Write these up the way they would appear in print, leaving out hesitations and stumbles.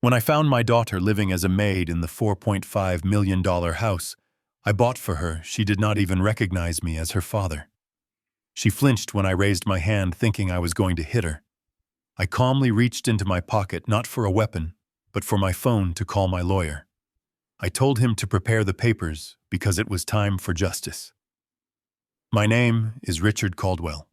When I found my daughter living as a maid in the $4.5 million house I bought for her, she did not even recognize me as her father. She flinched when I raised my hand thinking I was going to hit her. I calmly reached into my pocket not for a weapon, but for my phone to call my lawyer. I told him to prepare the papers because it was time for justice. My name is Richard Caldwell.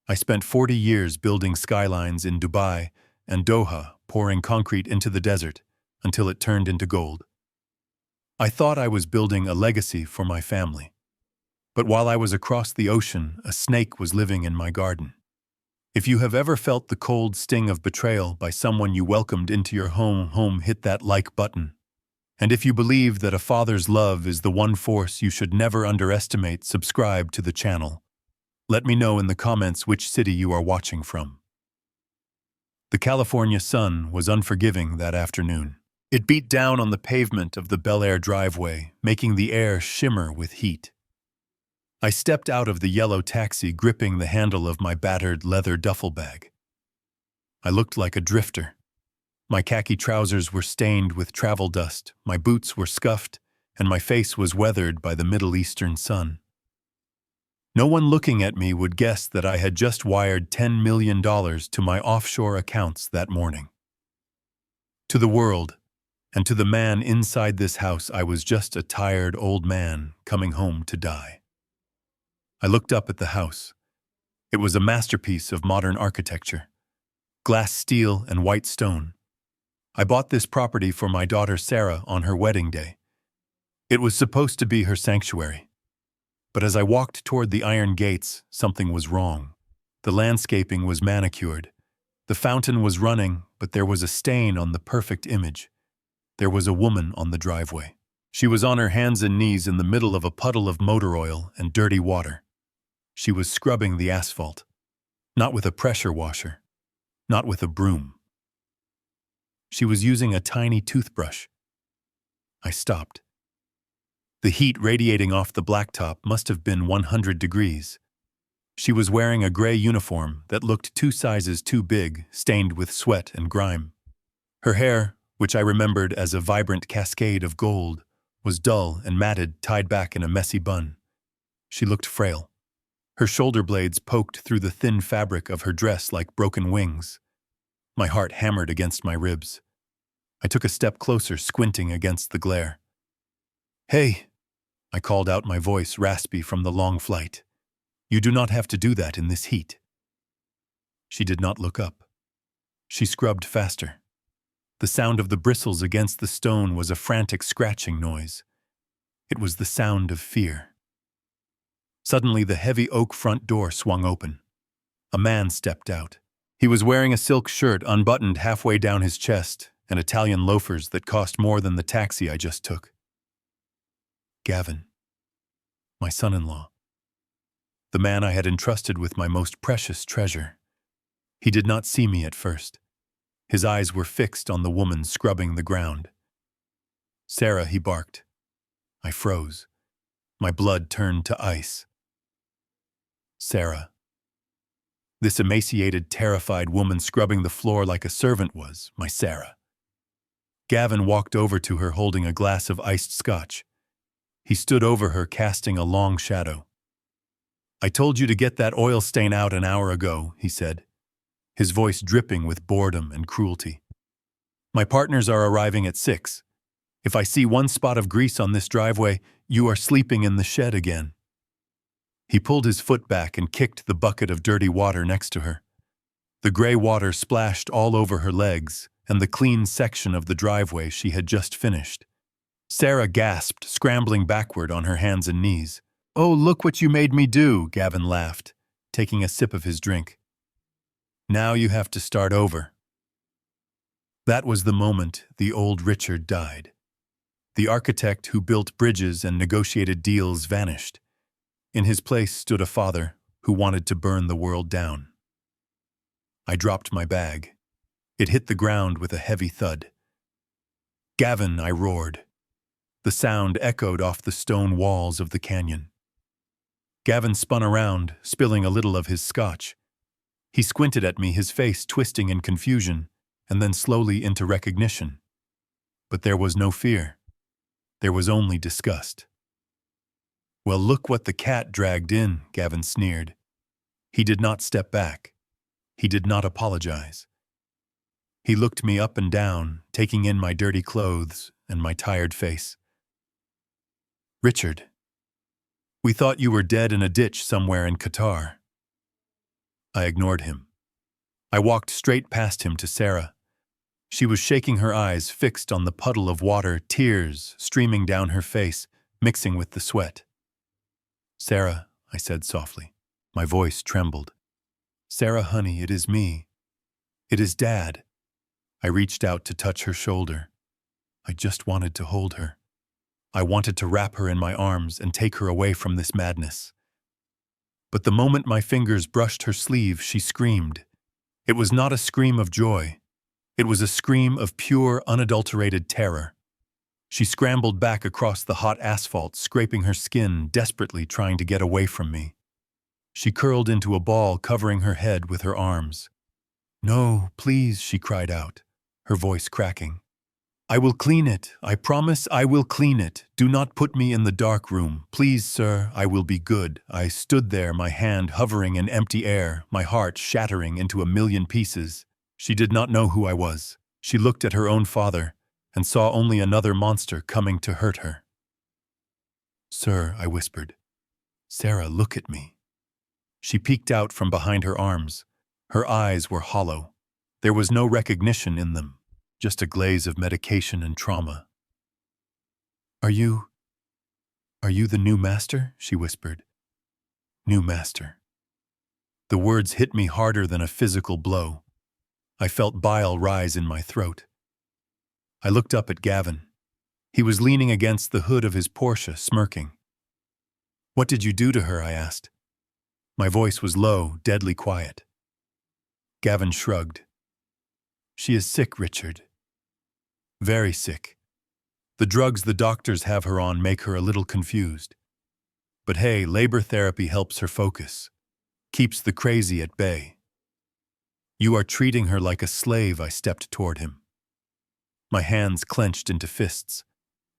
I spent 40 years building skylines in Dubai and Doha, pouring concrete into the desert until it turned into gold. I thought I was building a legacy for my family. But while I was across the ocean, a snake was living in my garden. If you have ever felt the cold sting of betrayal by someone you welcomed into your home, hit that like button. And if you believe that a father's love is the one force you should never underestimate, subscribe to the channel. Let me know in the comments which city you are watching from. The California sun was unforgiving that afternoon. It beat down on the pavement of the Bel Air driveway, making the air shimmer with heat. I stepped out of the yellow taxi, gripping the handle of my battered leather duffel bag. I looked like a drifter. My khaki trousers were stained with travel dust, my boots were scuffed, and my face was weathered by the Middle Eastern sun. No one looking at me would guess that I had just wired $10 million to my offshore accounts that morning. To the world, and to the man inside this house, I was just a tired old man coming home to die. I looked up at the house. It was a masterpiece of modern architecture. Glass steel and white stone. I bought this property for my daughter Sarah on her wedding day. It was supposed to be her sanctuary. But as I walked toward the iron gates, something was wrong. The landscaping was manicured. The fountain was running, but there was a stain on the perfect image. There was a woman on the driveway. She was on her hands and knees in the middle of a puddle of motor oil and dirty water. She was scrubbing the asphalt. Not with a pressure washer. Not with a broom. She was using a tiny toothbrush. I stopped. The heat radiating off the blacktop must have been 100 degrees. She was wearing a gray uniform that looked 2 sizes too big, stained with sweat and grime. Her hair, which I remembered as a vibrant cascade of gold, was dull and matted, tied back in a messy bun. She looked frail. Her shoulder blades poked through the thin fabric of her dress like broken wings. My heart hammered against my ribs. I took a step closer, squinting against the glare. "Hey," I called out, my voice raspy from the long flight. "You do not have to do that in this heat." She did not look up. She scrubbed faster. The sound of the bristles against the stone was a frantic scratching noise. It was the sound of fear. Suddenly, the heavy oak front door swung open. A man stepped out. He was wearing a silk shirt unbuttoned halfway down his chest and Italian loafers that cost more than the taxi I just took. Gavin. My son-in-law. The man I had entrusted with my most precious treasure. He did not see me at first. His eyes were fixed on the woman scrubbing the ground. "Sarah," he barked. I froze. My blood turned to ice. Sarah. This emaciated, terrified woman scrubbing the floor like a servant was my Sarah. Gavin walked over to her holding a glass of iced scotch. He stood over her, casting a long shadow. "I told you to get that oil stain out an hour ago," he said, his voice dripping with boredom and cruelty. "My partners are arriving at 6. If I see one spot of grease on this driveway, you are sleeping in the shed again." He pulled his foot back and kicked the bucket of dirty water next to her. The gray water splashed all over her legs and the clean section of the driveway she had just finished. Sarah gasped, scrambling backward on her hands and knees. "Oh, look what you made me do," Gavin laughed, taking a sip of his drink. "Now you have to start over." That was the moment the old Richard died. The architect who built bridges and negotiated deals vanished. In his place stood a father who wanted to burn the world down. I dropped my bag. It hit the ground with a heavy thud. "Gavin," I roared. The sound echoed off the stone walls of the canyon. Gavin spun around, spilling a little of his scotch. He squinted at me, his face twisting in confusion, and then slowly into recognition. But there was no fear. There was only disgust. "Well, look what the cat dragged in," Gavin sneered. He did not step back. He did not apologize. He looked me up and down, taking in my dirty clothes and my tired face. "Richard, we thought you were dead in a ditch somewhere in Qatar." I ignored him. I walked straight past him to Sarah. She was shaking her eyes fixed on the puddle of water, tears streaming down her face, mixing with the sweat. "Sarah," I said softly. My voice trembled. "Sarah, honey, it is me. It is Dad." I reached out to touch her shoulder. I just wanted to hold her. I wanted to wrap her in my arms and take her away from this madness. But the moment my fingers brushed her sleeve, she screamed. It was not a scream of joy. It was a scream of pure, unadulterated terror. She scrambled back across the hot asphalt, scraping her skin, desperately trying to get away from me. She curled into a ball, covering her head with her arms. "No, please," she cried out, her voice cracking. "I will clean it. I promise I will clean it. Do not put me in the dark room. Please, sir, I will be good." I stood there, my hand hovering in empty air, my heart shattering into a million pieces. She did not know who I was. She looked at her own father and saw only another monster coming to hurt her. "Sir," I whispered. "Sarah, look at me." She peeked out from behind her arms. Her eyes were hollow. There was no recognition in them, just a glaze of medication and trauma. Are you the new master?" she whispered. "New master." The words hit me harder than a physical blow. I felt bile rise in my throat. I looked up at Gavin. He was leaning against the hood of his Porsche, smirking. "What did you do to her?" I asked. My voice was low, deadly quiet. Gavin shrugged. "She is sick, Richard. Very sick. The drugs the doctors have her on make her a little confused. But hey, labor therapy helps her focus, keeps the crazy at bay. You are treating her like a slave." I stepped toward him. My hands clenched into fists.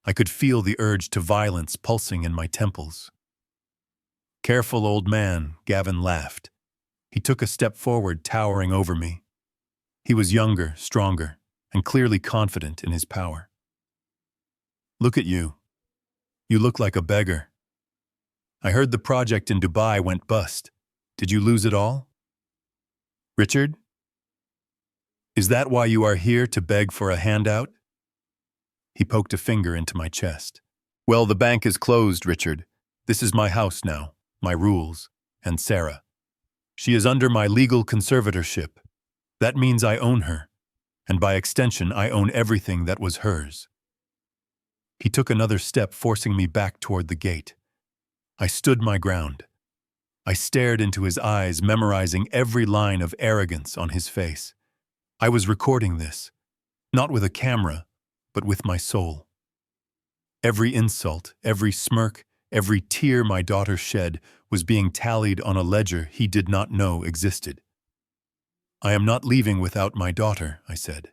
I could feel the urge to violence pulsing in my temples. "Careful, old man," Gavin laughed. He took a step forward, towering over me. He was younger, stronger, and clearly confident in his power. "Look at you. You look like a beggar. I heard the project in Dubai went bust. Did you lose it all? Richard? Is that why you are here, to beg for a handout?" He poked a finger into my chest. "Well, the bank is closed, Richard. This is my house now, my rules, and Sarah. She is under my legal conservatorship. That means I own her, and by extension I own everything that was hers." He took another step, forcing me back toward the gate. I stood my ground. I stared into his eyes, memorizing every line of arrogance on his face. I was recording this, not with a camera, but with my soul. Every insult, every smirk, every tear my daughter shed was being tallied on a ledger he did not know existed. "I am not leaving without my daughter," I said.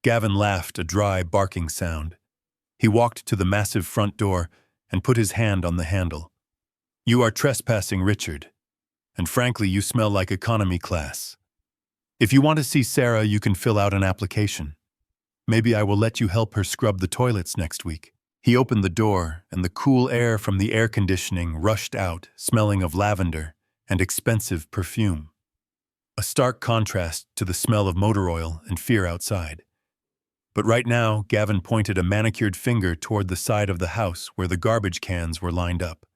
Gavin laughed, a dry, barking sound. He walked to the massive front door and put his hand on the handle. "You are trespassing, Richard, and frankly, you smell like economy class. If you want to see Sarah, you can fill out an application. Maybe I will let you help her scrub the toilets next week." He opened the door, and the cool air from the air conditioning rushed out, smelling of lavender and expensive perfume. A stark contrast to the smell of motor oil and fear outside. But right now, Gavin pointed a manicured finger toward the side of the house where the garbage cans were lined up.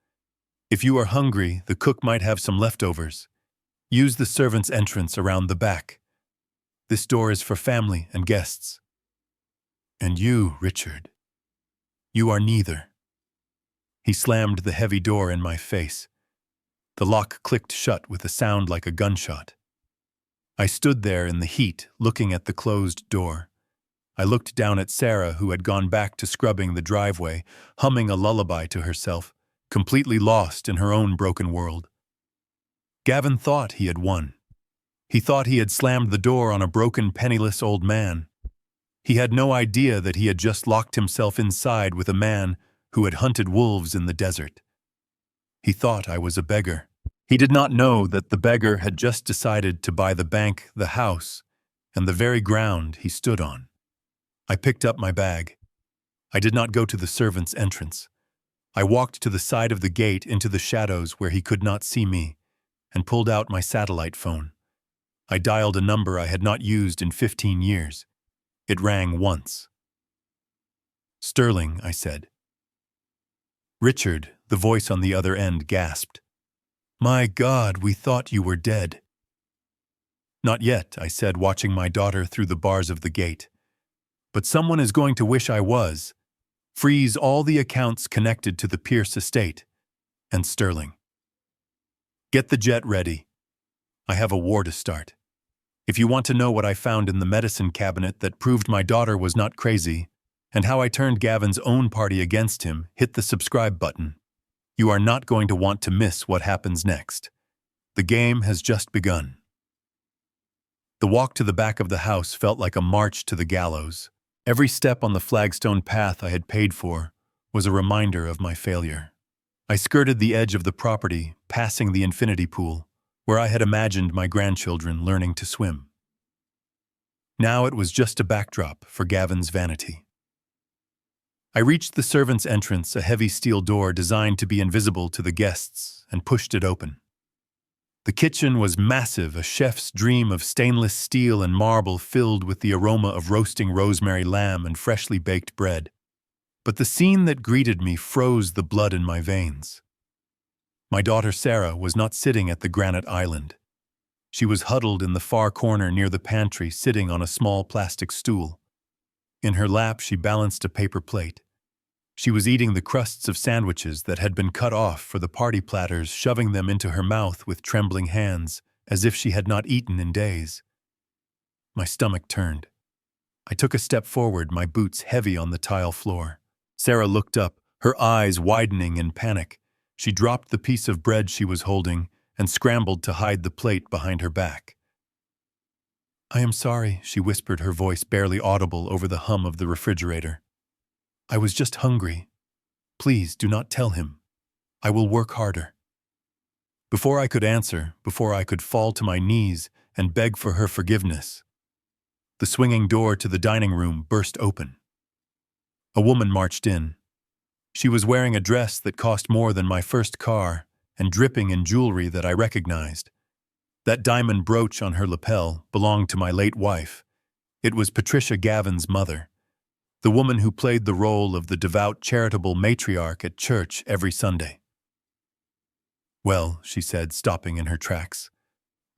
"If you are hungry, the cook might have some leftovers. Use the servant's entrance around the back. This door is for family and guests. And you, Richard, you are neither." He slammed the heavy door in my face. The lock clicked shut with a sound like a gunshot. I stood there in the heat, looking at the closed door. I looked down at Sarah, who had gone back to scrubbing the driveway, humming a lullaby to herself, completely lost in her own broken world. Gavin thought he had won. He thought he had slammed the door on a broken, penniless old man. He had no idea that he had just locked himself inside with a man who had hunted wolves in the desert. He thought I was a beggar. He did not know that the beggar had just decided to buy the bank, the house, and the very ground he stood on. I picked up my bag. I did not go to the servants' entrance. I walked to the side of the gate into the shadows where he could not see me, and pulled out my satellite phone. I dialed a number I had not used in 15 years. It rang once. "Sterling," I said. "Richard," the voice on the other end gasped. "My God, we thought you were dead." "Not yet," I said, watching my daughter through the bars of the gate. "But someone is going to wish I was. Freeze all the accounts connected to the Pierce estate. And Sterling. Get the jet ready. I have a war to start. If you want to know what I found in the medicine cabinet that proved my daughter was not crazy, and how I turned Gavin's own party against him, hit the subscribe button. You are not going to want to miss what happens next. The game has just begun." The walk to the back of the house felt like a march to the gallows. Every step on the flagstone path I had paid for was a reminder of my failure. I skirted the edge of the property, passing the infinity pool, where I had imagined my grandchildren learning to swim. Now it was just a backdrop for Gavin's vanity. I reached the servants' entrance, a heavy steel door designed to be invisible to the guests, and pushed it open. The kitchen was massive, a chef's dream of stainless steel and marble filled with the aroma of roasting rosemary lamb and freshly baked bread. But the scene that greeted me froze the blood in my veins. My daughter Sarah was not sitting at the granite island. She was huddled in the far corner near the pantry, sitting on a small plastic stool. In her lap she balanced a paper plate. She was eating the crusts of sandwiches that had been cut off for the party platters, shoving them into her mouth with trembling hands, as if she had not eaten in days. My stomach turned. I took a step forward, my boots heavy on the tile floor. Sarah looked up, her eyes widening in panic. She dropped the piece of bread she was holding and scrambled to hide the plate behind her back. "I am sorry," she whispered, her voice barely audible over the hum of the refrigerator. "I was just hungry. Please do not tell him. I will work harder." Before I could answer, before I could fall to my knees and beg for her forgiveness, the swinging door to the dining room burst open. A woman marched in. She was wearing a dress that cost more than my first car and dripping in jewelry that I recognized. That diamond brooch on her lapel belonged to my late wife. It was Patricia Gavin's mother, the woman who played the role of the devout charitable matriarch at church every Sunday. "Well," she said, stopping in her tracks.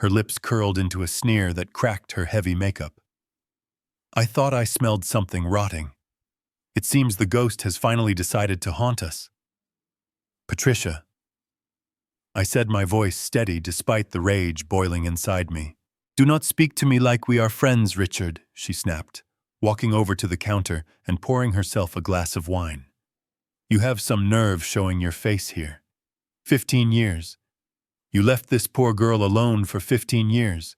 Her lips curled into a sneer that cracked her heavy makeup. "I thought I smelled something rotting. It seems the ghost has finally decided to haunt us." "Patricia," I said, my voice steady despite the rage boiling inside me. "Do not speak to me like we are friends, Richard," she snapped, walking over to the counter and pouring herself a glass of wine. "You have some nerve showing your face here. 15 years. You left this poor girl alone for 15 years.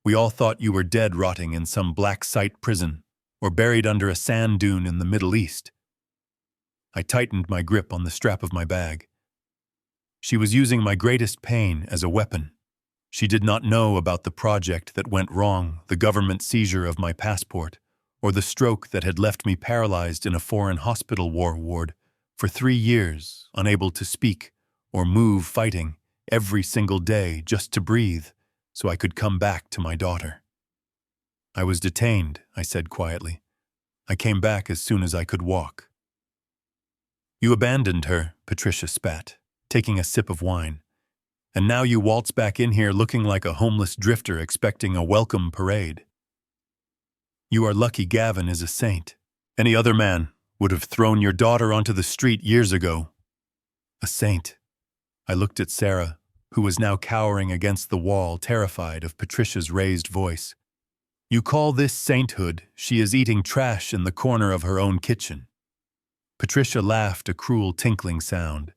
We all thought you were dead, rotting in some black site prison, or buried under a sand dune in the Middle East." I tightened my grip on the strap of my bag. She was using my greatest pain as a weapon. She did not know about the project that went wrong, the government seizure of my passport, or the stroke that had left me paralyzed in a foreign hospital war ward for 3 years, unable to speak or move, fighting every single day just to breathe so I could come back to my daughter. "I was detained," I said quietly. "I came back as soon as I could walk." "You abandoned her," Patricia spat, taking a sip of wine. "And now you waltz back in here looking like a homeless drifter expecting a welcome parade. You are lucky Gavin is a saint. Any other man would have thrown your daughter onto the street years ago." "A saint." I looked at Sarah, who was now cowering against the wall, terrified of Patricia's raised voice. "You call this sainthood? She is eating trash in the corner of her own kitchen." Patricia laughed, a cruel tinkling sound.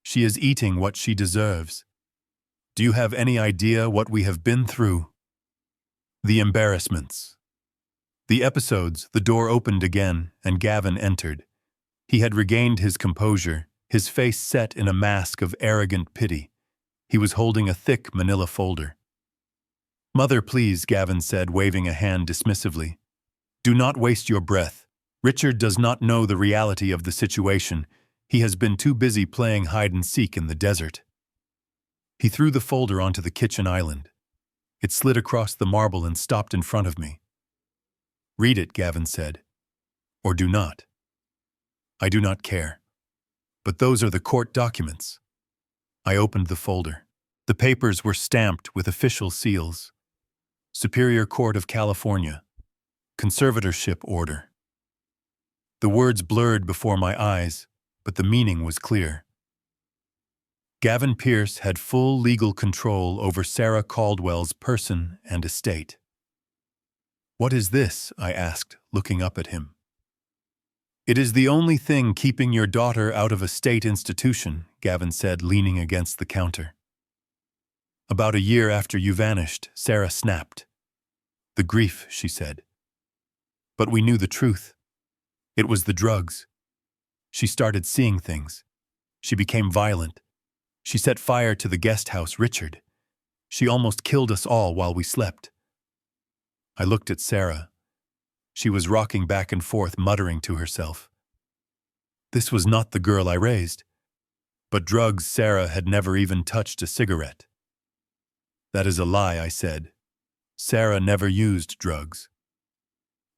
"She is eating what she deserves. Do you have any idea what we have been through?" The embarrassments. The episodes, the door opened again, and Gavin entered. He had regained his composure, his face set in a mask of arrogant pity. He was holding a thick manila folder. "Mother, please," Gavin said, waving a hand dismissively. "Do not waste your breath. Richard does not know the reality of the situation. He has been too busy playing hide-and-seek in the desert." He threw the folder onto the kitchen island. It slid across the marble and stopped in front of me. "Read it," Gavin said. "Or do not." "I do not care. But those are the court documents." I opened the folder. The papers were stamped with official seals. Superior Court of California. Conservatorship order. The words blurred before my eyes, but the meaning was clear. Gavin Pierce had full legal control over Sarah Caldwell's person and estate. "What is this?" I asked, looking up at him. "It is the only thing keeping your daughter out of a state institution," Gavin said, leaning against the counter. "About a year after you vanished," Sarah snapped. "The grief," she said. "But we knew the truth. It was the drugs. She started seeing things. She became violent. She set fire to the guest house, Richard. She almost killed us all while we slept." I looked at Sarah. She was rocking back and forth, muttering to herself. This was not the girl I raised. But drugs, Sarah had never even touched a cigarette. "That is a lie," I said. "Sarah never used drugs."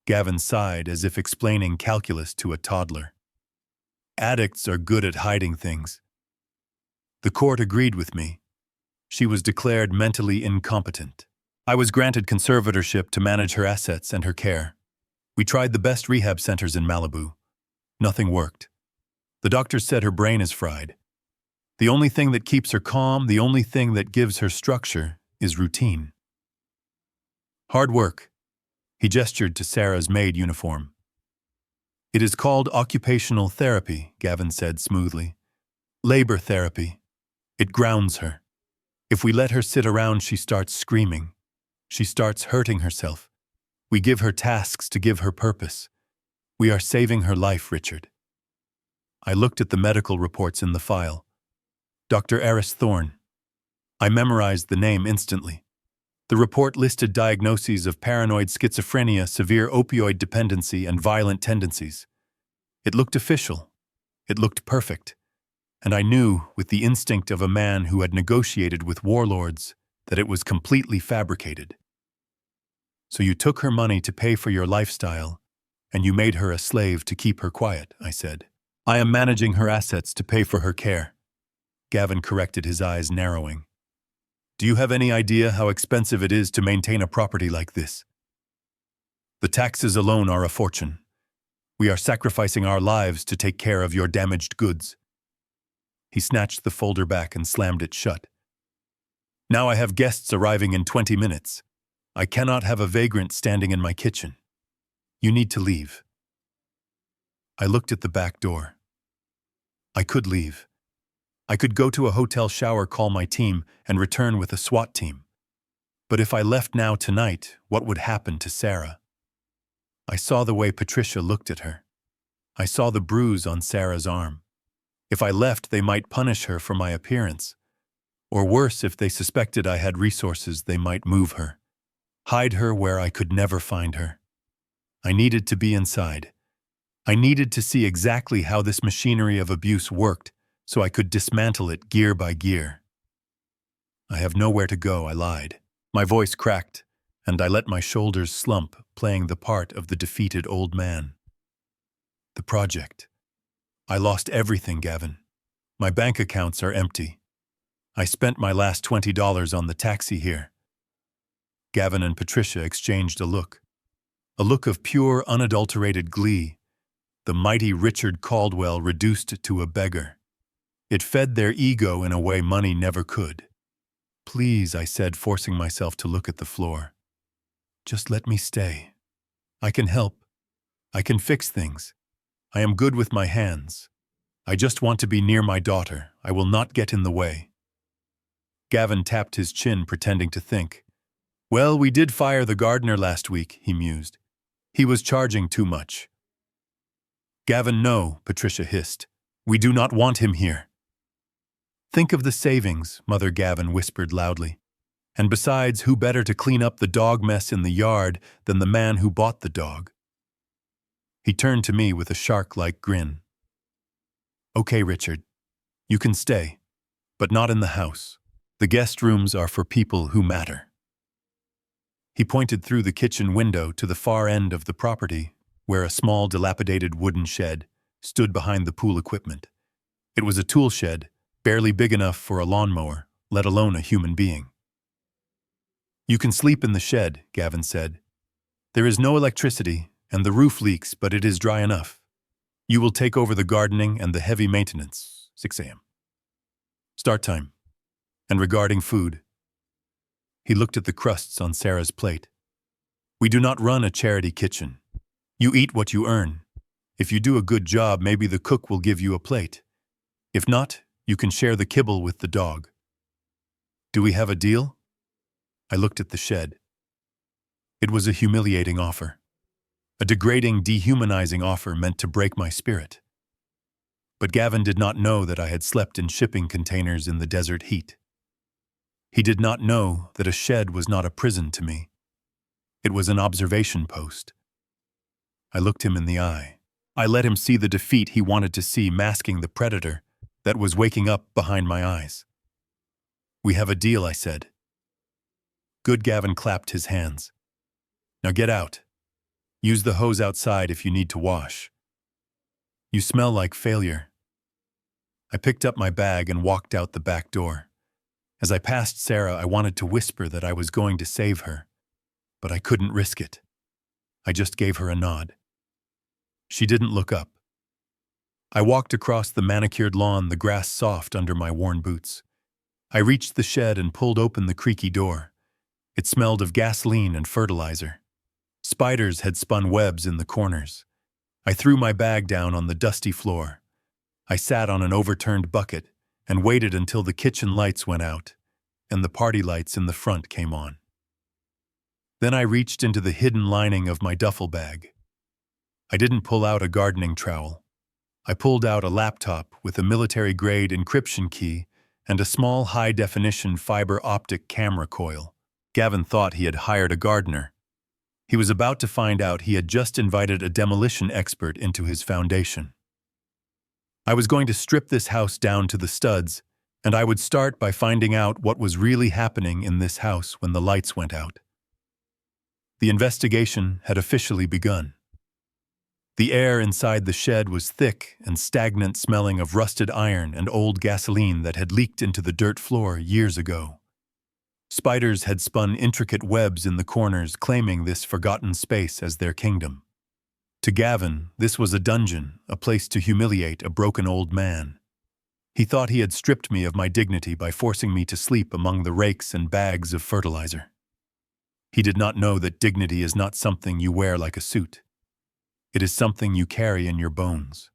Gavin sighed, as if explaining calculus to a toddler. "Addicts are good at hiding things." The court agreed with me. She was declared mentally incompetent. I was granted conservatorship to manage her assets and her care. We tried the best rehab centers in Malibu. Nothing worked. The doctors said her brain is fried. The only thing that keeps her calm, the only thing that gives her structure, is routine. "Hard work." He gestured to Sarah's maid uniform. "It is called occupational therapy," Gavin said smoothly. "Labor therapy. It grounds her. If we let her sit around, she starts screaming. She starts hurting herself. We give her tasks to give her purpose. We are saving her life, Richard." I looked at the medical reports in the file. Dr. Eris Thorne. I memorized the name instantly. The report listed diagnoses of paranoid schizophrenia, severe opioid dependency, and violent tendencies. It looked official. It looked perfect. And I knew, with the instinct of a man who had negotiated with warlords, that it was completely fabricated. "So you took her money to pay for your lifestyle, and you made her a slave to keep her quiet," I said. "I am managing her assets to pay for her care." Gavin corrected, his eyes narrowing. "Do you have any idea how expensive it is to maintain a property like this? The taxes alone are a fortune. We are sacrificing our lives to take care of your damaged goods." He snatched the folder back and slammed it shut. "Now I have guests arriving in 20 minutes. I cannot have a vagrant standing in my kitchen. You need to leave." I looked at the back door. I could leave. I could go to a hotel shower, call my team, and return with a SWAT team. But if I left now tonight, what would happen to Sarah? I saw the way Patricia looked at her. I saw the bruise on Sarah's arm. If I left, they might punish her for my appearance. Or worse, if they suspected I had resources, they might move her. Hide her where I could never find her. I needed to be inside. I needed to see exactly how this machinery of abuse worked, so I could dismantle it gear by gear. "I have nowhere to go," I lied. My voice cracked, and I let my shoulders slump, playing the part of the defeated old man. "The project. I lost everything, Gavin. My bank accounts are empty. I spent my last $20 on the taxi here." Gavin and Patricia exchanged a look of pure, unadulterated glee, the mighty Richard Caldwell reduced to a beggar. It fed their ego in a way money never could. "Please," I said, forcing myself to look at the floor. "Just let me stay. I can help. I can fix things. I am good with my hands. I just want to be near my daughter. I will not get in the way." Gavin tapped his chin, pretending to think. Well, we did fire the gardener last week, he mused. He was charging too much. Gavin, no, Patricia hissed. We do not want him here. Think of the savings, Mother Gavin whispered loudly. And besides, who better to clean up the dog mess in the yard than the man who bought the dog? He turned to me with a shark-like grin. Okay, Richard, you can stay, but not in the house. The guest rooms are for people who matter. He pointed through the kitchen window to the far end of the property, where a small, dilapidated wooden shed stood behind the pool equipment. It was a tool shed, barely big enough for a lawnmower, let alone a human being. You can sleep in the shed, Gavin said. There is no electricity, and the roof leaks, but it is dry enough. You will take over the gardening and the heavy maintenance, 6 a.m. Start time. And regarding food, he looked at the crusts on Sarah's plate. We do not run a charity kitchen. You eat what you earn. If you do a good job, maybe the cook will give you a plate. If not, you can share the kibble with the dog. Do we have a deal? I looked at the shed. It was a humiliating offer. A degrading, dehumanizing offer meant to break my spirit. But Gavin did not know that I had slept in shipping containers in the desert heat. He did not know that a shed was not a prison to me. It was an observation post. I looked him in the eye. I let him see the defeat he wanted to see masking the predator that was waking up behind my eyes. We have a deal, I said. Good. Gavin clapped his hands. Now get out. Use the hose outside if you need to wash. You smell like failure. I picked up my bag and walked out the back door. As I passed Sarah, I wanted to whisper that I was going to save her, but I couldn't risk it. I just gave her a nod. She didn't look up. I walked across the manicured lawn, the grass soft under my worn boots. I reached the shed and pulled open the creaky door. It smelled of gasoline and fertilizer. Spiders had spun webs in the corners. I threw my bag down on the dusty floor. I sat on an overturned bucket and waited until the kitchen lights went out and the party lights in the front came on. Then I reached into the hidden lining of my duffel bag. I didn't pull out a gardening trowel. I pulled out a laptop with a military-grade encryption key and a small high-definition fiber optic camera coil. Gavin thought he had hired a gardener. He was about to find out he had just invited a demolition expert into his foundation. I was going to strip this house down to the studs, and I would start by finding out what was really happening in this house when the lights went out. The investigation had officially begun. The air inside the shed was thick and stagnant, smelling of rusted iron and old gasoline that had leaked into the dirt floor years ago. Spiders had spun intricate webs in the corners, claiming this forgotten space as their kingdom. To Gavin, this was a dungeon, a place to humiliate a broken old man. He thought he had stripped me of my dignity by forcing me to sleep among the rakes and bags of fertilizer. He did not know that dignity is not something you wear like a suit. It is something you carry in your bones.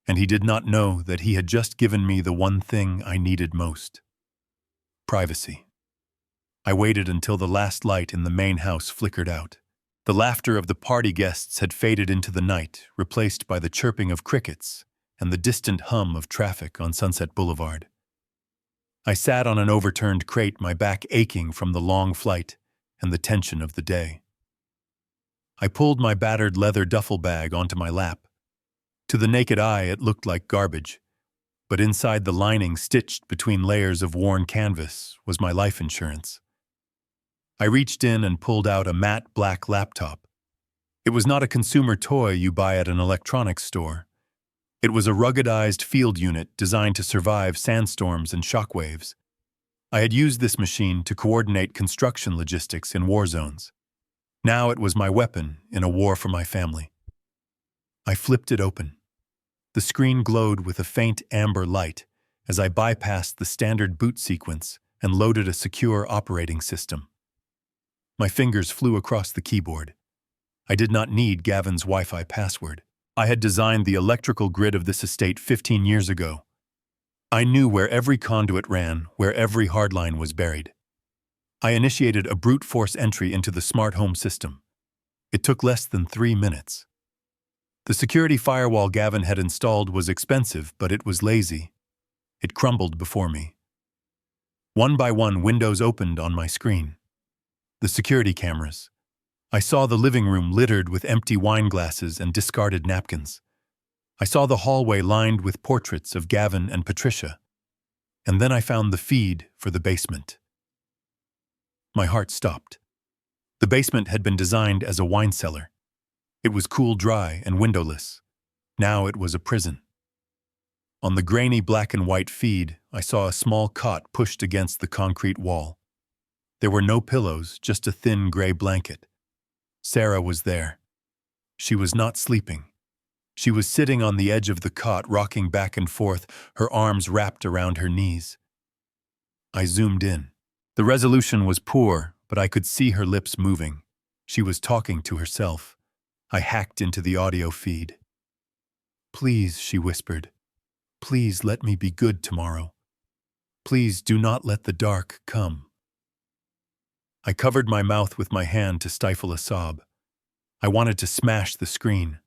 And he did not know that he had just given me the one thing I needed most: privacy. I waited until the last light in the main house flickered out. The laughter of the party guests had faded into the night, replaced by the chirping of crickets and the distant hum of traffic on Sunset Boulevard. I sat on an overturned crate, my back aching from the long flight and the tension of the day. I pulled my battered leather duffel bag onto my lap. To the naked eye, it looked like garbage, but inside the lining, stitched between layers of worn canvas, was my life insurance. I reached in and pulled out a matte black laptop. It was not a consumer toy you buy at an electronics store. It was a ruggedized field unit designed to survive sandstorms and shockwaves. I had used this machine to coordinate construction logistics in war zones. Now it was my weapon in a war for my family. I flipped it open. The screen glowed with a faint amber light as I bypassed the standard boot sequence and loaded a secure operating system. My fingers flew across the keyboard. I did not need Gavin's Wi-Fi password. I had designed the electrical grid of this estate 15 years ago. I knew where every conduit ran, where every hardline was buried. I initiated a brute force entry into the smart home system. It took less than 3 minutes. The security firewall Gavin had installed was expensive, but it was lazy. It crumbled before me. One by one, windows opened on my screen. The security cameras. I saw the living room littered with empty wine glasses and discarded napkins. I saw the hallway lined with portraits of Gavin and Patricia. And then I found the feed for the basement. My heart stopped. The basement had been designed as a wine cellar. It was cool, dry, and windowless. Now it was a prison. On the grainy black and white feed, I saw a small cot pushed against the concrete wall. There were no pillows, just a thin gray blanket. Sarah was there. She was not sleeping. She was sitting on the edge of the cot, rocking back and forth, her arms wrapped around her knees. I zoomed in. The resolution was poor, but I could see her lips moving. She was talking to herself. I hacked into the audio feed. "Please," she whispered. "Please let me be good tomorrow. Please do not let the dark come." I covered my mouth with my hand to stifle a sob. I wanted to smash the screen.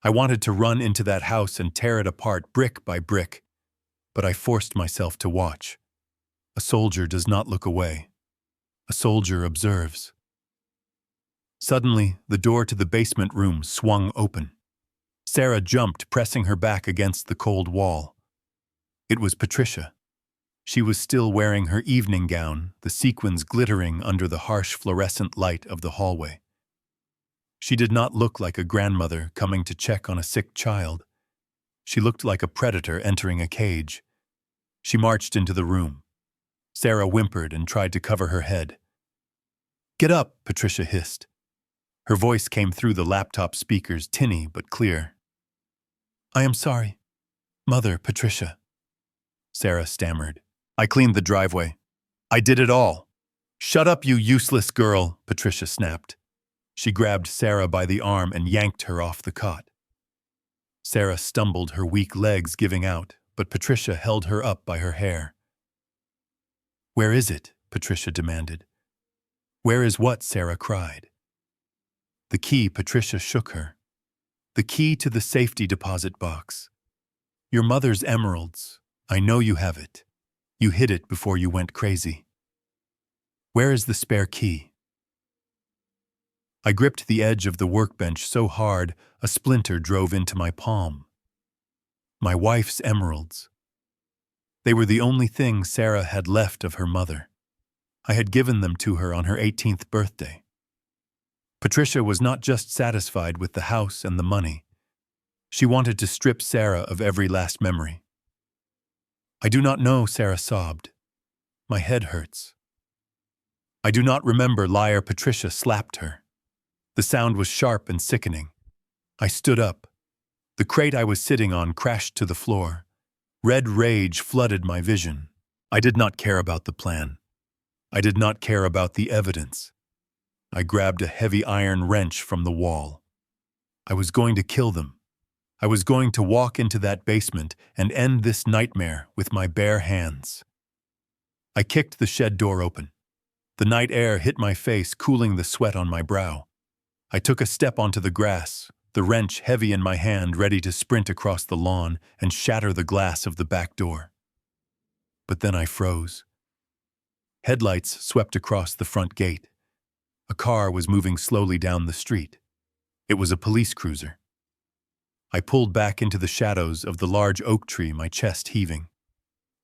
I wanted to run into that house and tear it apart brick by brick. But I forced myself to watch. A soldier does not look away. A soldier observes. Suddenly, the door to the basement room swung open. Sarah jumped, pressing her back against the cold wall. It was Patricia. She was still wearing her evening gown, the sequins glittering under the harsh fluorescent light of the hallway. She did not look like a grandmother coming to check on a sick child. She looked like a predator entering a cage. She marched into the room. Sarah whimpered and tried to cover her head. "Get up," Patricia hissed. Her voice came through the laptop speakers, tinny but clear. "I am sorry, Mother, Patricia," Sarah stammered. "I cleaned the driveway. I did it all." "Shut up, you useless girl," Patricia snapped. She grabbed Sarah by the arm and yanked her off the cot. Sarah stumbled, her weak legs giving out, but Patricia held her up by her hair. "Where is it?" Patricia demanded. "Where is what?" Sarah cried. "The key," Patricia shook her. "The key to the safety deposit box. Your mother's emeralds. I know you have it. You hid it before you went crazy. Where is the spare key?" I gripped the edge of the workbench so hard a splinter drove into my palm. My wife's emeralds. They were the only thing Sarah had left of her mother. I had given them to her on her 18th birthday. Patricia was not just satisfied with the house and the money. She wanted to strip Sarah of every last memory. "I do not know," Sarah sobbed. "My head hurts." "I do not remember," liar Patricia slapped her. The sound was sharp and sickening. I stood up. The crate I was sitting on crashed to the floor. Red rage flooded my vision. I did not care about the plan. I did not care about the evidence. I grabbed a heavy iron wrench from the wall. I was going to kill them. I was going to walk into that basement and end this nightmare with my bare hands. I kicked the shed door open. The night air hit my face, cooling the sweat on my brow. I took a step onto the grass, the wrench heavy in my hand, ready to sprint across the lawn and shatter the glass of the back door. But then I froze. Headlights swept across the front gate. A car was moving slowly down the street. It was a police cruiser. I pulled back into the shadows of the large oak tree, my chest heaving.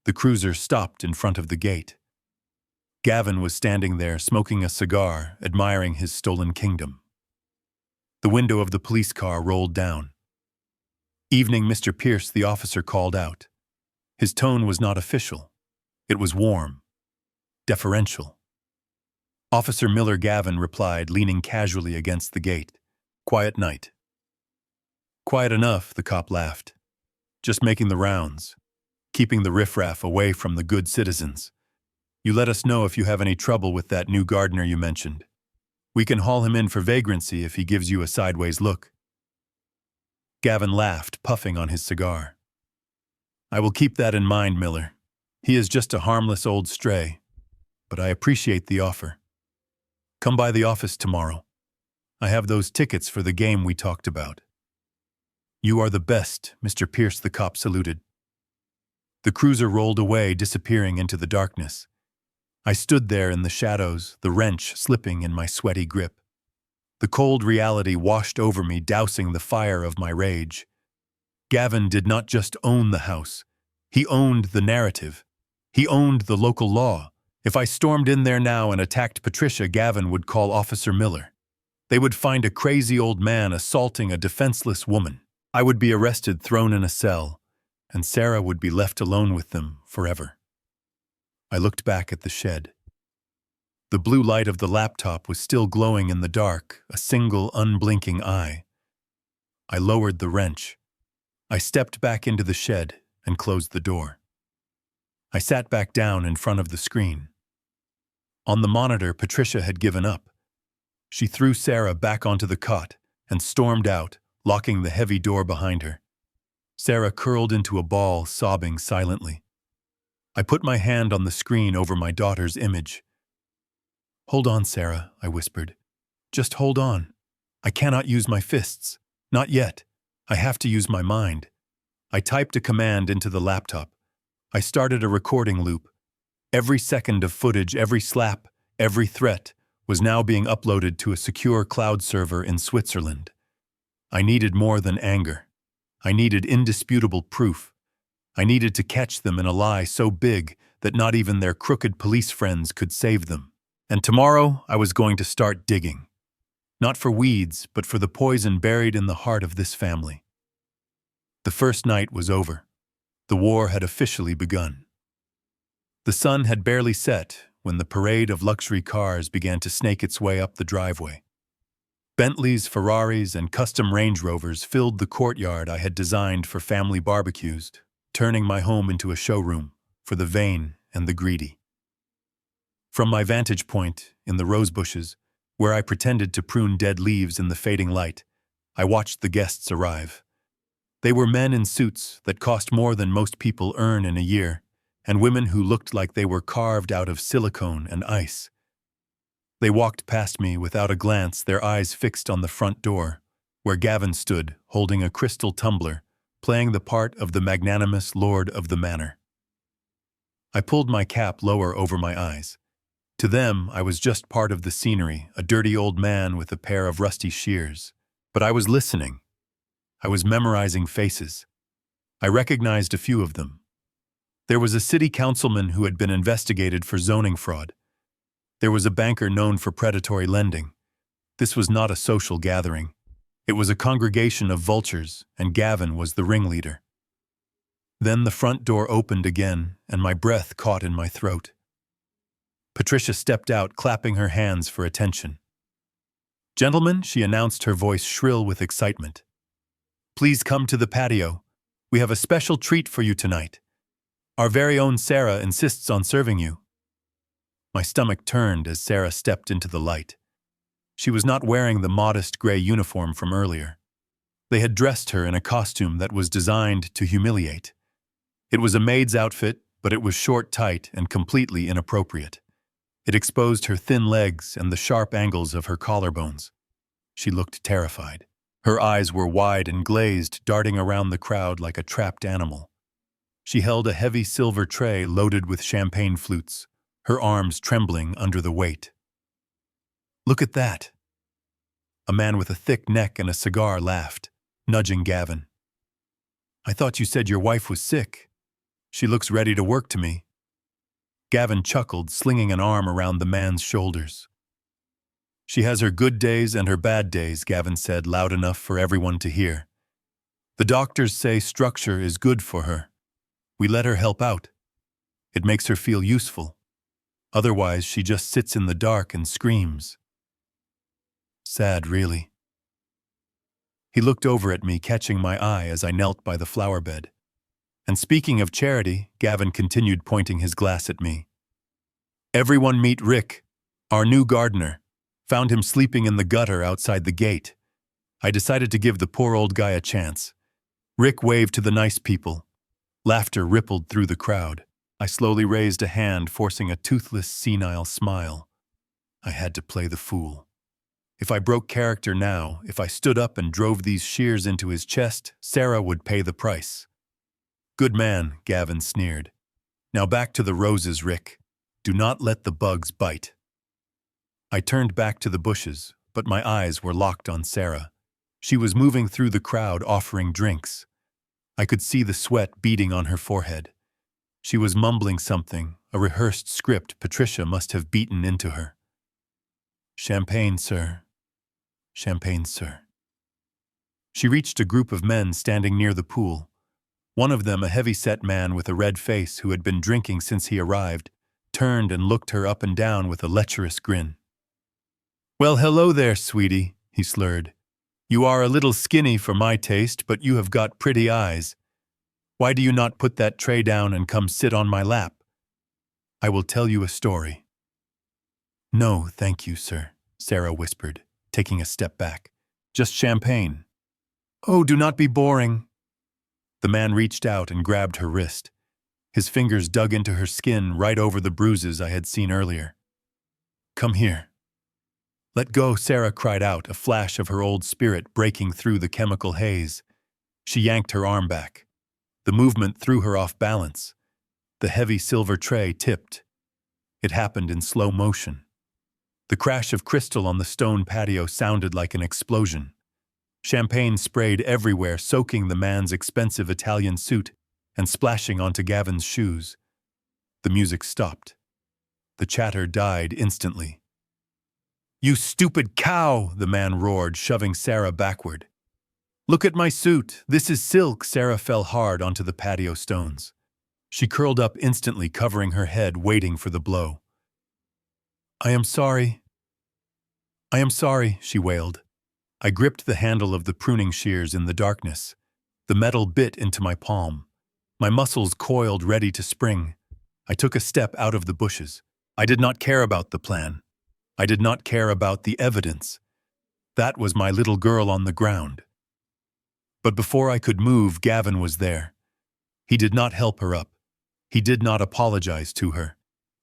The cruiser stopped in front of the gate. Gavin was standing there, smoking a cigar, admiring his stolen kingdom. The window of the police car rolled down. "Evening, Mr. Pierce," the officer called out. His tone was not official. It was warm, deferential. "Officer Miller," Gavin replied, leaning casually against the gate. "Quiet night." "Quiet enough," the cop laughed. "Just making the rounds, keeping the riffraff away from the good citizens. You let us know if you have any trouble with that new gardener you mentioned. We can haul him in for vagrancy if he gives you a sideways look." Gavin laughed, puffing on his cigar. "I will keep that in mind, Miller. He is just a harmless old stray. but I appreciate the offer. Come by the office tomorrow. I have those tickets for the game we talked about. You are the best, Mr. Pierce, the cop saluted. The cruiser rolled away, disappearing into the darkness. I stood there in the shadows, the wrench slipping in my sweaty grip. The cold reality washed over me, dousing the fire of my rage. Gavin did not just own the house. He owned the narrative. He owned the local law. If I stormed in there now and attacked Patricia, Gavin would call Officer Miller. They would find a crazy old man assaulting a defenseless woman. I would be arrested, thrown in a cell, and Sarah would be left alone with them forever. I looked back at the shed. The blue light of the laptop was still glowing in the dark, a single unblinking eye. I lowered the wrench. I stepped back into the shed and closed the door. I sat back down in front of the screen. On the monitor, Patricia had given up. She threw Sarah back onto the cot and stormed out, locking the heavy door behind her. Sarah curled into a ball, sobbing silently. I put my hand on the screen over my daughter's image. "Hold on, Sarah," I whispered. "Just hold on. I cannot use my fists. Not yet. I have to use my mind." I typed a command into the laptop. I started a recording loop. Every second of footage, every slap, every threat was now being uploaded to a secure cloud server in Switzerland. I needed more than anger. I needed indisputable proof. I needed to catch them in a lie so big that not even their crooked police friends could save them. And tomorrow I was going to start digging. Not for weeds, but for the poison buried in the heart of this family. The first night was over. The war had officially begun. The sun had barely set when the parade of luxury cars began to snake its way up the driveway. Bentleys, Ferraris, and custom Range Rovers filled the courtyard I had designed for family barbecues, turning my home into a showroom for the vain and the greedy. From my vantage point in the rose bushes, where I pretended to prune dead leaves in the fading light, I watched the guests arrive. They were men in suits that cost more than most people earn in a year, and women who looked like they were carved out of silicone and ice. They walked past me without a glance, their eyes fixed on the front door, where Gavin stood, holding a crystal tumbler, playing the part of the magnanimous lord of the manor. I pulled my cap lower over my eyes. To them, I was just part of the scenery, a dirty old man with a pair of rusty shears. But I was listening. I was memorizing faces. I recognized a few of them. There was a city councilman who had been investigated for zoning fraud. There was a banker known for predatory lending. This was not a social gathering. It was a congregation of vultures, and Gavin was the ringleader. Then the front door opened again, and my breath caught in my throat. Patricia stepped out, clapping her hands for attention. "Gentlemen," she announced, her voice shrill with excitement. "Please come to the patio. We have a special treat for you tonight. Our very own Sarah insists on serving you." My stomach turned as Sarah stepped into the light. She was not wearing the modest gray uniform from earlier. They had dressed her in a costume that was designed to humiliate. It was a maid's outfit, but it was short, tight, and completely inappropriate. It exposed her thin legs and the sharp angles of her collarbones. She looked terrified. Her eyes were wide and glazed, darting around the crowd like a trapped animal. She held a heavy silver tray loaded with champagne flutes, her arms trembling under the weight. "Look at that!" A man with a thick neck and a cigar laughed, nudging Gavin. "I thought you said your wife was sick. She looks ready to work to me." Gavin chuckled, slinging an arm around the man's shoulders. "She has her good days and her bad days," Gavin said, loud enough for everyone to hear. "The doctors say structure is good for her. We let her help out. It makes her feel useful. Otherwise, she just sits in the dark and screams. Sad, really." He looked over at me, catching my eye as I knelt by the flower bed. "And speaking of charity," Gavin continued, pointing his glass at me. "Everyone meet Rick, our new gardener. Found him sleeping in the gutter outside the gate. I decided to give the poor old guy a chance." Rick waved to the nice people. Laughter rippled through the crowd. I slowly raised a hand, forcing a toothless, senile smile. I had to play the fool. If I broke character now, if I stood up and drove these shears into his chest, Sarah would pay the price. Good man, Gavin sneered. Now back to the roses, Rick. Do not let the bugs bite. I turned back to the bushes, but my eyes were locked on Sarah. She was moving through the crowd offering drinks. I could see the sweat beading on her forehead. She was mumbling something, a rehearsed script Patricia must have beaten into her. Champagne, sir. Champagne, sir. She reached a group of men standing near the pool. One of them, a heavy-set man with a red face who had been drinking since he arrived, turned and looked her up and down with a lecherous grin. Well, hello there, sweetie, he slurred. You are a little skinny for my taste, but you have got pretty eyes. Why do you not put that tray down and come sit on my lap? I will tell you a story. No, thank you, sir, Sarah whispered, taking a step back. Just champagne. Oh, do not be boring. The man reached out and grabbed her wrist. His fingers dug into her skin right over the bruises I had seen earlier. Come here. Let go, Sarah cried out, a flash of her old spirit breaking through the chemical haze. She yanked her arm back. The movement threw her off balance. The heavy silver tray tipped. It happened in slow motion. The crash of crystal on the stone patio sounded like an explosion. Champagne sprayed everywhere, soaking the man's expensive Italian suit and splashing onto Gavin's shoes. The music stopped. The chatter died instantly. You stupid cow, the man roared, shoving Sarah backward. Look at my suit. This is silk. Sarah fell hard onto the patio stones. She curled up instantly, covering her head, waiting for the blow. I am sorry. I am sorry, she wailed. I gripped the handle of the pruning shears in the darkness. The metal bit into my palm. My muscles coiled, ready to spring. I took a step out of the bushes. I did not care about the plan. I did not care about the evidence. That was my little girl on the ground. But before I could move, Gavin was there. He did not help her up. He did not apologize to her.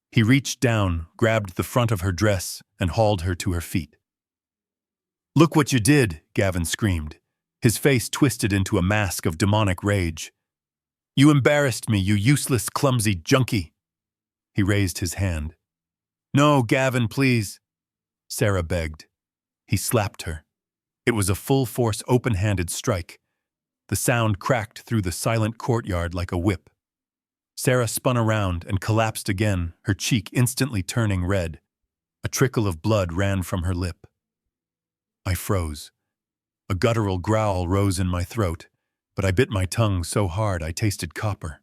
He reached down, grabbed the front of her dress, and hauled her to her feet. Look what you did, Gavin screamed. His face twisted into a mask of demonic rage. You embarrassed me, you useless, clumsy junkie. He raised his hand. No, Gavin, please. Sarah begged. He slapped her. It was a full-force, open-handed strike. The sound cracked through the silent courtyard like a whip. Sarah spun around and collapsed again, her cheek instantly turning red. A trickle of blood ran from her lip. I froze. A guttural growl rose in my throat, but I bit my tongue so hard I tasted copper.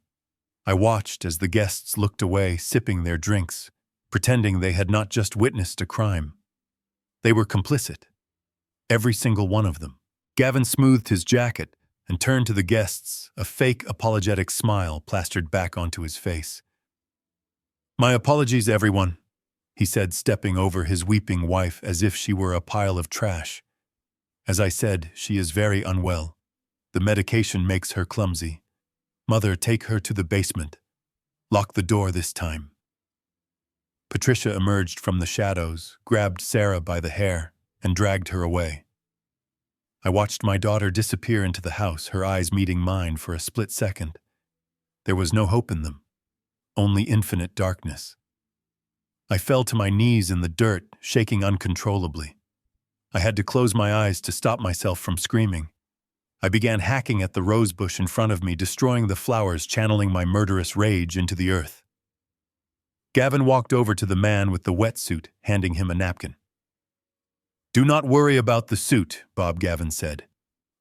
I watched as the guests looked away, sipping their drinks, pretending they had not just witnessed a crime. They were complicit. Every single one of them. Gavin smoothed his jacket and turned to the guests, a fake apologetic smile plastered back onto his face. My apologies, everyone, he said, stepping over his weeping wife as if she were a pile of trash. As I said, she is very unwell. The medication makes her clumsy. Mother, take her to the basement. Lock the door this time. Patricia emerged from the shadows, grabbed Sarah by the hair, and dragged her away. I watched my daughter disappear into the house, her eyes meeting mine for a split second. There was no hope in them, only infinite darkness. I fell to my knees in the dirt, shaking uncontrollably. I had to close my eyes to stop myself from screaming. I began hacking at the rosebush in front of me, destroying the flowers, channeling my murderous rage into the earth. Gavin walked over to the man with the wetsuit, handing him a napkin. Do not worry about the suit, Bob Gavin said.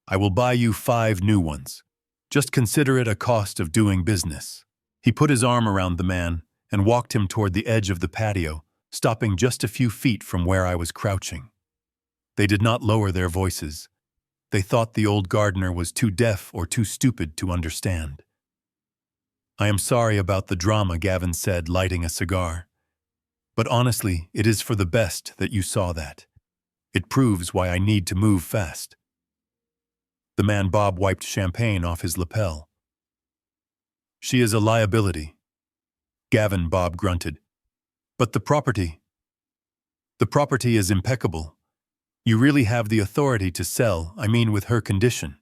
I will buy you 5 new ones. Just consider it a cost of doing business. He put his arm around the man and walked him toward the edge of the patio, stopping just a few feet from where I was crouching. They did not lower their voices. They thought the old gardener was too deaf or too stupid to understand. I am sorry about the drama, Gavin said, lighting a cigar. But honestly, it is for the best that you saw that. It proves why I need to move fast. The man Bob wiped champagne off his lapel. She is a liability. Gavin, Bob grunted. But the property is impeccable. You really have the authority to sell, I mean with her condition.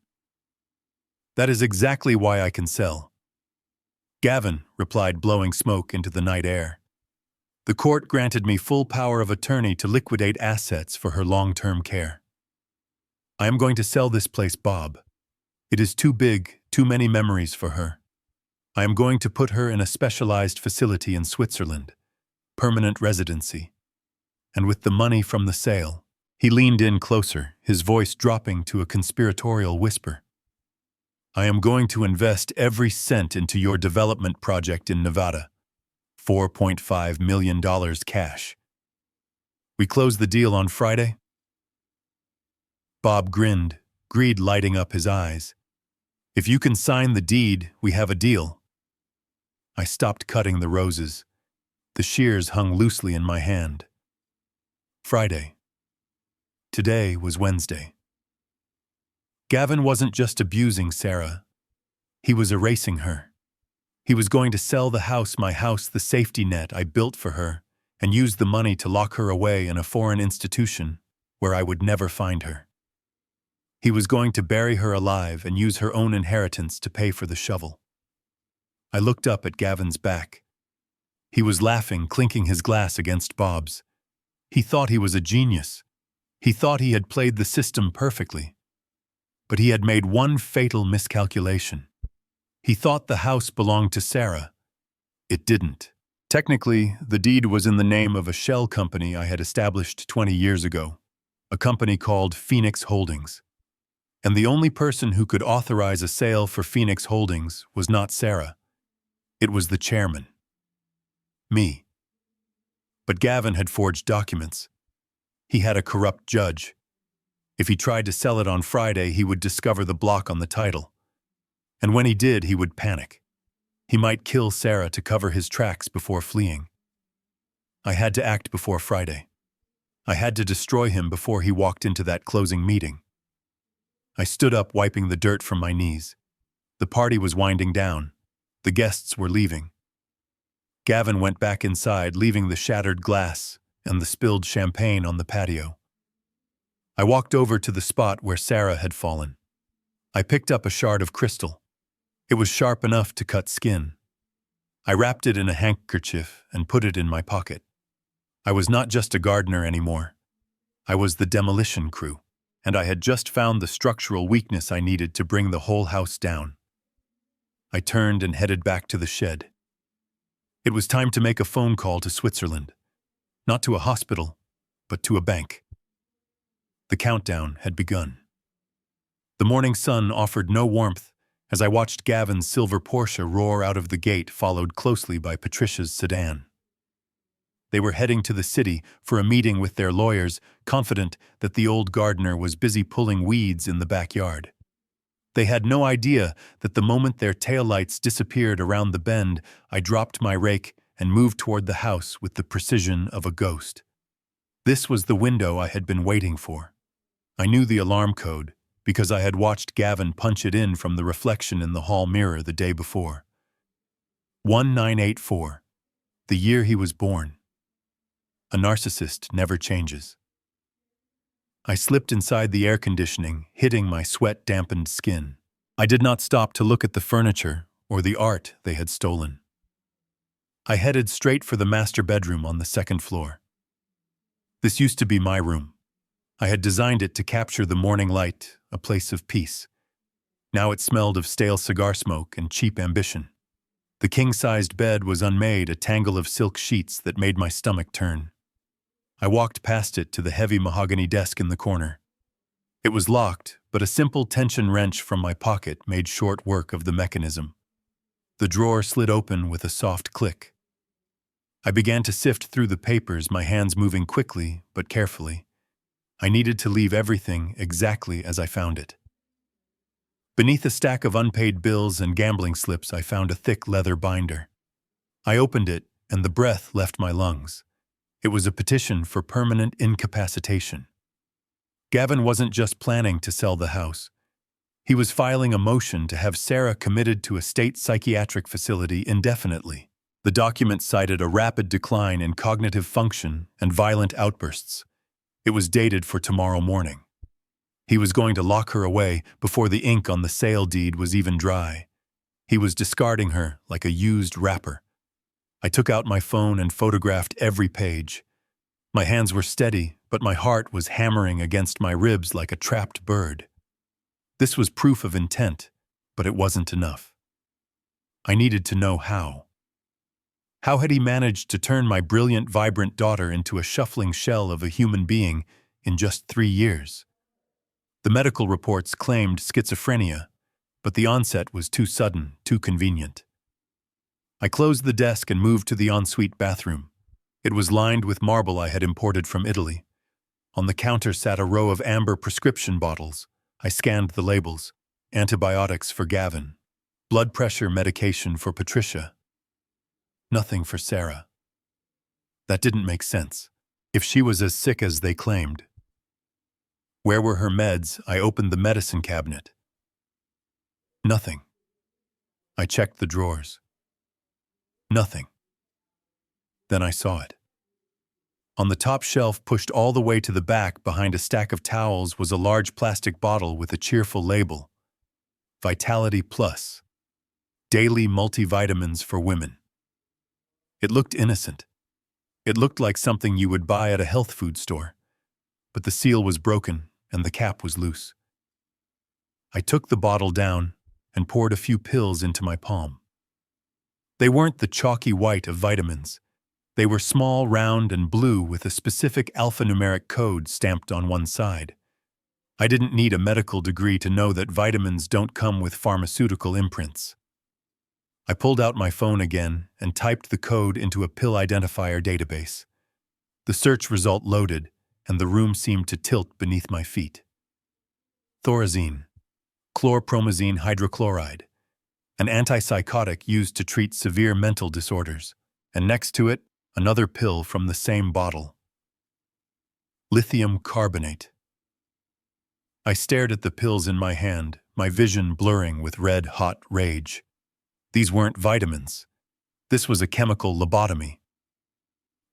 That is exactly why I can sell. Gavin replied, blowing smoke into the night air. The court granted me full power of attorney to liquidate assets for her long-term care. I am going to sell this place, Bob. It is too big, too many memories for her. I am going to put her in a specialized facility in Switzerland, permanent residency. And with the money from the sale, he leaned in closer, his voice dropping to a conspiratorial whisper. I am going to invest every cent into your development project in Nevada. $4.5 million cash. We close the deal on Friday? Bob grinned, greed lighting up his eyes. If you can sign the deed, we have a deal. I stopped cutting the roses. The shears hung loosely in my hand. Friday. Today was Wednesday. Gavin wasn't just abusing Sarah. He was erasing her. He was going to sell the house, the safety net I built for her, and use the money to lock her away in a foreign institution where I would never find her. He was going to bury her alive and use her own inheritance to pay for the shovel. I looked up at Gavin's back. He was laughing, clinking his glass against Bob's. He thought he was a genius. He thought he had played the system perfectly. But he had made one fatal miscalculation. He thought the house belonged to Sarah. It didn't. Technically, the deed was in the name of a shell company I had established 20 years ago, a company called Phoenix Holdings. And the only person who could authorize a sale for Phoenix Holdings was not Sarah. It was the chairman. Me. But Gavin had forged documents. He had a corrupt judge. If he tried to sell it on Friday, he would discover the block on the title. And when he did, he would panic. He might kill Sarah to cover his tracks before fleeing. I had to act before Friday. I had to destroy him before he walked into that closing meeting. I stood up, wiping the dirt from my knees. The party was winding down. The guests were leaving. Gavin went back inside, leaving the shattered glass and the spilled champagne on the patio. I walked over to the spot where Sarah had fallen. I picked up a shard of crystal. It was sharp enough to cut skin. I wrapped it in a handkerchief and put it in my pocket. I was not just a gardener anymore. I was the demolition crew, and I had just found the structural weakness I needed to bring the whole house down. I turned and headed back to the shed. It was time to make a phone call to Switzerland. Not to a hospital, but to a bank. The countdown had begun. The morning sun offered no warmth as I watched Gavin's silver Porsche roar out of the gate, followed closely by Patricia's sedan. They were heading to the city for a meeting with their lawyers, confident that the old gardener was busy pulling weeds in the backyard. They had no idea that the moment their taillights disappeared around the bend, I dropped my rake and moved toward the house with the precision of a ghost. This was the window I had been waiting for. I knew the alarm code because I had watched Gavin punch it in from the reflection in the hall mirror the day before. 1984, the year he was born. A narcissist never changes. I slipped inside the air conditioning, hitting my sweat-dampened skin. I did not stop to look at the furniture or the art they had stolen. I headed straight for the master bedroom on the second floor. This used to be my room. I had designed it to capture the morning light, a place of peace. Now it smelled of stale cigar smoke and cheap ambition. The king-sized bed was unmade, a tangle of silk sheets that made my stomach turn. I walked past it to the heavy mahogany desk in the corner. It was locked, but a simple tension wrench from my pocket made short work of the mechanism. The drawer slid open with a soft click. I began to sift through the papers, my hands moving quickly but carefully. I needed to leave everything exactly as I found it. Beneath a stack of unpaid bills and gambling slips, I found a thick leather binder. I opened it, and the breath left my lungs. It was a petition for permanent incapacitation. Gavin wasn't just planning to sell the house. He was filing a motion to have Sarah committed to a state psychiatric facility indefinitely. The document cited a rapid decline in cognitive function and violent outbursts. It was dated for tomorrow morning. He was going to lock her away before the ink on the sale deed was even dry. He was discarding her like a used wrapper. I took out my phone and photographed every page. My hands were steady, but my heart was hammering against my ribs like a trapped bird. This was proof of intent, but it wasn't enough. I needed to know how. How had he managed to turn my brilliant, vibrant daughter into a shuffling shell of a human being in just 3 years? The medical reports claimed schizophrenia, but the onset was too sudden, too convenient. I closed the desk and moved to the ensuite bathroom. It was lined with marble I had imported from Italy. On the counter sat a row of amber prescription bottles. I scanned the labels. Antibiotics for Gavin. Blood pressure medication for Patricia. Nothing for Sarah. That didn't make sense. If she was as sick as they claimed. Where were her meds? I opened the medicine cabinet. Nothing. I checked the drawers. Nothing. Then I saw it. On the top shelf, pushed all the way to the back behind a stack of towels, was a large plastic bottle with a cheerful label. Vitality Plus. Daily multivitamins for women. It looked innocent. It looked like something you would buy at a health food store. But the seal was broken and the cap was loose. I took the bottle down and poured a few pills into my palm. They weren't the chalky white of vitamins. They were small, round, and blue with a specific alphanumeric code stamped on one side. I didn't need a medical degree to know that vitamins don't come with pharmaceutical imprints. I pulled out my phone again and typed the code into a pill identifier database. The search result loaded, and the room seemed to tilt beneath my feet. Thorazine, chlorpromazine hydrochloride, an antipsychotic used to treat severe mental disorders, and next to it, another pill from the same bottle. Lithium carbonate. I stared at the pills in my hand, my vision blurring with red-hot rage. These weren't vitamins. This was a chemical lobotomy.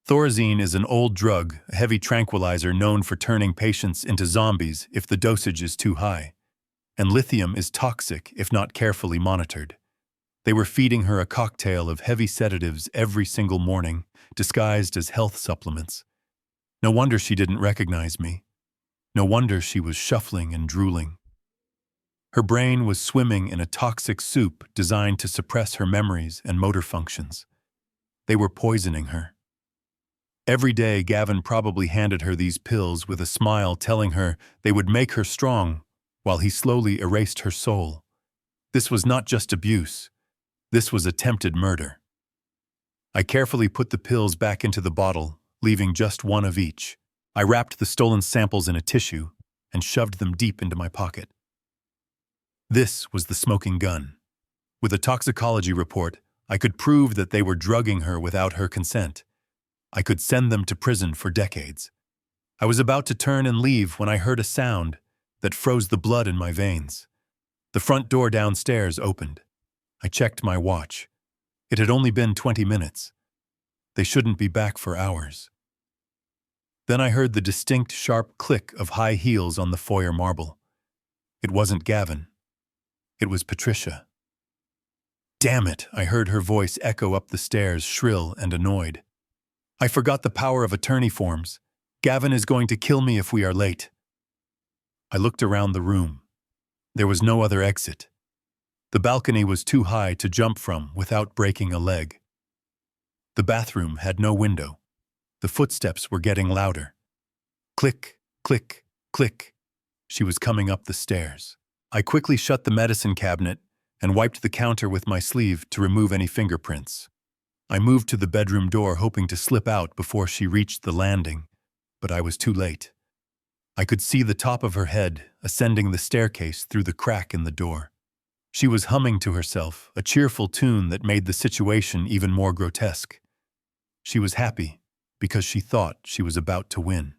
Thorazine is an old drug, a heavy tranquilizer known for turning patients into zombies if the dosage is too high. And lithium is toxic if not carefully monitored. They were feeding her a cocktail of heavy sedatives every single morning, disguised as health supplements. No wonder she didn't recognize me. No wonder she was shuffling and drooling. Her brain was swimming in a toxic soup designed to suppress her memories and motor functions. They were poisoning her. Every day, Gavin probably handed her these pills with a smile telling her they would make her strong, while he slowly erased her soul. This was not just abuse. This was attempted murder. I carefully put the pills back into the bottle, leaving just one of each. I wrapped the stolen samples in a tissue and shoved them deep into my pocket. This was the smoking gun. With a toxicology report, I could prove that they were drugging her without her consent. I could send them to prison for decades. I was about to turn and leave when I heard a sound that froze the blood in my veins. The front door downstairs opened. I checked my watch. It had only been 20 minutes. They shouldn't be back for hours. Then I heard the distinct, sharp click of high heels on the foyer marble. It wasn't Gavin. It was Patricia. "Damn it," I heard her voice echo up the stairs, shrill and annoyed. "I forgot the power of attorney forms. Gavin is going to kill me if we are late." I looked around the room. There was no other exit. The balcony was too high to jump from without breaking a leg. The bathroom had no window. The footsteps were getting louder. Click, click, click. She was coming up the stairs. I quickly shut the medicine cabinet and wiped the counter with my sleeve to remove any fingerprints. I moved to the bedroom door hoping to slip out before she reached the landing, but I was too late. I could see the top of her head ascending the staircase through the crack in the door. She was humming to herself, a cheerful tune that made the situation even more grotesque. She was happy because she thought she was about to win.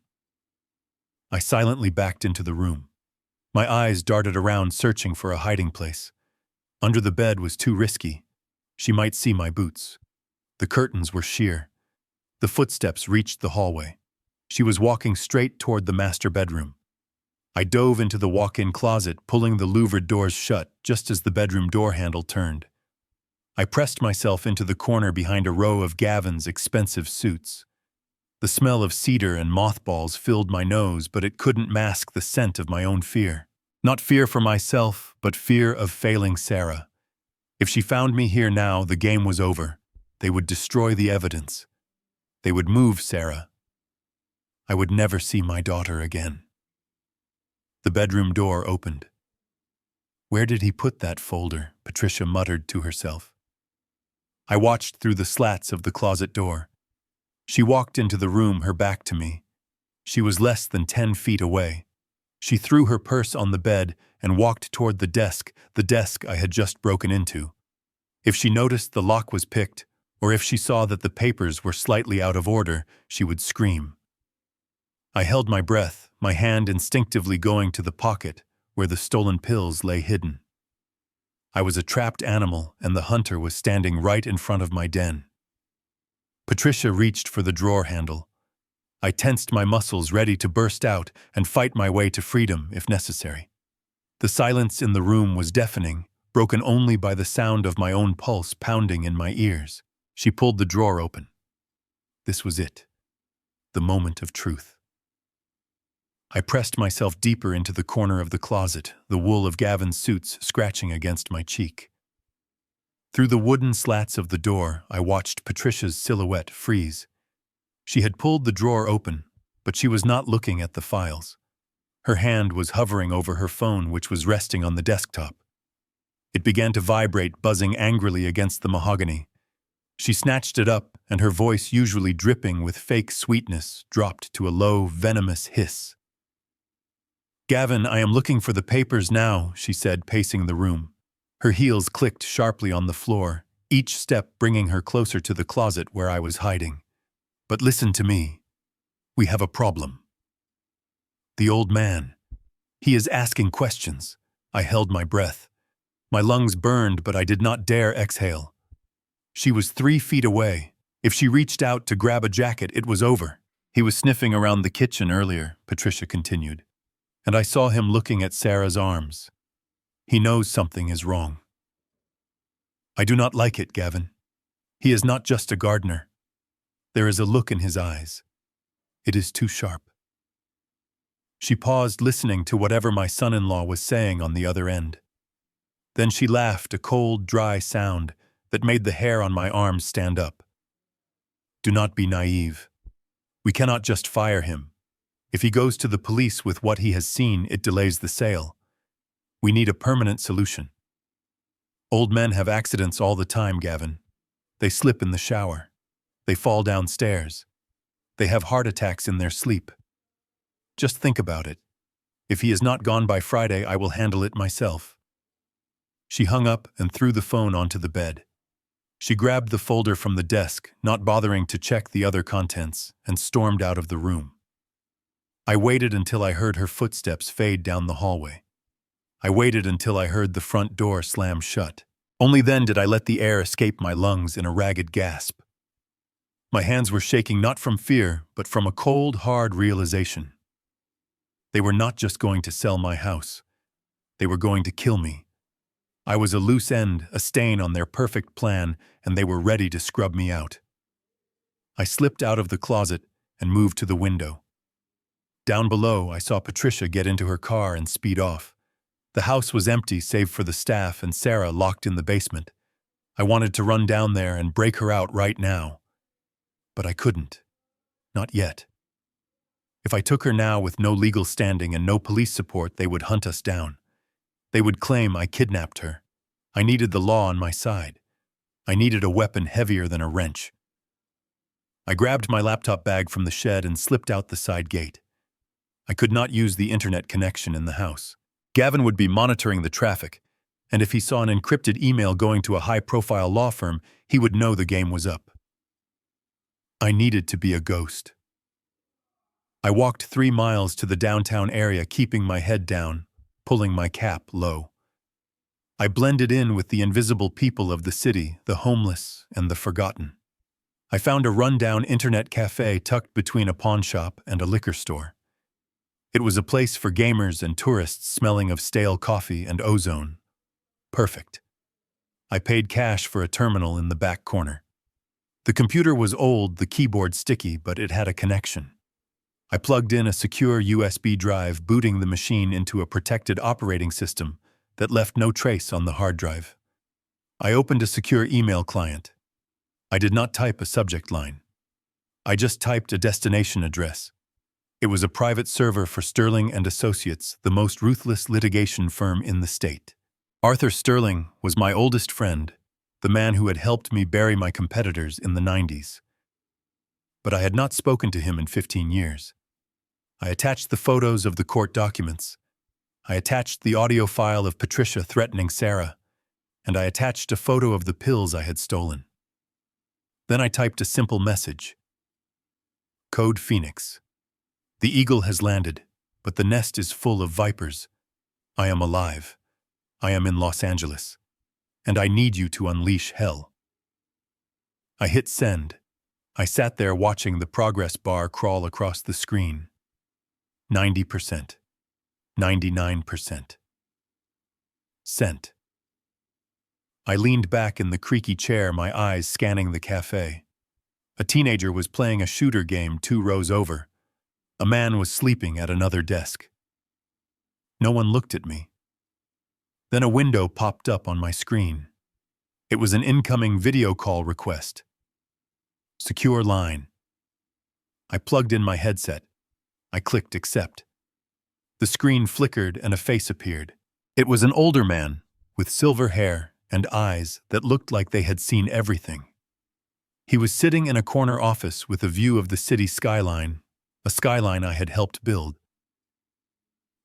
I silently backed into the room. My eyes darted around searching for a hiding place. Under the bed was too risky. She might see my boots. The curtains were sheer. The footsteps reached the hallway. She was walking straight toward the master bedroom. I dove into the walk-in closet, pulling the louvered doors shut just as the bedroom door handle turned. I pressed myself into the corner behind a row of Gavin's expensive suits. The smell of cedar and mothballs filled my nose, but it couldn't mask the scent of my own fear. Not fear for myself, but fear of failing Sarah. If she found me here now, the game was over. They would destroy the evidence. They would move Sarah. I would never see my daughter again. The bedroom door opened. "Where did he put that folder?" Patricia muttered to herself. I watched through the slats of the closet door. She walked into the room, her back to me. She was less than 10 feet away. She threw her purse on the bed and walked toward the desk I had just broken into. If she noticed the lock was picked, or if she saw that the papers were slightly out of order, she would scream. I held my breath, my hand instinctively going to the pocket where the stolen pills lay hidden. I was a trapped animal, and the hunter was standing right in front of my den. Patricia reached for the drawer handle. I tensed my muscles, ready to burst out and fight my way to freedom if necessary. The silence in the room was deafening, broken only by the sound of my own pulse pounding in my ears. She pulled the drawer open. This was it. The moment of truth. I pressed myself deeper into the corner of the closet, the wool of Gavin's suits scratching against my cheek. Through the wooden slats of the door, I watched Patricia's silhouette freeze. She had pulled the drawer open, but she was not looking at the files. Her hand was hovering over her phone, which was resting on the desktop. It began to vibrate, buzzing angrily against the mahogany. She snatched it up, and her voice, usually dripping with fake sweetness, dropped to a low, venomous hiss. "Gavin, I am looking for the papers now," she said, pacing the room. Her heels clicked sharply on the floor, each step bringing her closer to the closet where I was hiding. "But listen to me. We have a problem. The old man. He is asking questions." I held my breath. My lungs burned, but I did not dare exhale. She was 3 feet away. If she reached out to grab a jacket, it was over. "He was sniffing around the kitchen earlier," Patricia continued, "and I saw him looking at Sarah's arms. He knows something is wrong. I do not like it, Gavin. He is not just a gardener. There is a look in his eyes. It is too sharp." She paused, listening to whatever my son-in-law was saying on the other end. Then she laughed, a cold, dry sound that made the hair on my arms stand up. "Do not be naive. We cannot just fire him. If he goes to the police with what he has seen, it delays the sale. We need a permanent solution. Old men have accidents all the time, Gavin. They slip in the shower. They fall downstairs. They have heart attacks in their sleep. Just think about it. If he is not gone by Friday, I will handle it myself." She hung up and threw the phone onto the bed. She grabbed the folder from the desk, not bothering to check the other contents, and stormed out of the room. I waited until I heard her footsteps fade down the hallway. I waited until I heard the front door slam shut. Only then did I let the air escape my lungs in a ragged gasp. My hands were shaking not from fear, but from a cold, hard realization. They were not just going to sell my house. They were going to kill me. I was a loose end, a stain on their perfect plan, and they were ready to scrub me out. I slipped out of the closet and moved to the window. Down below, I saw Patricia get into her car and speed off. The house was empty save for the staff and Sarah locked in the basement. I wanted to run down there and break her out right now. But I couldn't. Not yet. If I took her now with no legal standing and no police support, they would hunt us down. They would claim I kidnapped her. I needed the law on my side. I needed a weapon heavier than a wrench. I grabbed my laptop bag from the shed and slipped out the side gate. I could not use the internet connection in the house. Gavin would be monitoring the traffic, and if he saw an encrypted email going to a high-profile law firm, he would know the game was up. I needed to be a ghost. I walked 3 miles to the downtown area, keeping my head down, pulling my cap low. I blended in with the invisible people of the city, the homeless and the forgotten. I found a rundown internet cafe tucked between a pawn shop and a liquor store. It was a place for gamers and tourists smelling of stale coffee and ozone. Perfect. I paid cash for a terminal in the back corner. The computer was old, the keyboard sticky, but it had a connection. I plugged in a secure USB drive, booting the machine into a protected operating system that left no trace on the hard drive. I opened a secure email client. I did not type a subject line. I just typed a destination address. It was a private server for Sterling and Associates, the most ruthless litigation firm in the state. Arthur Sterling was my oldest friend, the man who had helped me bury my competitors in the 90s. But I had not spoken to him in 15 years. I attached the photos of the court documents. I attached the audio file of Patricia threatening Sarah, and I attached a photo of the pills I had stolen. Then I typed a simple message. Code Phoenix. The eagle has landed, but the nest is full of vipers. I am alive. I am in Los Angeles, and I need you to unleash hell. I hit send. I sat there watching the progress bar crawl across the screen. 90%. 99%. Sent. I leaned back in the creaky chair, my eyes scanning the cafe. A teenager was playing a shooter game 2 rows over. A man was sleeping at another desk. No one looked at me. Then a window popped up on my screen. It was an incoming video call request. Secure line. I plugged in my headset. I clicked accept. The screen flickered and a face appeared. It was an older man with silver hair and eyes that looked like they had seen everything. He was sitting in a corner office with a view of the city skyline, a skyline I had helped build.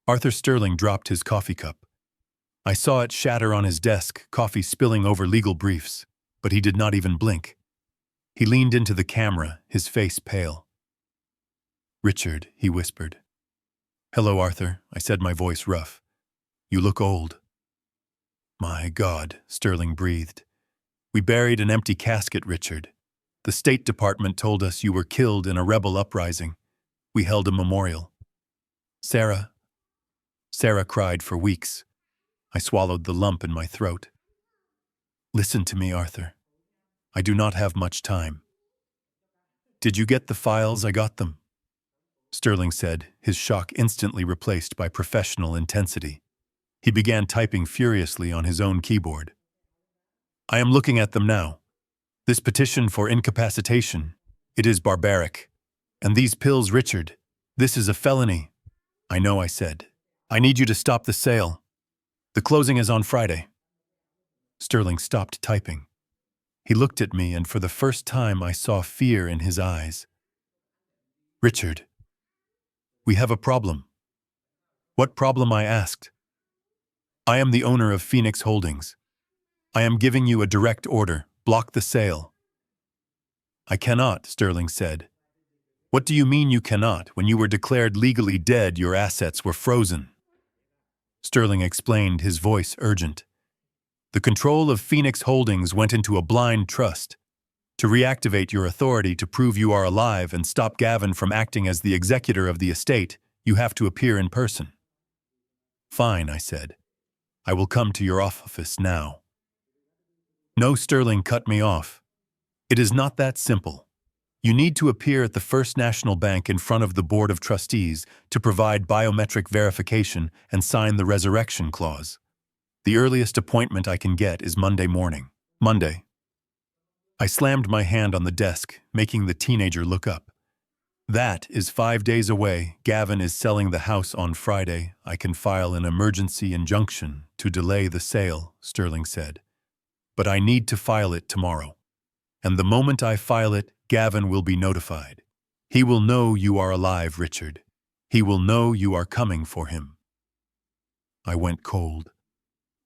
Arthur Sterling dropped his coffee cup. I saw it shatter on his desk, coffee spilling over legal briefs, but he did not even blink. He leaned into the camera, his face pale. "Richard," he whispered. "Hello, Arthur," I said, my voice rough. "You look old." "My God," Sterling breathed. "We buried an empty casket, Richard. The State Department told us you were killed in a rebel uprising. We held a memorial. Sarah cried for weeks." I swallowed the lump in my throat. "Listen to me, Arthur. I do not have much time." "Did you get the files?" "I got them," Sterling said, his shock instantly replaced by professional intensity. He began typing furiously on his own keyboard. "I am looking at them now. This petition for incapacitation, it is barbaric. And these pills, Richard, this is a felony." "I know," I said. "I need you to stop the sale. The closing is on Friday." Sterling stopped typing. He looked at me, and for the first time I saw fear in his eyes. "Richard, we have a problem." "What problem?" I asked. "I am the owner of Phoenix Holdings. I am giving you a direct order. Block the sale." "I cannot," Sterling said. "What do you mean you cannot? When you were declared legally dead, your assets were frozen." Sterling explained, his voice urgent. "The control of Phoenix Holdings went into a blind trust. To reactivate your authority to prove you are alive and stop Gavin from acting as the executor of the estate, you have to appear in person." "Fine," I said. "I will come to your office now." "No," Sterling cut me off. "It is not that simple. You need to appear at the First National Bank in front of the Board of Trustees to provide biometric verification and sign the resurrection clause. The earliest appointment I can get is Monday morning." "Monday." I slammed my hand on the desk, making the teenager look up. "That is 5 days away. Gavin is selling the house on Friday. I can file an emergency injunction to delay the sale," Sterling said. "But I need to file it tomorrow. And the moment I file it, Gavin will be notified. He will know you are alive, Richard. He will know you are coming for him." I went cold.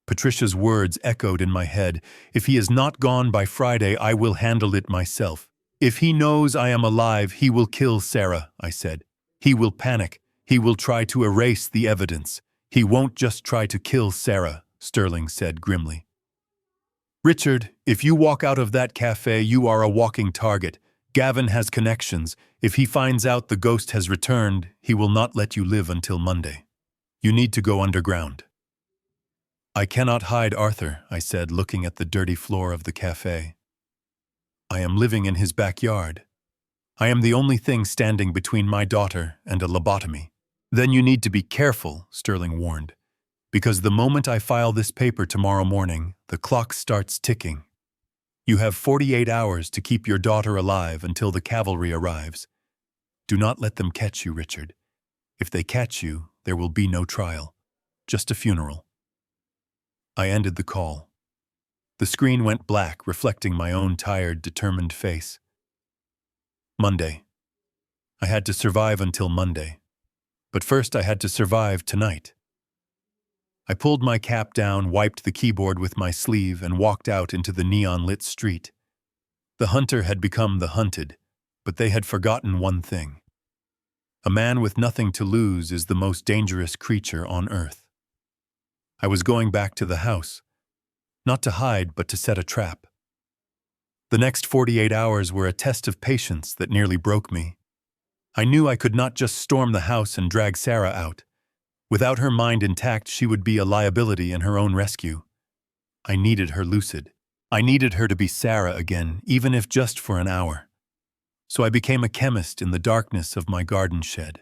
Patricia's words echoed in my head. "If he is not gone by Friday, I will handle it myself. If he knows I am alive, he will kill Sarah," I said. "He will panic. He will try to erase the evidence. He won't just try to kill Sarah," Sterling said grimly. "Richard, if you walk out of that cafe, you are a walking target. Gavin has connections. If he finds out the ghost has returned, he will not let you live until Monday. You need to go underground. I cannot hide Arthur, I said, looking at the dirty floor of the cafe. I am living in his backyard. I am the only thing standing between my daughter and a lobotomy. Then you need to be careful, Sterling warned, because the moment I file this paper tomorrow morning, the clock starts ticking. You have 48 hours to keep your daughter alive until the cavalry arrives. Do not let them catch you, Richard. If they catch you, there will be no trial, just a funeral. I ended the call. The screen went black, reflecting my own tired, determined face. Monday. I had to survive until Monday. But first I had to survive tonight. I pulled my cap down, wiped the keyboard with my sleeve, and walked out into the neon-lit street. The hunter had become the hunted, but they had forgotten one thing. A man with nothing to lose is the most dangerous creature on earth. I was going back to the house, not to hide, but to set a trap. The next 48 hours were a test of patience that nearly broke me. I knew I could not just storm the house and drag Sarah out. Without her mind intact, she would be a liability in her own rescue. I needed her lucid. I needed her to be Sarah again, even if just for an hour. So I became a chemist in the darkness of my garden shed.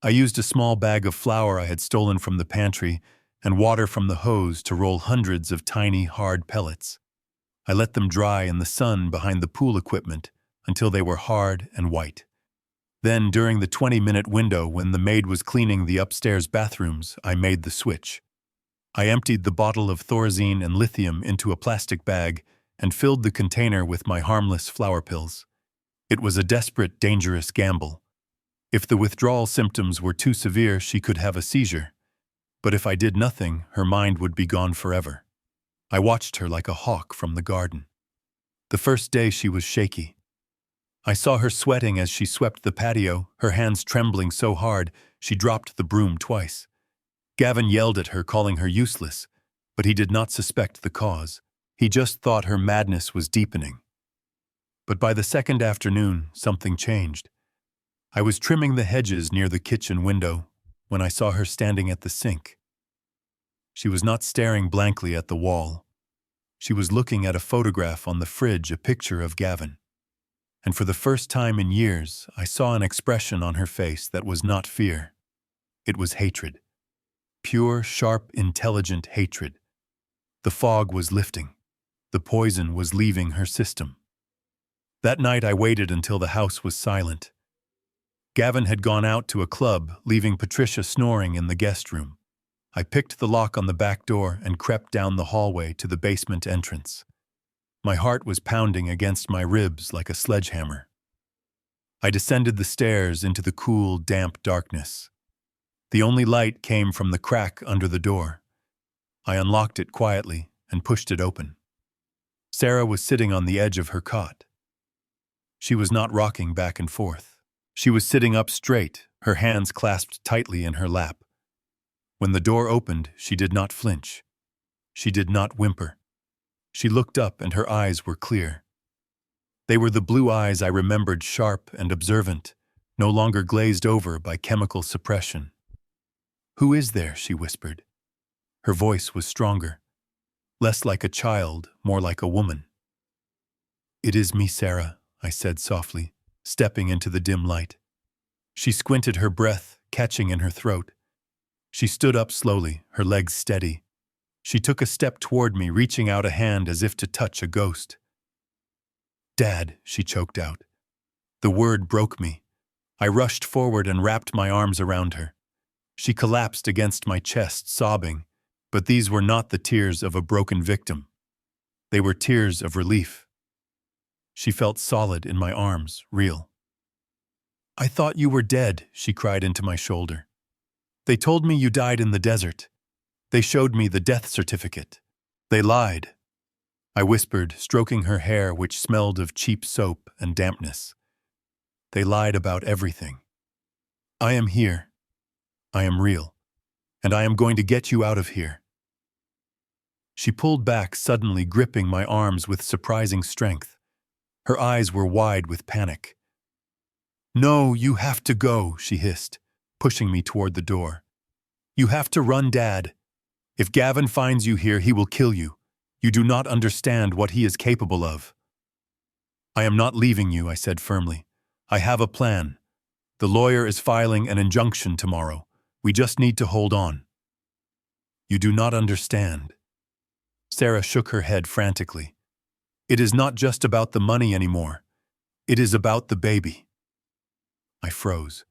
I used a small bag of flour I had stolen from the pantry and water from the hose to roll hundreds of tiny, hard pellets. I let them dry in the sun behind the pool equipment until they were hard and white. Then, during the 20-minute window when the maid was cleaning the upstairs bathrooms, I made the switch. I emptied the bottle of Thorazine and lithium into a plastic bag and filled the container with my harmless flour pills. It was a desperate, dangerous gamble. If the withdrawal symptoms were too severe, she could have a seizure. But if I did nothing, her mind would be gone forever. I watched her like a hawk from the garden. The first day she was shaky. I saw her sweating as she swept the patio, her hands trembling so hard she dropped the broom twice. Gavin yelled at her, calling her useless, but he did not suspect the cause. He just thought her madness was deepening. But by the second afternoon, something changed. I was trimming the hedges near the kitchen window when I saw her standing at the sink. She was not staring blankly at the wall. She was looking at a photograph on the fridge, a picture of Gavin. And for the first time in years, I saw an expression on her face that was not fear. It was hatred. Pure, sharp, intelligent hatred. The fog was lifting. The poison was leaving her system. That night I waited until the house was silent. Gavin had gone out to a club, leaving Patricia snoring in the guest room. I picked the lock on the back door and crept down the hallway to the basement entrance. My heart was pounding against my ribs like a sledgehammer. I descended the stairs into the cool, damp darkness. The only light came from the crack under the door. I unlocked it quietly and pushed it open. Sarah was sitting on the edge of her cot. She was not rocking back and forth. She was sitting up straight, her hands clasped tightly in her lap. When the door opened, she did not flinch. She did not whimper. She looked up and her eyes were clear. They were the blue eyes I remembered, sharp and observant, no longer glazed over by chemical suppression. "Who is there?" she whispered. Her voice was stronger, less like a child, more like a woman. "It is me, Sarah," I said softly, stepping into the dim light. She squinted, her breath catching in her throat. She stood up slowly, her legs steady. She took a step toward me, reaching out a hand as if to touch a ghost. "Dad," she choked out. The word broke me. I rushed forward and wrapped my arms around her. She collapsed against my chest, sobbing, but these were not the tears of a broken victim. They were tears of relief. She felt solid in my arms, real. "I thought you were dead," she cried into my shoulder. "They told me you died in the desert. They showed me the death certificate. They lied." I whispered, stroking her hair, which smelled of cheap soap and dampness. "They lied about everything. I am here. I am real. And I am going to get you out of here." She pulled back, suddenly gripping my arms with surprising strength. Her eyes were wide with panic. "No, you have to go," she hissed, pushing me toward the door. "You have to run, Dad. If Gavin finds you here, he will kill you. You do not understand what he is capable of." "I am not leaving you," I said firmly. "I have a plan. The lawyer is filing an injunction tomorrow. We just need to hold on." "You do not understand." Sarah shook her head frantically. "It is not just about the money anymore. It is about the baby." I froze.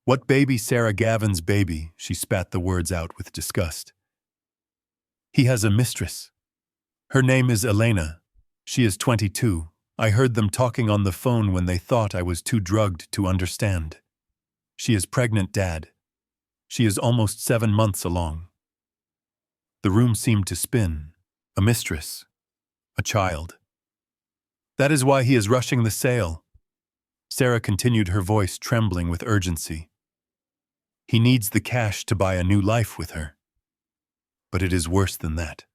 "What baby, Sarah? Gavin's baby," she spat the words out with disgust. "He has a mistress. Her name is Elena. She is 22. I heard them talking on the phone when they thought I was too drugged to understand. She is pregnant, Dad. She is almost 7 months along." The room seemed to spin. A mistress. A child. "That is why he is rushing the sale." Sarah continued, her voice trembling with urgency. "He needs the cash to buy a new life with her." But it is worse than that.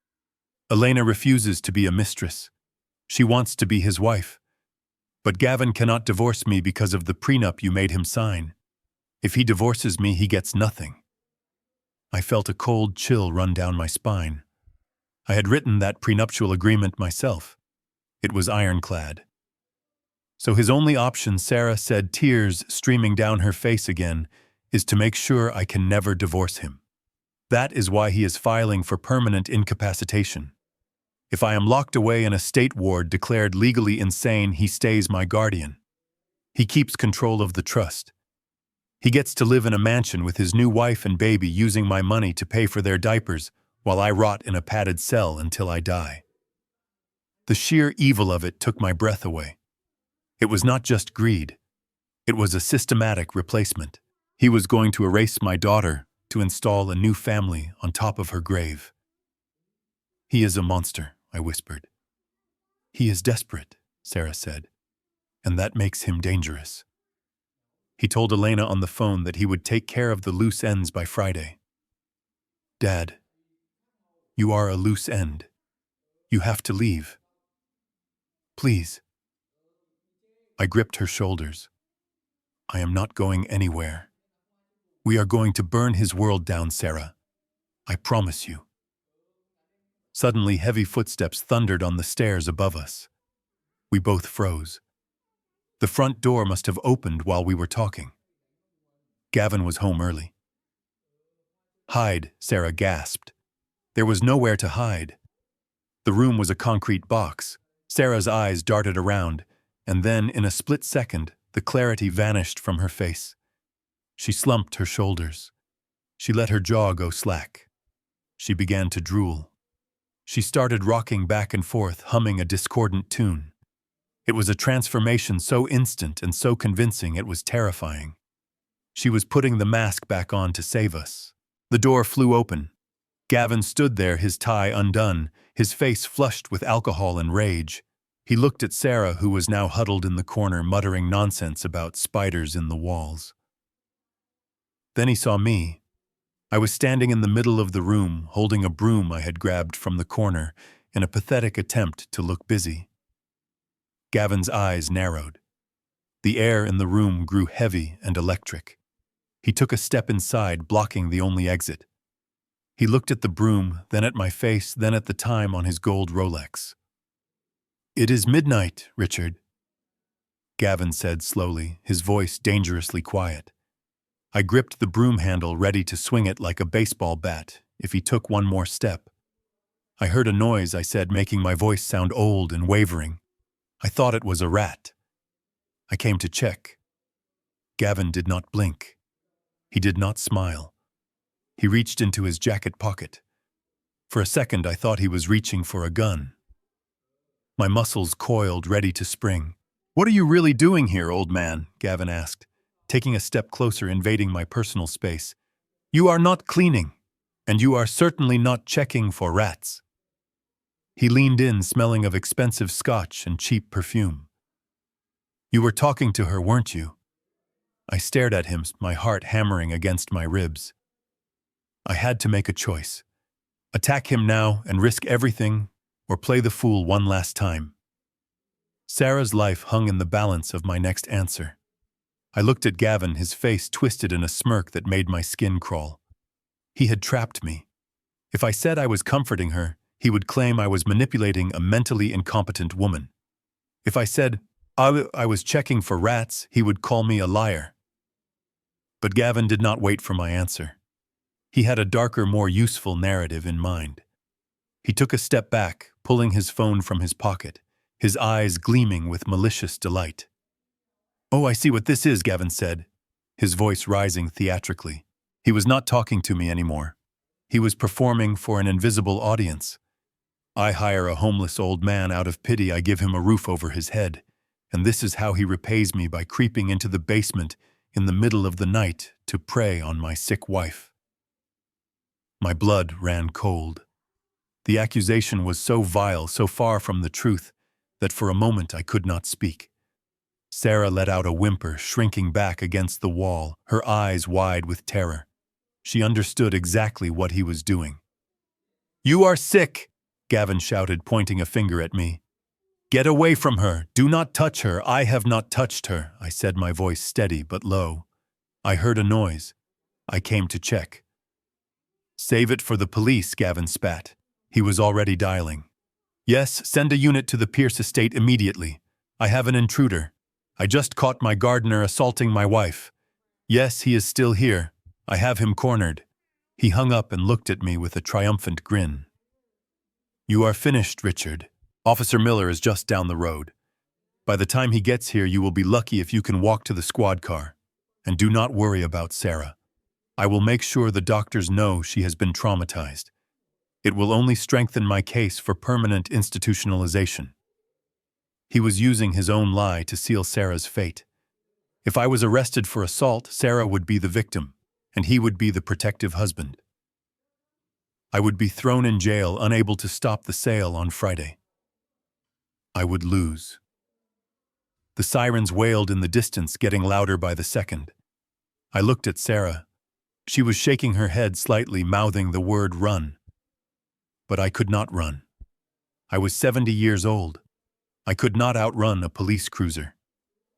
Elena refuses to be a mistress. She wants to be his wife. But Gavin cannot divorce me because of the prenup you made him sign. If he divorces me, he gets nothing. I felt a cold chill run down my spine. I had written that prenuptial agreement myself. It was ironclad. So his only option, Sarah said, tears streaming down her face again, is to make sure I can never divorce him. That is why he is filing for permanent incapacitation. If I am locked away in a state ward declared legally insane, he stays my guardian. He keeps control of the trust. He gets to live in a mansion with his new wife and baby, using my money to pay for their diapers, while I rot in a padded cell until I die. The sheer evil of it took my breath away. It was not just greed. It was a systematic replacement. He was going to erase my daughter to install a new family on top of her grave. "He is a monster," I whispered. "He is desperate," Sarah said, "and that makes him dangerous." He told Elena on the phone that he would take care of the loose ends by Friday. "Dad, you are a loose end. You have to leave. Please." I gripped her shoulders. "I am not going anywhere. We are going to burn his world down, Sarah. I promise you." Suddenly, heavy footsteps thundered on the stairs above us. We both froze. The front door must have opened while we were talking. Gavin was home early. "Hide," Sarah gasped. There was nowhere to hide. The room was a concrete box. Sarah's eyes darted around, and then, in a split second, the clarity vanished from her face. She slumped her shoulders. She let her jaw go slack. She began to drool. She started rocking back and forth, humming a discordant tune. It was a transformation so instant and so convincing it was terrifying. She was putting the mask back on to save us. The door flew open. Gavin stood there, his tie undone, his face flushed with alcohol and rage. He looked at Sarah, who was now huddled in the corner, muttering nonsense about spiders in the walls. Then he saw me. I was standing in the middle of the room, holding a broom I had grabbed from the corner, in a pathetic attempt to look busy. Gavin's eyes narrowed. The air in the room grew heavy and electric. He took a step inside, blocking the only exit. He looked at the broom, then at my face, then at the time on his gold Rolex. "It is midnight, Richard," Gavin said slowly, his voice dangerously quiet. I gripped the broom handle, ready to swing it like a baseball bat if he took one more step. "I heard a noise," I said, making my voice sound old and wavering. "I thought it was a rat. I came to check." Gavin did not blink. He did not smile. He reached into his jacket pocket. For a second, I thought he was reaching for a gun. My muscles coiled, ready to spring. "What are you really doing here, old man?" Gavin asked, taking a step closer, invading my personal space. "You are not cleaning, and you are certainly not checking for rats." He leaned in, smelling of expensive scotch and cheap perfume. "You were talking to her, weren't you?" I stared at him, my heart hammering against my ribs. I had to make a choice. Attack him now and risk everything, or play the fool one last time. Sarah's life hung in the balance of my next answer. I looked at Gavin, his face twisted in a smirk that made my skin crawl. He had trapped me. If I said I was comforting her, he would claim I was manipulating a mentally incompetent woman. If I said I was checking for rats, he would call me a liar. But Gavin did not wait for my answer. He had a darker, more useful narrative in mind. He took a step back, pulling his phone from his pocket, his eyes gleaming with malicious delight. "Oh, I see what this is," Gavin said, his voice rising theatrically. He was not talking to me anymore. He was performing for an invisible audience. I hire a homeless old man out of pity. I give him a roof over his head, and this is how he repays me, by creeping into the basement in the middle of the night to prey on my sick wife. My blood ran cold. The accusation was so vile, so far from the truth, that for a moment I could not speak. Sarah let out a whimper, shrinking back against the wall, her eyes wide with terror. She understood exactly what he was doing. "You are sick!" Gavin shouted, pointing a finger at me. "Get away from her! Do not touch her! I have not touched her!" I said, my voice steady but low. I heard a noise. I came to check. "Save it for the police," Gavin spat. He was already dialing. "Yes, send a unit to the Pierce estate immediately. I have an intruder. I just caught my gardener assaulting my wife. Yes, he is still here. I have him cornered." He hung up and looked at me with a triumphant grin. "You are finished, Richard. Officer Miller is just down the road. By the time he gets here, you will be lucky if you can walk to the squad car. And do not worry about Sarah. I will make sure the doctors know she has been traumatized. It will only strengthen my case for permanent institutionalization." He was using his own lie to seal Sarah's fate. If I was arrested for assault, Sarah would be the victim, and he would be the protective husband. I would be thrown in jail, unable to stop the sale on Friday. I would lose. The sirens wailed in the distance, getting louder by the second. I looked at Sarah. She was shaking her head slightly, mouthing the word "run." But I could not run. I was 70 years old. I could not outrun a police cruiser.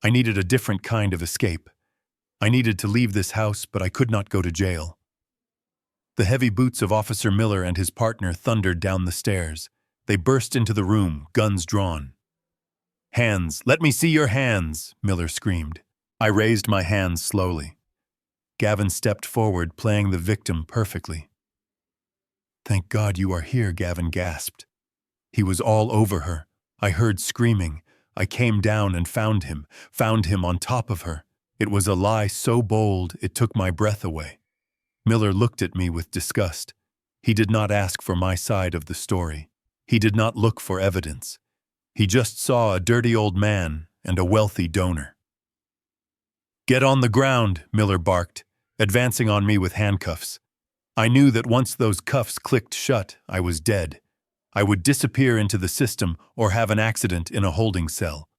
I needed a different kind of escape. I needed to leave this house, but I could not go to jail. The heavy boots of Officer Miller and his partner thundered down the stairs. They burst into the room, guns drawn. "Hands! Let me see your hands!" Miller screamed. I raised my hands slowly. Gavin stepped forward, playing the victim perfectly. "Thank God you are here," Gavin gasped. He was all over her. I heard screaming. I came down and found him on top of her. It was a lie so bold it took my breath away. Miller looked at me with disgust. He did not ask for my side of the story. He did not look for evidence. He just saw a dirty old man and a wealthy donor. "Get on the ground," Miller barked, advancing on me with handcuffs. I knew that once those cuffs clicked shut, I was dead. I would disappear into the system or have an accident in a holding cell.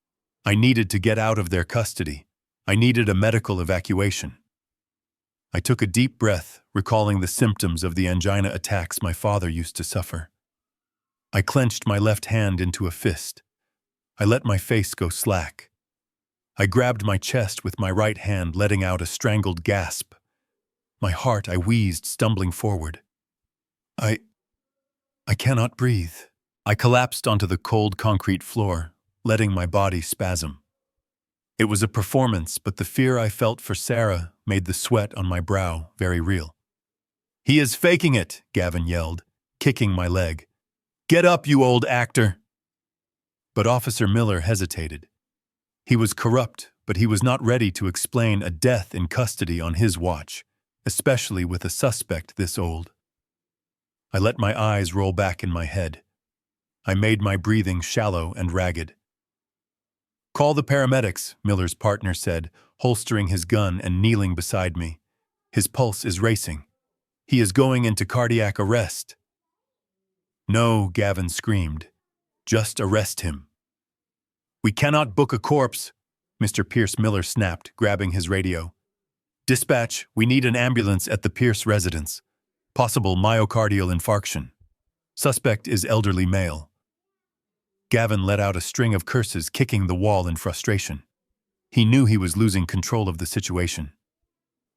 I needed to get out of their custody. I needed a medical evacuation. I took a deep breath, recalling the symptoms of the angina attacks my father used to suffer. I clenched my left hand into a fist. I let my face go slack. I grabbed my chest with my right hand, letting out a strangled gasp. My heart, I wheezed, stumbling forward. I cannot breathe. I collapsed onto the cold concrete floor, letting my body spasm. It was a performance, but the fear I felt for Sarah made the sweat on my brow very real. "He is faking it," Gavin yelled, kicking my leg. "Get up, you old actor!" But Officer Miller hesitated. He was corrupt, but he was not ready to explain a death in custody on his watch, especially with a suspect this old. I let my eyes roll back in my head. I made my breathing shallow and ragged. "Call the paramedics," Miller's partner said, holstering his gun and kneeling beside me. "His pulse is racing. He is going into cardiac arrest." "No," Gavin screamed. "Just arrest him." "We cannot book a corpse," Mr. Pierce Miller snapped, grabbing his radio. "Dispatch, we need an ambulance at the Pierce residence. Possible myocardial infarction. Suspect is elderly male." Gavin let out a string of curses, kicking the wall in frustration. He knew he was losing control of the situation.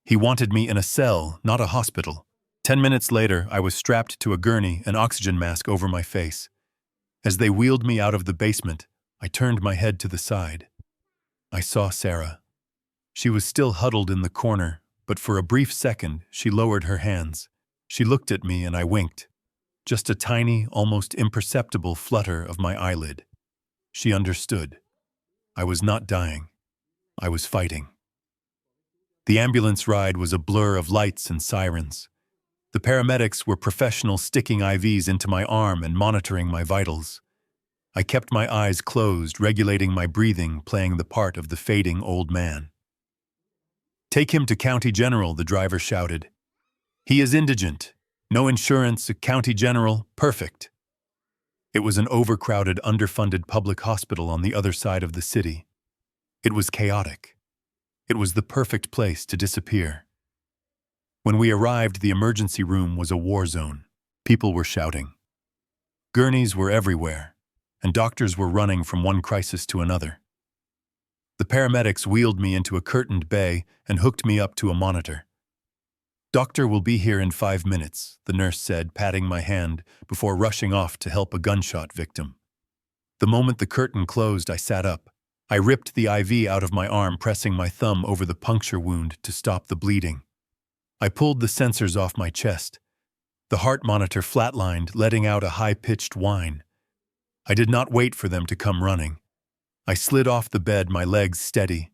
He wanted me in a cell, not a hospital. 10 minutes later, I was strapped to a gurney, an oxygen mask over my face. As they wheeled me out of the basement, I turned my head to the side. I saw Sarah. She was still huddled in the corner, but for a brief second, she lowered her hands. She looked at me and I winked. Just a tiny, almost imperceptible flutter of my eyelid. She understood. I was not dying. I was fighting. The ambulance ride was a blur of lights and sirens. The paramedics were professionals sticking IVs into my arm and monitoring my vitals. I kept my eyes closed, regulating my breathing, playing the part of the fading old man. "Take him to County General," the driver shouted. "He is indigent. No insurance, a County General, perfect." It was an overcrowded, underfunded public hospital on the other side of the city. It was chaotic. It was the perfect place to disappear. When we arrived, the emergency room was a war zone. People were shouting. Gurneys were everywhere, and doctors were running from one crisis to another. The paramedics wheeled me into a curtained bay and hooked me up to a monitor. "Doctor will be here in 5 minutes," the nurse said, patting my hand before rushing off to help a gunshot victim. The moment the curtain closed, I sat up. I ripped the IV out of my arm, pressing my thumb over the puncture wound to stop the bleeding. I pulled the sensors off my chest. The heart monitor flatlined, letting out a high-pitched whine. I did not wait for them to come running. I slid off the bed, my legs steady.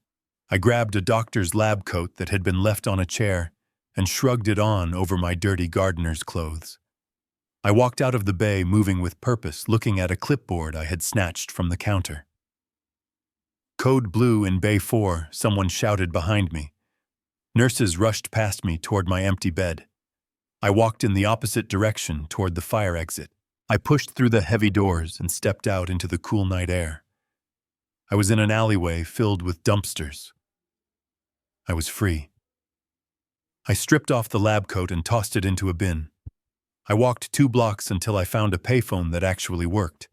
I grabbed a doctor's lab coat that had been left on a chair and shrugged it on over my dirty gardener's clothes. I walked out of the bay, moving with purpose, looking at a clipboard I had snatched from the counter. "Code blue in Bay 4, someone shouted behind me. Nurses rushed past me toward my empty bed. I walked in the opposite direction toward the fire exit. I pushed through the heavy doors and stepped out into the cool night air. I was in an alleyway filled with dumpsters. I was free. I stripped off the lab coat and tossed it into a bin. I walked 2 blocks until I found a payphone that actually worked.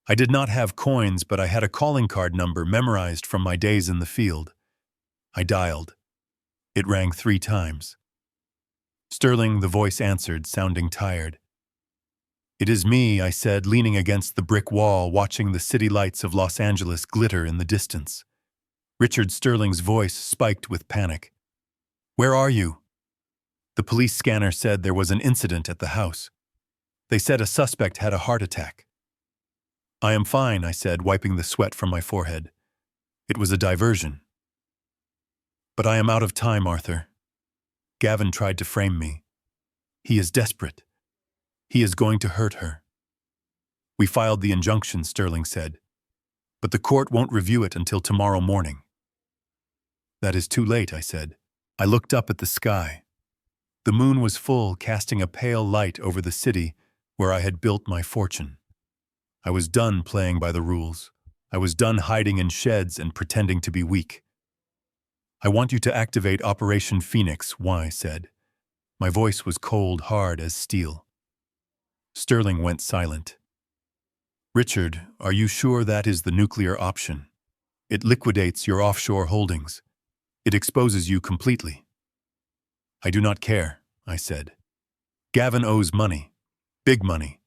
I did not have coins, but I had a calling card number memorized from my days in the field. I dialed. It rang 3 times. "Sterling," the voice answered, sounding tired. "It is me," I said, leaning against the brick wall, watching the city lights of Los Angeles glitter in the distance. Richard Sterling's voice spiked with panic. "Where are you?" The police scanner said there was an incident at the house. They said a suspect had a heart attack. "I am fine," I said, wiping the sweat from my forehead. "It was a diversion." "But I am out of time, Arthur." Gavin tried to frame me. "He is desperate. He is going to hurt her." "We filed the injunction," Sterling said. "But the court won't review it until tomorrow morning." "That is too late," I said. I looked up at the sky. The moon was full, casting a pale light over the city where I had built my fortune. I was done playing by the rules. I was done hiding in sheds and pretending to be weak. "I want you to activate Operation Phoenix," Y said. My voice was cold, hard as steel. Sterling went silent. "Richard, are you sure that is the nuclear option? It liquidates your offshore holdings. It exposes you completely." "I do not care," I said. "Gavin owes money. Big money.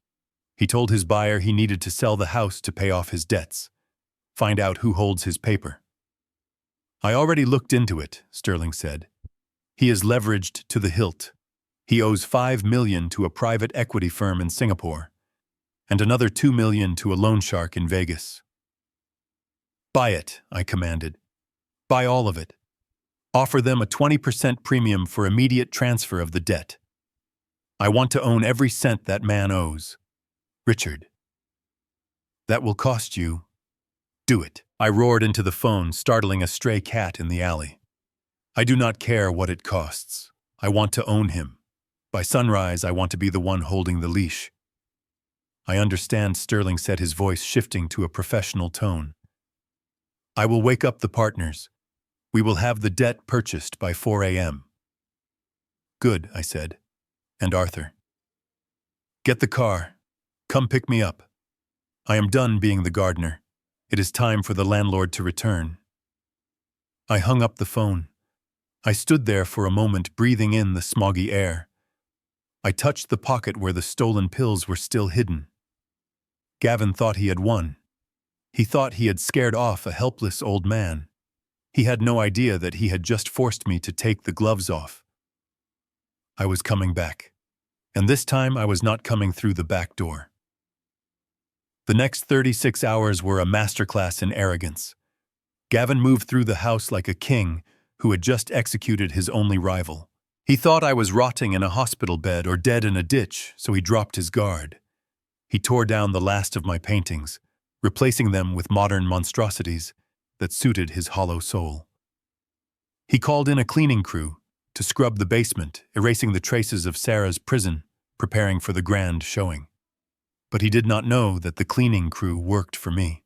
He told his buyer he needed to sell the house to pay off his debts. Find out who holds his paper." "I already looked into it," Sterling said. "He is leveraged to the hilt. He owes $5 million to a private equity firm in Singapore, and another $2 million to a loan shark in Vegas." "Buy it," I commanded. "Buy all of it. Offer them a 20% premium for immediate transfer of the debt. I want to own every cent that man owes. Richard." "That will cost you." "Do it." I roared into the phone, startling a stray cat in the alley. "I do not care what it costs. I want to own him. By sunrise, I want to be the one holding the leash." "I understand," Sterling said, his voice shifting to a professional tone. "I will wake up the partners. We will have the debt purchased by 4 a.m. "Good," I said. "And Arthur?" "Get the car. Come pick me up." I am done being the gardener. It is time for the landlord to return. I hung up the phone. I stood there for a moment, breathing in the smoggy air. I touched the pocket where the stolen pills were still hidden. Gavin thought he had won. He thought he had scared off a helpless old man. He had no idea that he had just forced me to take the gloves off. I was coming back. And this time I was not coming through the back door. The next 36 hours were a masterclass in arrogance. Gavin moved through the house like a king who had just executed his only rival. He thought I was rotting in a hospital bed or dead in a ditch, so he dropped his guard. He tore down the last of my paintings, replacing them with modern monstrosities that suited his hollow soul. He called in a cleaning crew to scrub the basement, erasing the traces of Sarah's prison, preparing for the grand showing. But he did not know that the cleaning crew worked for me.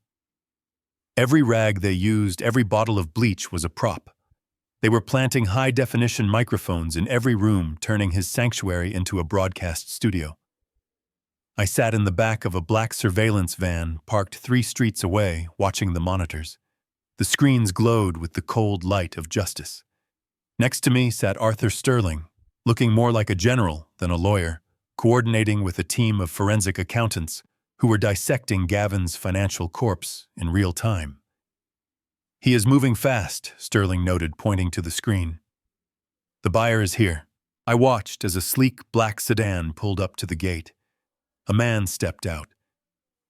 Every rag they used, every bottle of bleach was a prop. They were planting high-definition microphones in every room, turning his sanctuary into a broadcast studio. I sat in the back of a black surveillance van parked 3 streets away, watching the monitors. The screens glowed with the cold light of justice. Next to me sat Arthur Sterling, looking more like a general than a lawyer, coordinating with a team of forensic accountants who were dissecting Gavin's financial corpse in real time. "He is moving fast," Sterling noted, pointing to the screen. "The buyer is here." I watched as a sleek black sedan pulled up to the gate. A man stepped out.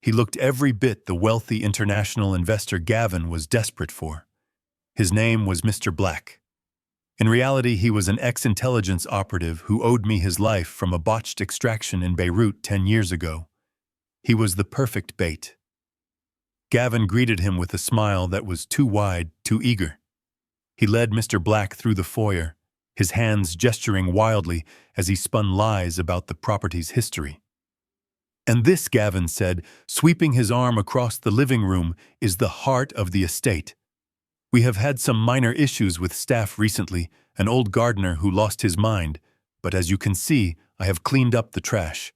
He looked every bit the wealthy international investor Gavin was desperate for. His name was Mr. Black. In reality, he was an ex-intelligence operative who owed me his life from a botched extraction in Beirut 10 years ago. He was the perfect bait. Gavin greeted him with a smile that was too wide, too eager. He led Mr. Black through the foyer, his hands gesturing wildly as he spun lies about the property's history. "And this," Gavin said, sweeping his arm across the living room, "is the heart of the estate. We have had some minor issues with staff recently, an old gardener who lost his mind, but as you can see, I have cleaned up the trash.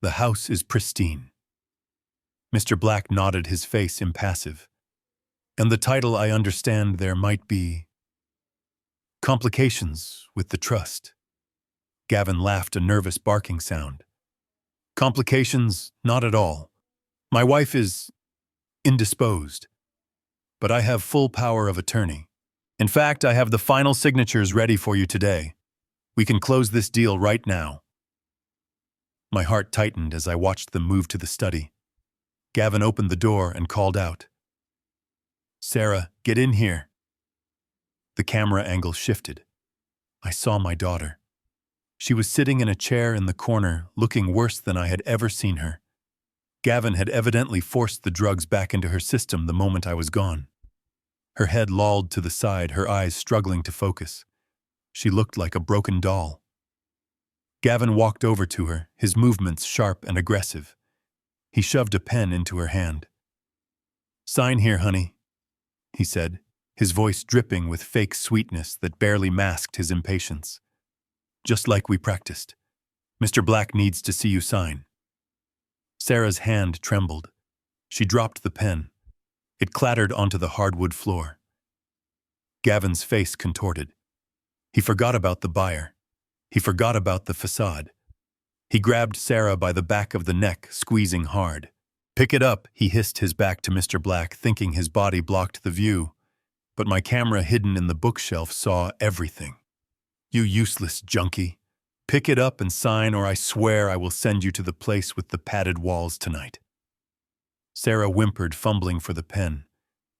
The house is pristine." Mr. Black nodded, his face impassive. "And the title, I understand there might be complications with the trust." Gavin laughed, a nervous barking sound. "Complications? Not at all. My wife is indisposed. But I have full power of attorney. In fact, I have the final signatures ready for you today. We can close this deal right now." My heart tightened as I watched them move to the study. Gavin opened the door and called out, "Sarah, get in here." The camera angle shifted. I saw my daughter. She was sitting in a chair in the corner, looking worse than I had ever seen her. Gavin had evidently forced the drugs back into her system the moment I was gone. Her head lolled to the side, her eyes struggling to focus. She looked like a broken doll. Gavin walked over to her, his movements sharp and aggressive. He shoved a pen into her hand. "Sign here, honey," he said, his voice dripping with fake sweetness that barely masked his impatience. "Just like we practiced. Mr. Black needs to see you sign." Sarah's hand trembled. She dropped the pen. It clattered onto the hardwood floor. Gavin's face contorted. He forgot about the buyer. He forgot about the facade. He grabbed Sarah by the back of the neck, squeezing hard. "Pick it up," he hissed, his back to Mr. Black, thinking his body blocked the view. But my camera hidden in the bookshelf saw everything. "You useless junkie. Pick it up and sign, or I swear I will send you to the place with the padded walls tonight." Sarah whimpered, fumbling for the pen.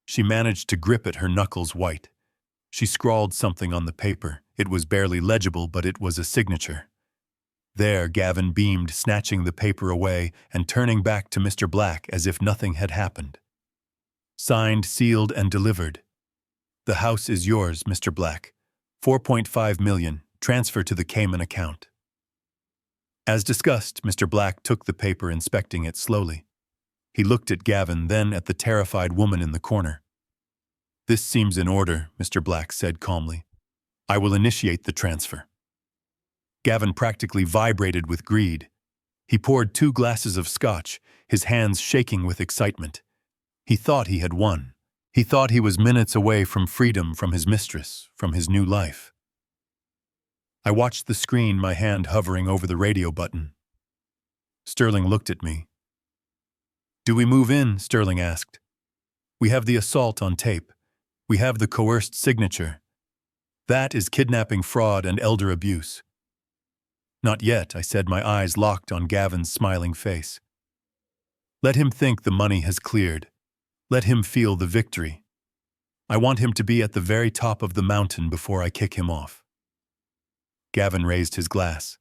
She managed to grip it, her knuckles white. She scrawled something on the paper. It was barely legible, but it was a signature. There, Gavin beamed, snatching the paper away and turning back to Mr. Black as if nothing had happened. "Signed, sealed, and delivered. The house is yours, Mr. Black. 4.5 million. Transfer to the Cayman account." As discussed, Mr. Black took the paper, inspecting it slowly. He looked at Gavin, then at the terrified woman in the corner. "This seems in order," Mr. Black said calmly. "I will initiate the transfer." Gavin practically vibrated with greed. He poured 2 glasses of scotch, his hands shaking with excitement. He thought he had won. He thought he was minutes away from freedom from his mistress, from his new life. I watched the screen, my hand hovering over the radio button. Sterling looked at me. "Do we move in?" Sterling asked. "We have the assault on tape. We have the coerced signature. That is kidnapping, fraud, and elder abuse." "Not yet," I said, my eyes locked on Gavin's smiling face. "Let him think the money has cleared. Let him feel the victory. I want him to be at the very top of the mountain before I kick him off." Gavin raised his glass.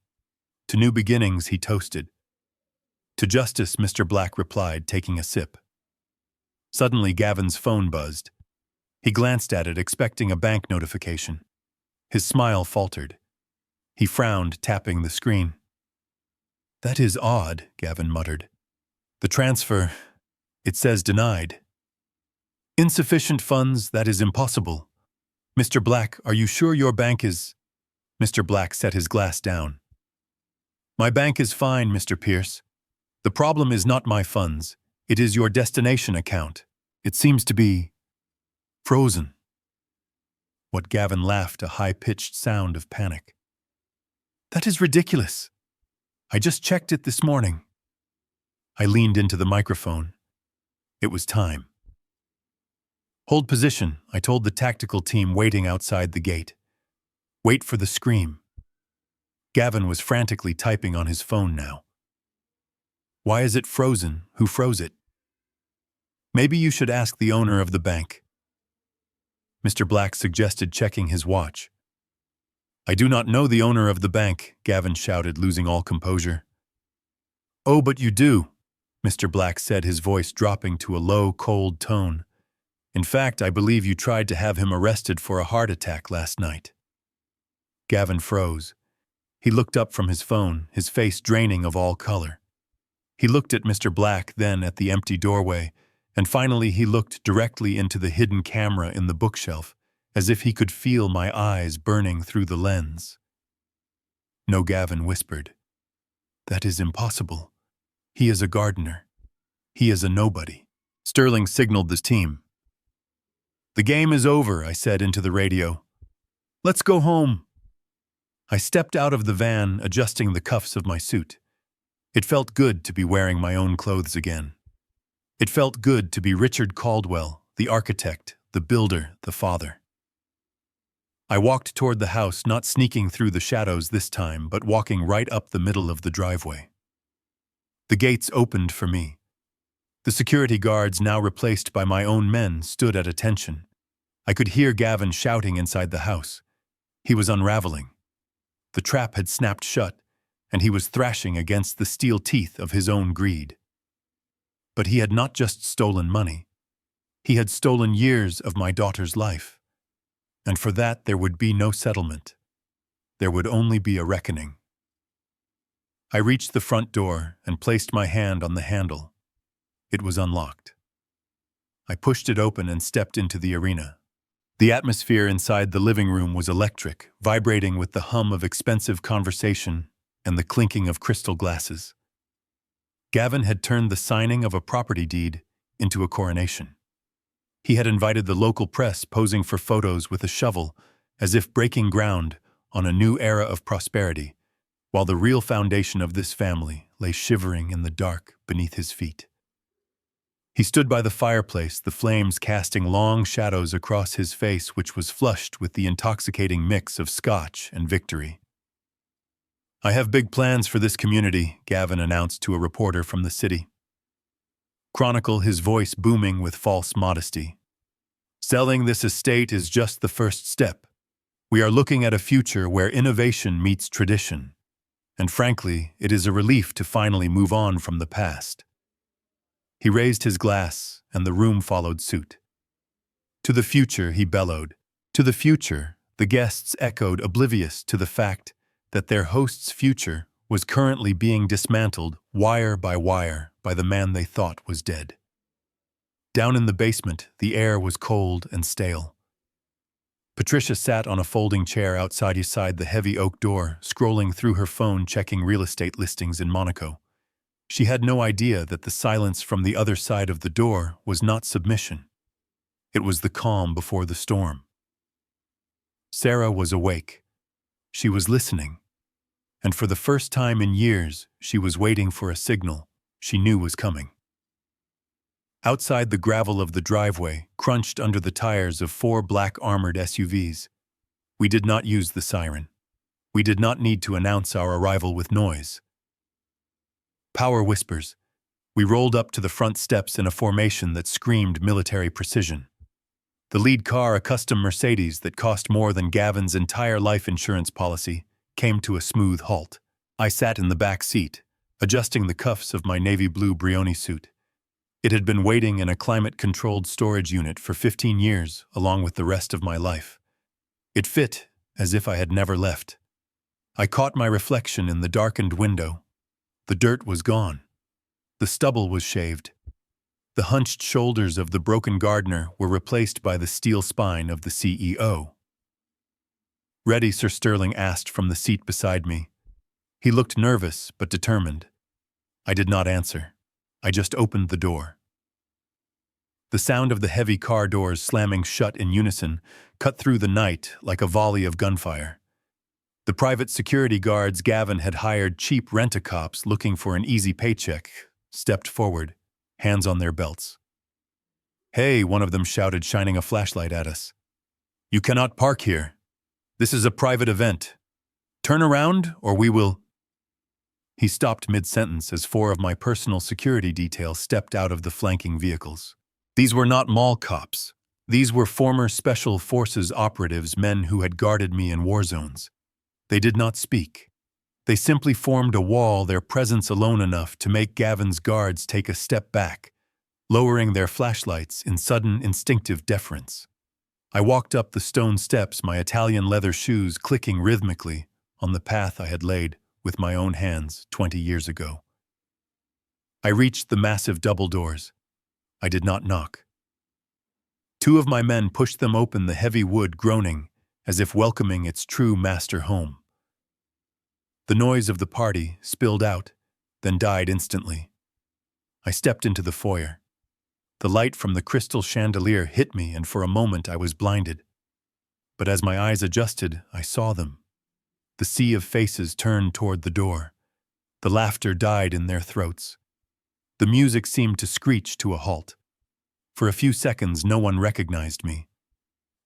"To new beginnings," he toasted. "To justice," Mr. Black replied, taking a sip. Suddenly, Gavin's phone buzzed. He glanced at it, expecting a bank notification. His smile faltered. He frowned, tapping the screen. "That is odd," Gavin muttered. "The transfer, it says denied." "Insufficient funds, that is impossible. Mr. Black, are you sure your bank is—" Mr. Black set his glass down. "My bank is fine, Mr. Pierce. The problem is not my funds. It is your destination account. It seems to be frozen." What Gavin laughed, a high-pitched sound of panic. "That is ridiculous. I just checked it this morning." I leaned into the microphone. It was time. "Hold position," I told the tactical team waiting outside the gate. "Wait for the scream." Gavin was frantically typing on his phone now. "Why is it frozen? Who froze it?" "Maybe you should ask the owner of the bank." Mr. Black suggested checking his watch. "I do not know the owner of the bank," Gavin shouted, losing all composure. "Oh, but you do," Mr. Black said, his voice dropping to a low, cold tone. "In fact, I believe you tried to have him arrested for a heart attack last night." Gavin froze. He looked up from his phone, his face draining of all color. He looked at Mr. Black, then at the empty doorway, and finally he looked directly into the hidden camera in the bookshelf, as if he could feel my eyes burning through the lens. "No," Gavin whispered. "That is impossible. He is a gardener. He is a nobody." Sterling signaled the team. "The game is over," I said into the radio. "Let's go home." I stepped out of the van, adjusting the cuffs of my suit. It felt good to be wearing my own clothes again. It felt good to be Richard Caldwell, the architect, the builder, the father. I walked toward the house, not sneaking through the shadows this time, but walking right up the middle of the driveway. The gates opened for me. The security guards, now replaced by my own men, stood at attention. I could hear Gavin shouting inside the house. He was unraveling. The trap had snapped shut, and he was thrashing against the steel teeth of his own greed. But he had not just stolen money. He had stolen years of my daughter's life. And for that there would be no settlement. There would only be a reckoning. I reached the front door and placed my hand on the handle. It was unlocked. I pushed it open and stepped into the arena. The atmosphere inside the living room was electric, vibrating with the hum of expensive conversation and the clinking of crystal glasses. Gavin had turned the signing of a property deed into a coronation. He had invited the local press, posing for photos with a shovel, as if breaking ground on a new era of prosperity, while the real foundation of this family lay shivering in the dark beneath his feet. He stood by the fireplace, the flames casting long shadows across his face, which was flushed with the intoxicating mix of scotch and victory. "I have big plans for this community," Gavin announced to a reporter from the city. Chronicle, his voice booming with false modesty. "Selling this estate is just the first step. We are looking at a future where innovation meets tradition. And frankly, it is a relief to finally move on from the past." He raised his glass, and the room followed suit. "To the future," he bellowed. "To the future," the guests echoed, oblivious to the fact that their host's future was currently being dismantled wire by the man they thought was dead. Down in the basement, the air was cold and stale. Patricia sat on a folding chair outside the heavy oak door, scrolling through her phone, checking real estate listings in Monaco. She had no idea that the silence from the other side of the door was not submission. It was the calm before the storm. Sarah was awake. She was listening. And for the first time in years, she was waiting for a signal she knew was coming. Outside, the gravel of the driveway crunched under the tires of 4 black armored SUVs. We did not use the siren. We did not need to announce our arrival with noise. Power whispers. We rolled up to the front steps in a formation that screamed military precision. The lead car, a custom Mercedes that cost more than Gavin's entire life insurance policy, came to a smooth halt. I sat in the back seat, adjusting the cuffs of my navy blue Brioni suit. It had been waiting in a climate-controlled storage unit for 15 years, along with the rest of my life. It fit as if I had never left. I caught my reflection in the darkened window. The dirt was gone. The stubble was shaved. The hunched shoulders of the broken gardener were replaced by the steel spine of the CEO. "Ready?" Sir Sterling asked from the seat beside me. He looked nervous but determined. I did not answer. I just opened the door. The sound of the heavy car doors slamming shut in unison cut through the night like a volley of gunfire. The private security guards Gavin had hired, cheap rent-a-cops looking for an easy paycheck, stepped forward, hands on their belts. "Hey," one of them shouted, shining a flashlight at us. "You cannot park here. This is a private event. Turn around, or we will—" He stopped mid-sentence as 4 of my personal security detail stepped out of the flanking vehicles. These were not mall cops. These were former Special Forces operatives, men who had guarded me in war zones. They did not speak. They simply formed a wall, their presence alone enough to make Gavin's guards take a step back, lowering their flashlights in sudden instinctive deference. I walked up the stone steps, my Italian leather shoes clicking rhythmically on the path I had laid with my own hands 20 years ago. I reached the massive double doors. I did not knock. 2 of my men pushed them open, the heavy wood groaning as if welcoming its true master home. The noise of the party spilled out, then died instantly. I stepped into the foyer. The light from the crystal chandelier hit me, and for a moment I was blinded. But as my eyes adjusted, I saw them. The sea of faces turned toward the door. The laughter died in their throats. The music seemed to screech to a halt. For a few seconds, no one recognized me.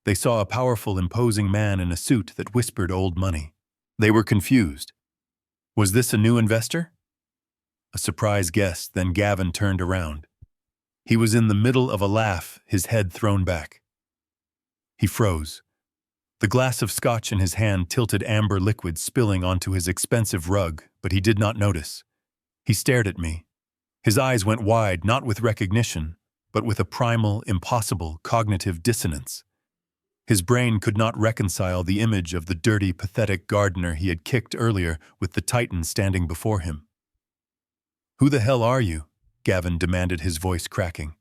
They saw a powerful, imposing man in a suit that whispered old money. They were confused. Was this a new investor? A surprise guess, then Gavin turned around. He was in the middle of a laugh, his head thrown back. He froze. The glass of scotch in his hand tilted amber liquid spilling onto his expensive rug, but he did not notice. He stared at me. His eyes went wide, not with recognition, but with a primal, impossible cognitive dissonance. His brain could not reconcile the image of the dirty, pathetic gardener he had kicked earlier with the Titan standing before him. "Who the hell are you?" Gavin demanded, his voice cracking.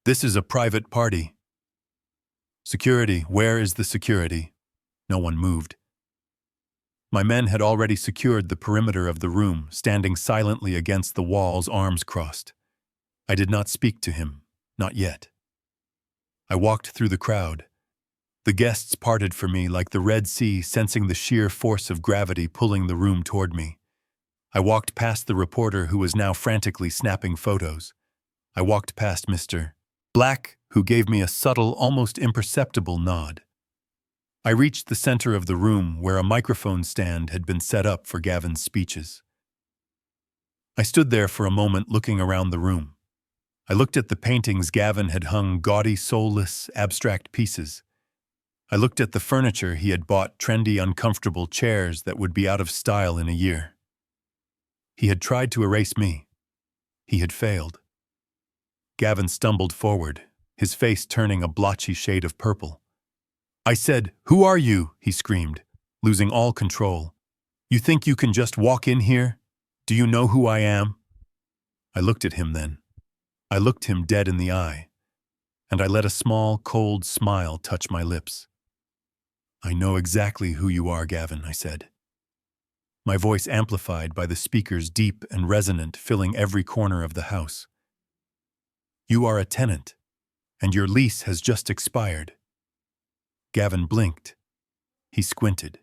"This is a private party." "Security, where is the security?" No one moved. My men had already secured the perimeter of the room, standing silently against the walls, arms crossed. I did not speak to him, not yet. I walked through the crowd. The guests parted for me like the Red Sea, sensing the sheer force of gravity pulling the room toward me. I walked past the reporter who was now frantically snapping photos. I walked past Mr. Black, who gave me a subtle, almost imperceptible nod. I reached the center of the room where a microphone stand had been set up for Gavin's speeches. I stood there for a moment looking around the room. I looked at the paintings Gavin had hung, gaudy, soulless, abstract pieces. I looked at the furniture he had bought, trendy, uncomfortable chairs that would be out of style in a year. He had tried to erase me. He had failed. Gavin stumbled forward, his face turning a blotchy shade of purple. I said, "Who are you?" he screamed, losing all control. "You think you can just walk in here? Do you know who I am?" I looked at him then. I looked him dead in the eye, and I let a small, cold smile touch my lips. "I know exactly who you are, Gavin," I said. my voice amplified by the speakers deep and resonant, filling every corner of the house. "You are a tenant, and your lease has just expired." Gavin blinked. He squinted.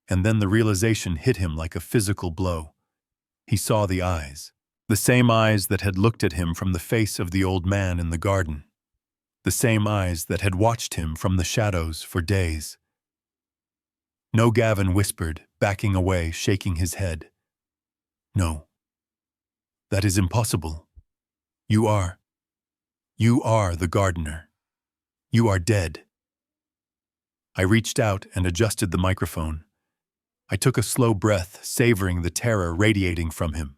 And then the realization hit him like a physical blow. He saw the eyes. The same eyes that had looked at him from the face of the old man in the garden. The same eyes that had watched him from the shadows for days. "No," Gavin whispered, backing away, shaking his head. "No. That is impossible. You are the gardener. You are dead." I reached out and adjusted the microphone. I took a slow breath, savoring the terror radiating from him.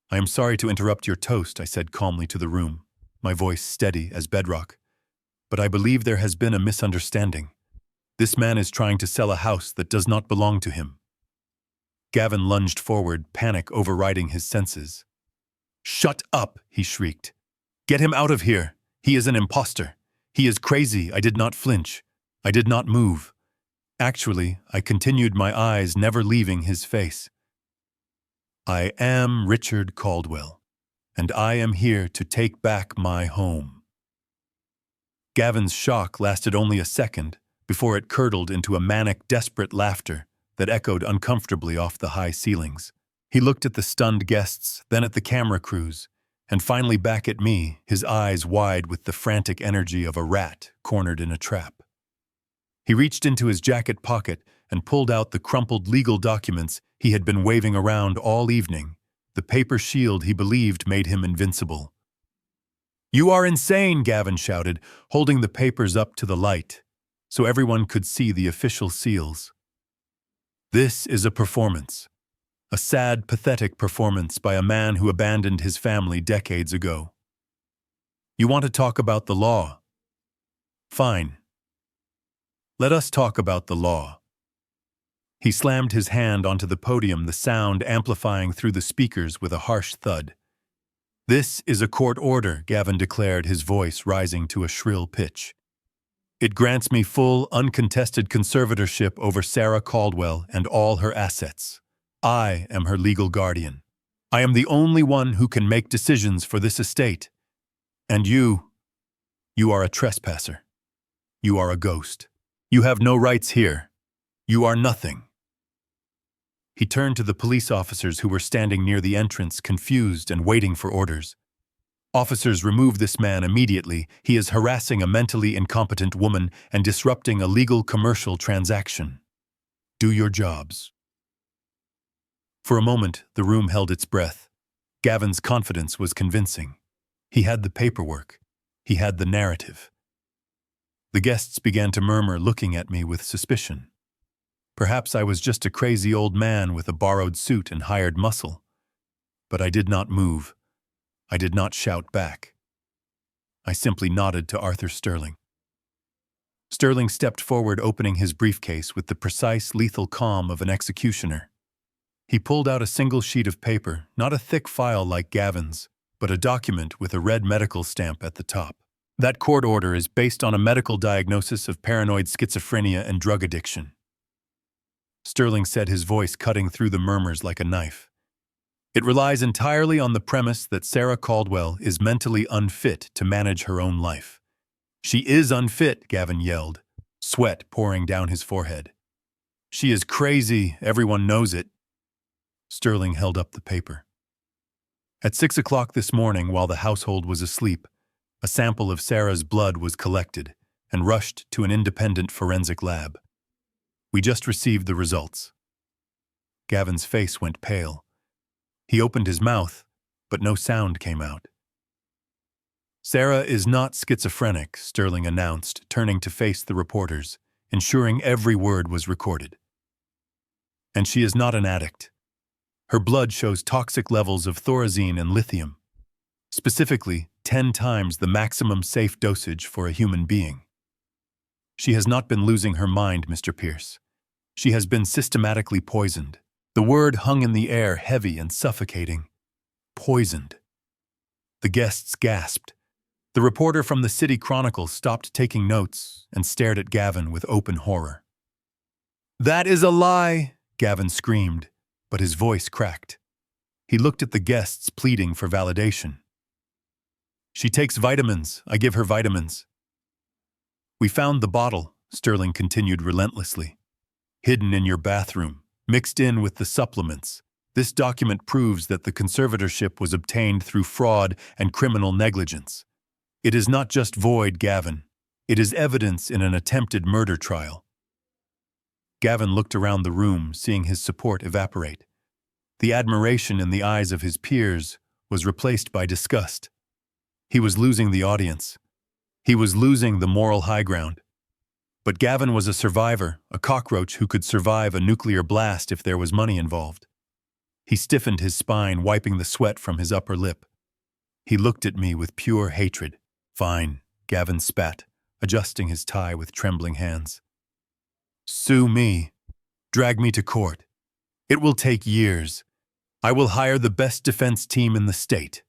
"I am sorry to interrupt your toast," I said calmly to the room, my voice steady as bedrock. "But I believe there has been a misunderstanding. This man is trying to sell a house that does not belong to him." Gavin lunged forward, panic overriding his senses. "Shut up," he shrieked. "Get him out of here. He is an imposter. He is crazy." I did not flinch. I did not move. Actually, I continued, my eyes never leaving his face. "I am Richard Caldwell, and I am here to take back my home." Gavin's shock lasted only a second before it curdled into a manic, desperate laughter that echoed uncomfortably off the high ceilings. He looked at the stunned guests, then at the camera crews, and finally back at me, his eyes wide with the frantic energy of a rat cornered in a trap. He reached into his jacket pocket and pulled out the crumpled legal documents he had been waving around all evening, the paper shield he believed made him invincible. "You are insane," Gavin shouted, holding the papers up to the light, so everyone could see the official seals. "This is a performance. A sad, pathetic performance by a man who abandoned his family decades ago. You want to talk about the law? Fine. Let us talk about the law." He slammed his hand onto the podium, the sound amplifying through the speakers with a harsh thud. "This is a court order," Gavin declared, his voice rising to a shrill pitch. "It grants me full, uncontested conservatorship over Sarah Caldwell and all her assets. I am her legal guardian. I am the only one who can make decisions for this estate. And you are a trespasser. You are a ghost. You have no rights here. You are nothing." He turned to the police officers who were standing near the entrance, confused and waiting for orders. "Officers, remove this man immediately. He is harassing a mentally incompetent woman and disrupting a legal commercial transaction. Do your jobs." For a moment, the room held its breath. Gavin's confidence was convincing. He had the paperwork. He had the narrative. The guests began to murmur, looking at me with suspicion. Perhaps I was just a crazy old man with a borrowed suit and hired muscle. But I did not move. I did not shout back. I simply nodded to Arthur Sterling. Sterling stepped forward, opening his briefcase with the precise, lethal calm of an executioner. He pulled out a single sheet of paper, not a thick file like Gavin's, but a document with a red medical stamp at the top. "That court order is based on a medical diagnosis of paranoid schizophrenia and drug addiction," Sterling said, his voice cutting through the murmurs like a knife. "It relies entirely on the premise that Sarah Caldwell is mentally unfit to manage her own life." "She is unfit," Gavin yelled, sweat pouring down his forehead. "She is crazy, everyone knows it." Sterling held up the paper. At 6 o'clock this morning, while the household was asleep, a sample of Sarah's blood was collected and rushed to an independent forensic lab. We just received the results. Gavin's face went pale. He opened his mouth, but no sound came out. "Sarah is not schizophrenic," Sterling announced, turning to face the reporters, ensuring every word was recorded. "And she is not an addict. Her blood shows toxic levels of thorazine and lithium. Specifically, 10 times the maximum safe dosage for a human being. She has not been losing her mind, Mr. Pierce. She has been systematically poisoned." The word hung in the air, heavy and suffocating. Poisoned. The guests gasped. The reporter from the City Chronicle stopped taking notes and stared at Gavin with open horror. "That is a lie," Gavin screamed, but his voice cracked. He looked at the guests, pleading for validation. She takes vitamins. I give her vitamins. We found the bottle, Sterling continued relentlessly. Hidden in your bathroom, mixed in with the supplements. This document proves that the conservatorship was obtained through fraud and criminal negligence. It is not just void, Gavin. It is evidence in an attempted murder trial. Gavin looked around the room, seeing his support evaporate. The admiration in the eyes of his peers was replaced by disgust. He was losing the audience. He was losing the moral high ground. But Gavin was a survivor, a cockroach who could survive a nuclear blast if there was money involved. He stiffened his spine, wiping the sweat from his upper lip. He looked at me with pure hatred. Fine, Gavin spat, adjusting his tie with trembling hands. Sue me. Drag me to court. It will take years. I will hire the best defense team in the state.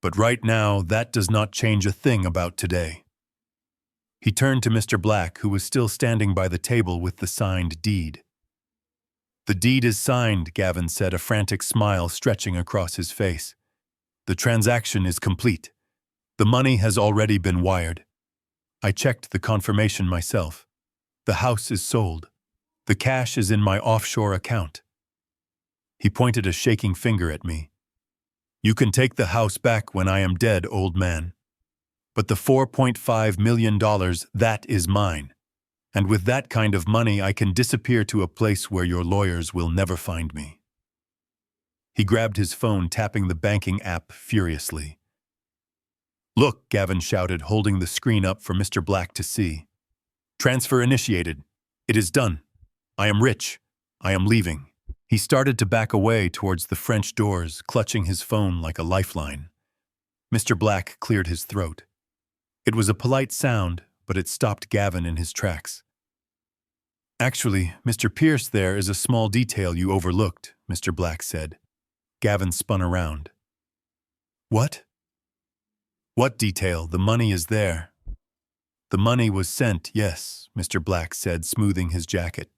But right now, that does not change a thing about today. He turned to Mr. Black, who was still standing by the table with the signed deed. The deed is signed, Gavin said, a frantic smile stretching across his face. The transaction is complete. The money has already been wired. I checked the confirmation myself. The house is sold. The cash is in my offshore account. He pointed a shaking finger at me. You can take the house back when I am dead, old man. But the $4.5 million, that is mine. And with that kind of money, I can disappear to a place where your lawyers will never find me. He grabbed his phone, tapping the banking app furiously. Look, Gavin shouted, holding the screen up for Mr. Black to see. Transfer initiated. It is done. I am rich. I am leaving. He started to back away towards the French doors, clutching his phone like a lifeline. Mr. Black cleared his throat. It was a polite sound, but it stopped Gavin in his tracks. Actually, Mr. Pierce, there is a small detail you overlooked, Mr. Black said. Gavin spun around. What? What detail? The money is there. The money was sent, yes, Mr. Black said, smoothing his jacket.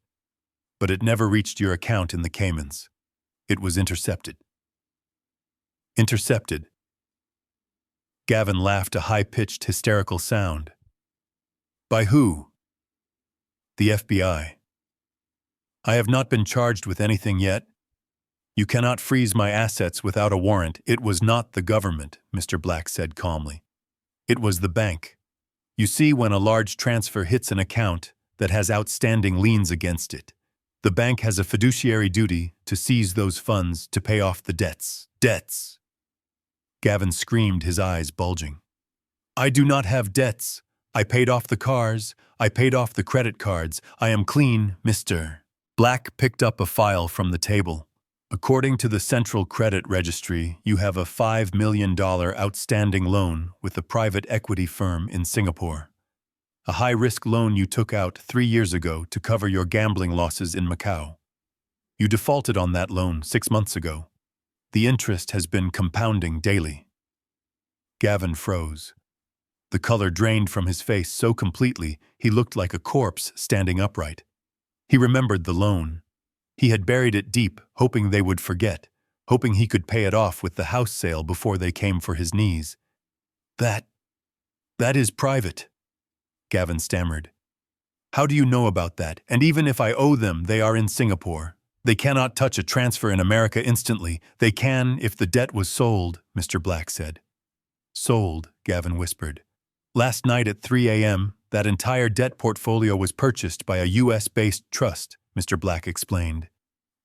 But it never reached your account in the Caymans. It was intercepted. Intercepted. Gavin laughed, a high-pitched, hysterical sound. By who? The FBI. I have not been charged with anything yet. You cannot freeze my assets without a warrant. It was not the government, Mr. Black said calmly. It was the bank. You see, when a large transfer hits an account that has outstanding liens against it, the bank has a fiduciary duty to seize those funds to pay off the debts. Debts! Gavin screamed, his eyes bulging. I do not have debts. I paid off the cars. I paid off the credit cards. I am clean, Mr. Black picked up a file from the table. According to the Central Credit Registry, you have a $5 million outstanding loan with a private equity firm in Singapore. A high-risk loan you took out 3 years ago to cover your gambling losses in Macau. You defaulted on that loan 6 months ago. The interest has been compounding daily. Gavin froze. The color drained from his face so completely he looked like a corpse standing upright. He remembered the loan. He had buried it deep, hoping they would forget, hoping he could pay it off with the house sale before they came for his knees. That is private, Gavin stammered. How do you know about that? And even if I owe them, they are in Singapore. They cannot touch a transfer in America instantly. They can if the debt was sold, Mr. Black said. Sold, Gavin whispered. Last night at 3 a.m., that entire debt portfolio was purchased by a U.S.-based trust, Mr. Black explained.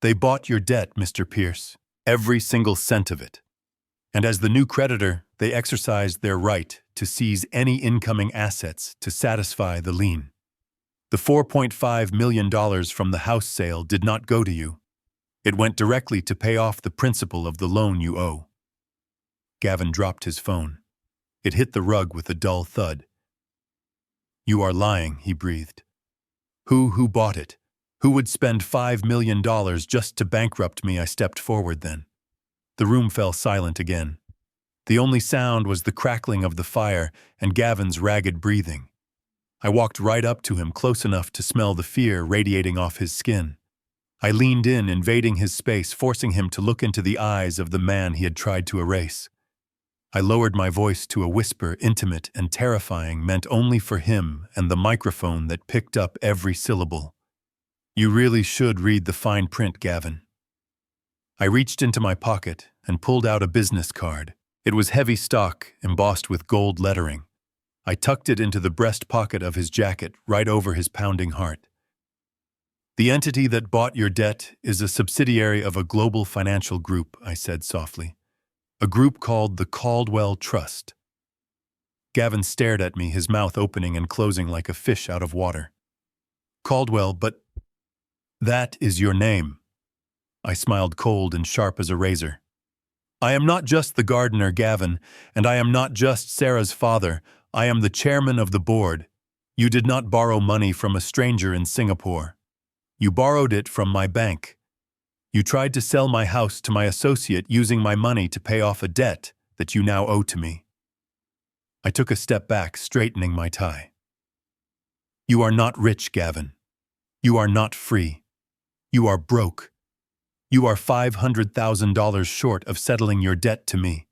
They bought your debt, Mr. Pierce, every single cent of it. And as the new creditor, they exercised their right to seize any incoming assets to satisfy the lien. The $4.5 million from the house sale did not go to you. It went directly to pay off the principal of the loan you owe. Gavin dropped his phone. It hit the rug with a dull thud. You are lying, he breathed. Who bought it? Who would spend $5 million just to bankrupt me? I stepped forward then. The room fell silent again. The only sound was the crackling of the fire and Gavin's ragged breathing. I walked right up to him, close enough to smell the fear radiating off his skin. I leaned in, invading his space, forcing him to look into the eyes of the man he had tried to erase. I lowered my voice to a whisper, intimate and terrifying, meant only for him and the microphone that picked up every syllable. You really should read the fine print, Gavin. I reached into my pocket and pulled out a business card. It was heavy stock, embossed with gold lettering. I tucked it into the breast pocket of his jacket, right over his pounding heart. The entity that bought your debt is a subsidiary of a global financial group, I said softly. A group called the Caldwell Trust. Gavin stared at me, his mouth opening and closing like a fish out of water. Caldwell, but that is your name. I smiled, cold and sharp as a razor. I am not just the gardener, Gavin, and I am not just Sarah's father. I am the chairman of the board. You did not borrow money from a stranger in Singapore. You borrowed it from my bank. You tried to sell my house to my associate using my money to pay off a debt that you now owe to me. I took a step back, straightening my tie. You are not rich, Gavin. You are not free. You are broke. You are $500,000 short of settling your debt to me.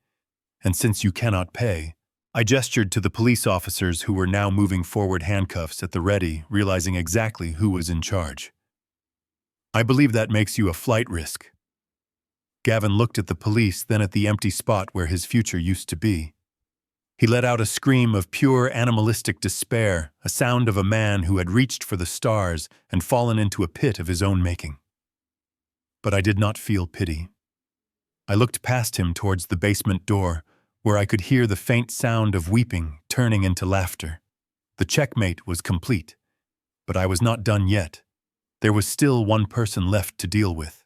And since you cannot pay, I gestured to the police officers who were now moving forward, handcuffs at the ready, realizing exactly who was in charge. I believe that makes you a flight risk. Gavin looked at the police, then at the empty spot where his future used to be. He let out a scream of pure animalistic despair, a sound of a man who had reached for the stars and fallen into a pit of his own making. But I did not feel pity. I looked past him towards the basement door, where I could hear the faint sound of weeping turning into laughter. The checkmate was complete, but I was not done yet. There was still one person left to deal with.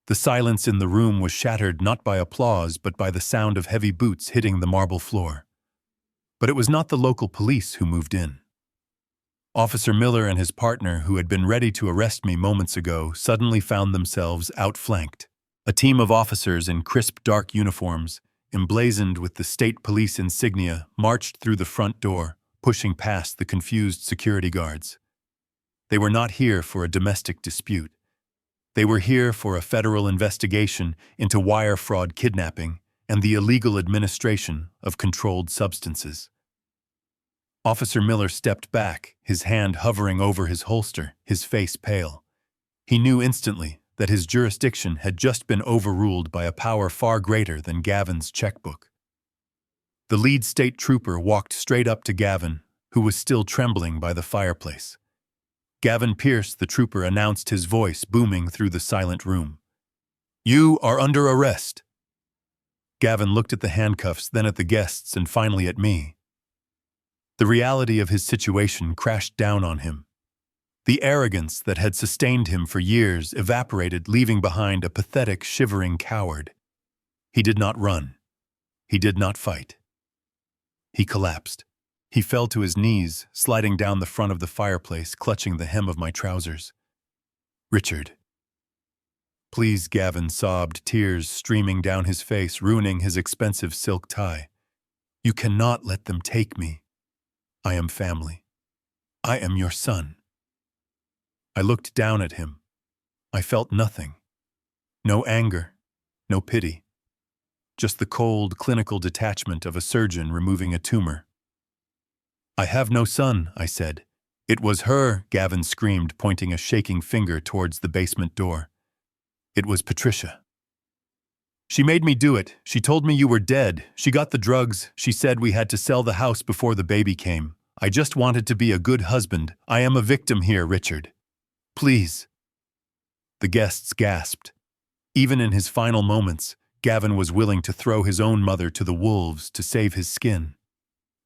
The silence in the room was shattered not by applause but by the sound of heavy boots hitting the marble floor. But it was not the local police who moved in. Officer Miller and his partner, who had been ready to arrest me moments ago, suddenly found themselves outflanked. A team of officers in crisp dark uniforms, emblazoned with the state police insignia, marched through the front door, pushing past the confused security guards. They were not here for a domestic dispute. They were here for a federal investigation into wire fraud, kidnapping, and the illegal administration of controlled substances. Officer Miller stepped back, his hand hovering over his holster, his face pale. He knew instantly that his jurisdiction had just been overruled by a power far greater than Gavin's checkbook. The lead state trooper walked straight up to Gavin, who was still trembling by the fireplace. Gavin Pierce, the trooper, announced, his voice booming through the silent room. You are under arrest. Gavin looked at the handcuffs, then at the guests, and finally at me. The reality of his situation crashed down on him. The arrogance that had sustained him for years evaporated, leaving behind a pathetic, shivering coward. He did not run. He did not fight. He collapsed. He fell to his knees, sliding down the front of the fireplace, clutching the hem of my trousers. Richard. Please, Gavin sobbed, tears streaming down his face, ruining his expensive silk tie. You cannot let them take me. I am family. I am your son. I looked down at him. I felt nothing. No anger, no pity. Just the cold, clinical detachment of a surgeon removing a tumor. I have no son, I said. It was her, Gavin screamed, pointing a shaking finger towards the basement door. It was Patricia. She made me do it. She told me you were dead. She got the drugs. She said we had to sell the house before the baby came. I just wanted to be a good husband. I am a victim here, Richard. Please. The guests gasped. Even in his final moments, Gavin was willing to throw his own mother to the wolves to save his skin.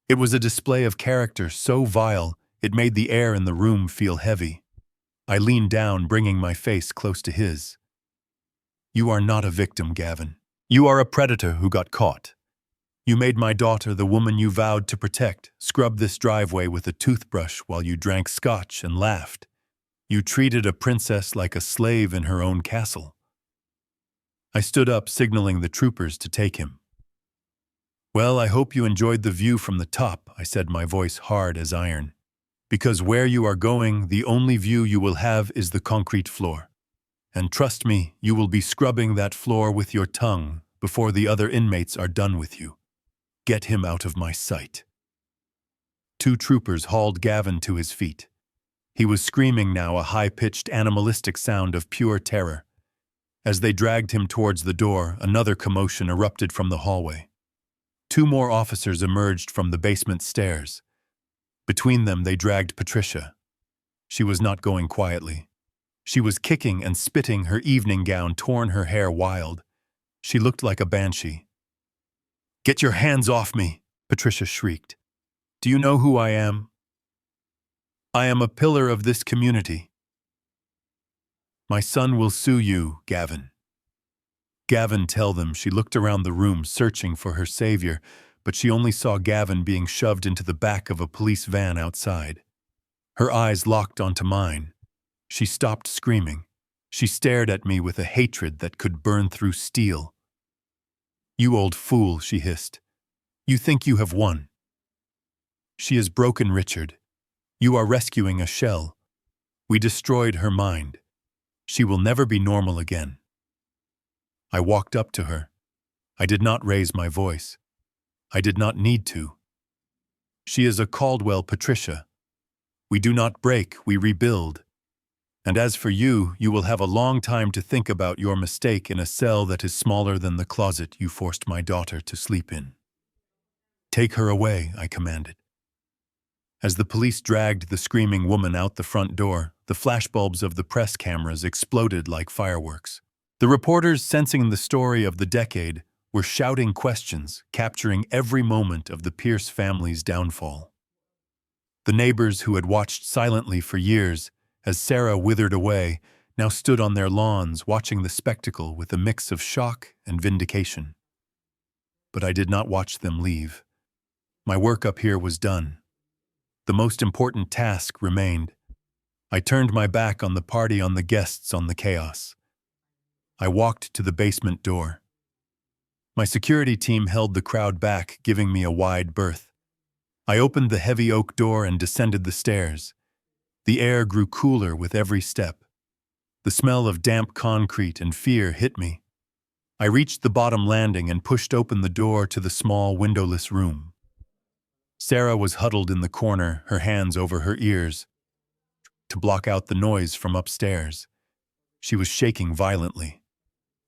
It was a display of character so vile, it made the air in the room feel heavy. I leaned down, bringing my face close to his. You are not a victim, Gavin. You are a predator who got caught. You made my daughter, the woman you vowed to protect, scrub this driveway with a toothbrush while you drank scotch and laughed. You treated a princess like a slave in her own castle. I stood up, signaling the troopers to take him. Well, I hope you enjoyed the view from the top, I said, my voice hard as iron. Because where you are going, the only view you will have is the concrete floor. And trust me, you will be scrubbing that floor with your tongue before the other inmates are done with you. Get him out of my sight." Two troopers hauled Gavin to his feet. He was screaming now, a high-pitched, animalistic sound of pure terror. As they dragged him towards the door, another commotion erupted from the hallway. Two more officers emerged from the basement stairs. Between them, they dragged Patricia. She was not going quietly. She was kicking and spitting, her evening gown torn, her hair wild. She looked like a banshee. "Get your hands off me!" Patricia shrieked. "Do you know who I am? I am a pillar of this community. My son will sue you, Gavin." "Gavin, tell them." She looked around the room, searching for her savior, but she only saw Gavin being shoved into the back of a police van outside. Her eyes locked onto mine. She stopped screaming. She stared at me with a hatred that could burn through steel. "You old fool," she hissed. "You think you have won. She has broken Richard. You are rescuing a shell. We destroyed her mind. She will never be normal again." I walked up to her. I did not raise my voice. I did not need to. "She is a Caldwell, Patricia. We do not break, we rebuild. And as for you, you will have a long time to think about your mistake in a cell that is smaller than the closet you forced my daughter to sleep in." "Take her away," I commanded. As the police dragged the screaming woman out the front door, the flashbulbs of the press cameras exploded like fireworks. The reporters, sensing the story of the decade, were shouting questions, capturing every moment of the Pierce family's downfall. The neighbors who had watched silently for years, as Sarah withered away, now stood on their lawns watching the spectacle with a mix of shock and vindication. But I did not watch them leave. My work up here was done. The most important task remained. I turned my back on the party, on the guests, on the chaos. I walked to the basement door. My security team held the crowd back, giving me a wide berth. I opened the heavy oak door and descended the stairs. The air grew cooler with every step. The smell of damp concrete and fear hit me. I reached the bottom landing and pushed open the door to the small, windowless room. Sarah was huddled in the corner, her hands over her ears, to block out the noise from upstairs. She was shaking violently.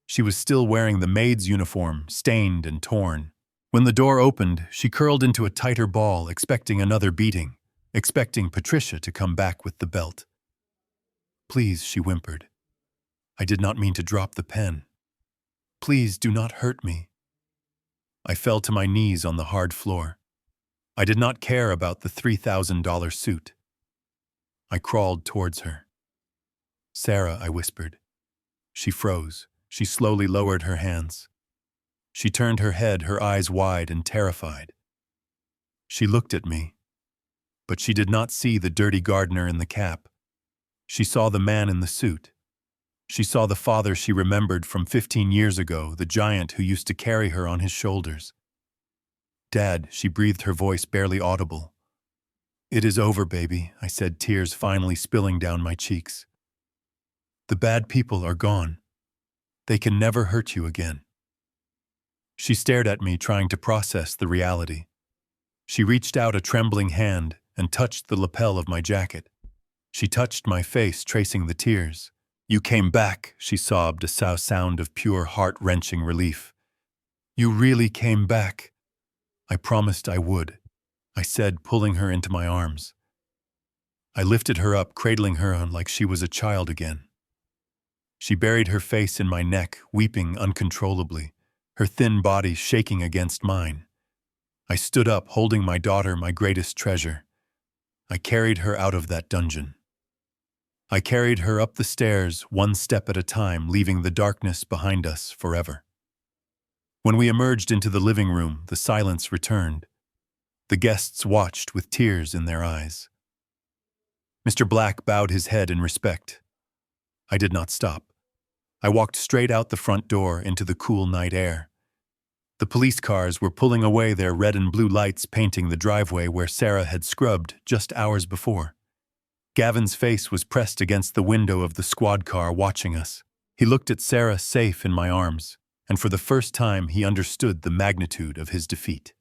She was still wearing the maid's uniform, stained and torn. When the door opened, she curled into a tighter ball, expecting another beating, expecting Patricia to come back with the belt. "Please," she whimpered. "I did not mean to drop the pen. Please do not hurt me." I fell to my knees on the hard floor. I did not care about the $3,000 suit. I crawled towards her. "Sarah," I whispered. She froze. She slowly lowered her hands. She turned her head, her eyes wide and terrified. She looked at me, but she did not see the dirty gardener in the cap. She saw the man in the suit. She saw the father she remembered from 15 years ago, the giant who used to carry her on his shoulders. "Dad," she breathed, her voice barely audible. "It is over, baby," I said, tears finally spilling down my cheeks. "The bad people are gone. They can never hurt you again." She stared at me, trying to process the reality. She reached out a trembling hand and touched the lapel of my jacket. She touched my face, tracing the tears. "You came back," she sobbed, a sound of pure heart-wrenching relief. "You really came back." "I promised I would," I said, pulling her into my arms. I lifted her up, cradling her on like she was a child again. She buried her face in my neck, weeping uncontrollably, her thin body shaking against mine. I stood up, holding my daughter, my greatest treasure. I carried her out of that dungeon. I carried her up the stairs, one step at a time, leaving the darkness behind us forever. When we emerged into the living room, the silence returned. The guests watched with tears in their eyes. Mr. Black bowed his head in respect. I did not stop. I walked straight out the front door into the cool night air. The police cars were pulling away, their red and blue lights painting the driveway where Sarah had scrubbed just hours before. Gavin's face was pressed against the window of the squad car, watching us. He looked at Sarah safe in my arms, and for the first time he understood the magnitude of his defeat.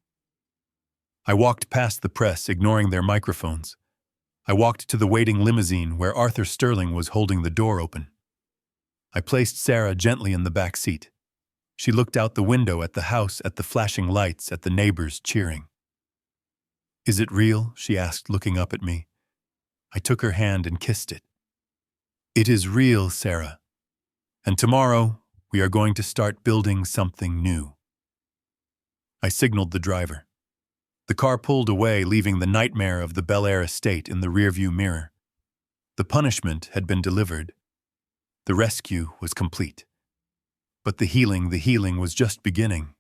I walked past the press, ignoring their microphones. I walked to the waiting limousine where Arthur Sterling was holding the door open. I placed Sarah gently in the back seat. She looked out the window at the house, at the flashing lights, at the neighbors cheering. "Is it real?" she asked, looking up at me. I took her hand and kissed it. "It is real, Sarah. And tomorrow, we are going to start building something new." I signaled the driver. The car pulled away, leaving the nightmare of the Bel Air estate in the rearview mirror. The punishment had been delivered. The rescue was complete. But the healing was just beginning.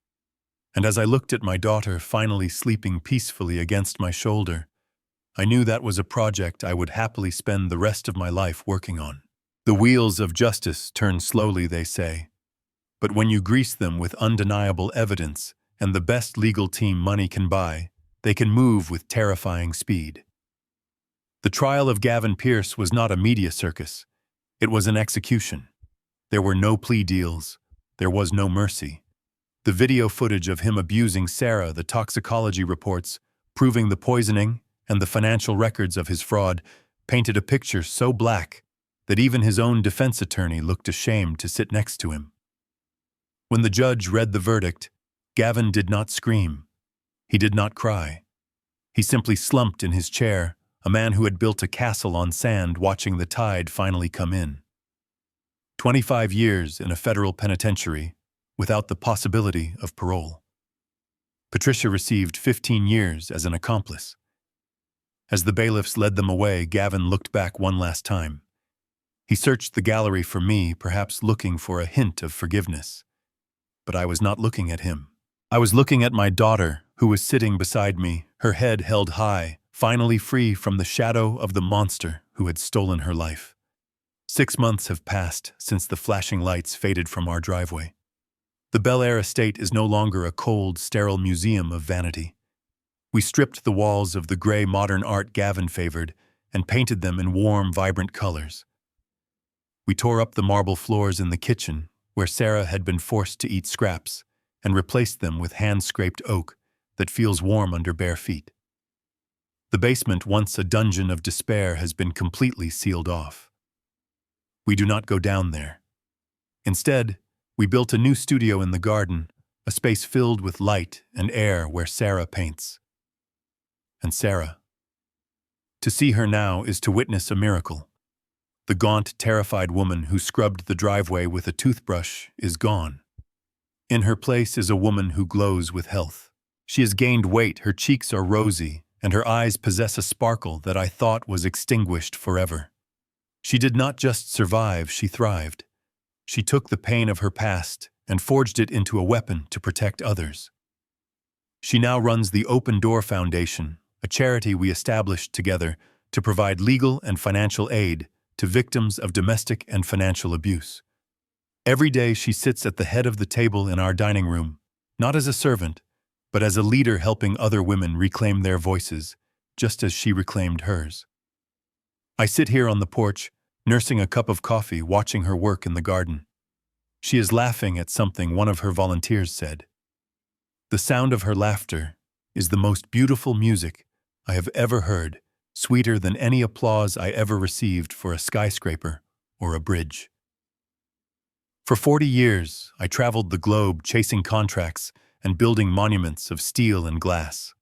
And as I looked at my daughter finally sleeping peacefully against my shoulder, I knew that was a project I would happily spend the rest of my life working on. The wheels of justice turn slowly, they say. But when you grease them with undeniable evidence and the best legal team money can buy, they can move with terrifying speed. The trial of Gavin Pierce was not a media circus. It was an execution. There were no plea deals. There was no mercy. The video footage of him abusing Sarah, the toxicology reports, proving the poisoning, and the financial records of his fraud painted a picture so black that even his own defense attorney looked ashamed to sit next to him. When the judge read the verdict, Gavin did not scream. He did not cry. He simply slumped in his chair, a man who had built a castle on sand watching the tide finally come in. 25 years in a federal penitentiary without the possibility of parole. Patricia received 15 years as an accomplice. As the bailiffs led them away, Gavin looked back one last time. He searched the gallery for me, perhaps looking for a hint of forgiveness. But I was not looking at him. I was looking at my daughter, who was sitting beside me, her head held high, finally free from the shadow of the monster who had stolen her life. 6 months have passed since the flashing lights faded from our driveway. The Bel Air estate is no longer a cold, sterile museum of vanity. We stripped the walls of the gray modern art Gavin favored and painted them in warm, vibrant colors. We tore up the marble floors in the kitchen, where Sarah had been forced to eat scraps, and replaced them with hand-scraped oak that feels warm under bare feet. The basement, once a dungeon of despair, has been completely sealed off. We do not go down there. Instead, we built a new studio in the garden, a space filled with light and air where Sarah paints. And Sarah. To see her now is to witness a miracle. The gaunt, terrified woman who scrubbed the driveway with a toothbrush is gone. In her place is a woman who glows with health. She has gained weight, her cheeks are rosy, and her eyes possess a sparkle that I thought was extinguished forever. She did not just survive, she thrived. She took the pain of her past and forged it into a weapon to protect others. She now runs the Open Door Foundation, a charity we established together to provide legal and financial aid to victims of domestic and financial abuse. Every day she sits at the head of the table in our dining room, not as a servant, but as a leader helping other women reclaim their voices, just as she reclaimed hers. I sit here on the porch, nursing a cup of coffee, watching her work in the garden. She is laughing at something one of her volunteers said. The sound of her laughter is the most beautiful music I have ever heard, sweeter than any applause I ever received for a skyscraper or a bridge. For 40 years, I traveled the globe chasing contracts and building monuments of steel and glass.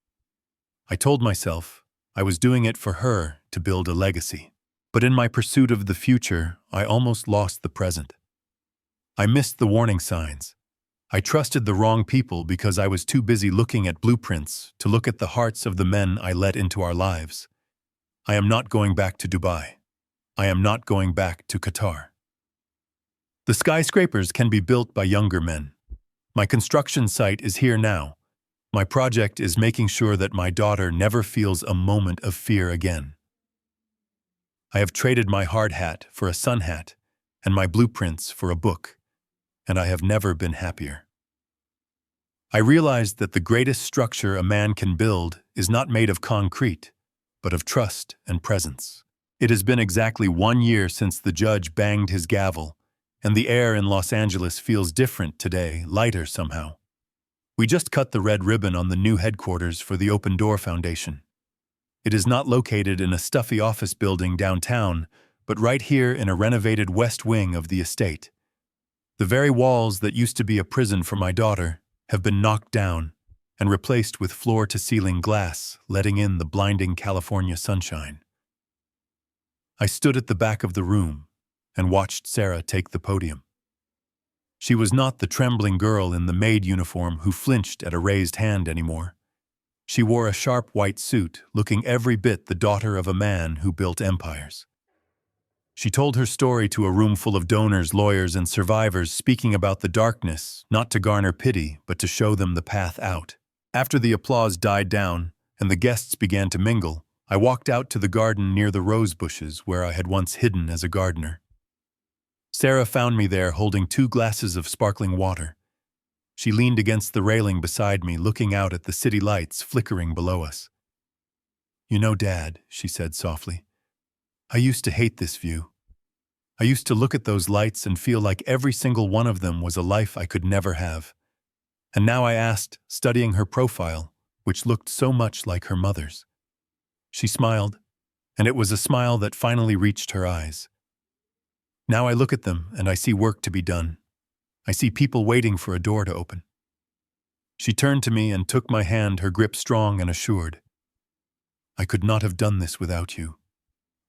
I told myself I was doing it for her to build a legacy. But in my pursuit of the future, I almost lost the present. I missed the warning signs. I trusted the wrong people because I was too busy looking at blueprints to look at the hearts of the men I let into our lives. I am not going back to Dubai. I am not going back to Qatar. The skyscrapers can be built by younger men. My construction site is here now. My project is making sure that my daughter never feels a moment of fear again. I have traded my hard hat for a sun hat and my blueprints for a book, and I have never been happier. I realized that the greatest structure a man can build is not made of concrete, but of trust and presence. It has been exactly 1 year since the judge banged his gavel, and the air in Los Angeles feels different today, lighter somehow. We just cut the red ribbon on the new headquarters for the Open Door Foundation. It is not located in a stuffy office building downtown, but right here in a renovated west wing of the estate. The very walls that used to be a prison for my daughter have been knocked down and replaced with floor-to-ceiling glass, letting in the blinding California sunshine. I stood at the back of the room and watched Sarah take the podium. She was not the trembling girl in the maid uniform who flinched at a raised hand anymore. She wore a sharp white suit, looking every bit the daughter of a man who built empires. She told her story to a room full of donors, lawyers, and survivors, speaking about the darkness, not to garner pity, but to show them the path out. After the applause died down and the guests began to mingle, I walked out to the garden near the rose bushes where I had once hidden as a gardener. Sarah found me there holding 2 glasses of sparkling water. She leaned against the railing beside me, looking out at the city lights flickering below us. "You know, Dad," she said softly, "I used to hate this view. I used to look at those lights and feel like every single one of them was a life I could never have." And now I asked, studying her profile, which looked so much like her mother's. She smiled, and it was a smile that finally reached her eyes. Now I look at them and I see work to be done. I see people waiting for a door to open. She turned to me and took my hand, her grip strong and assured. "I could not have done this without you.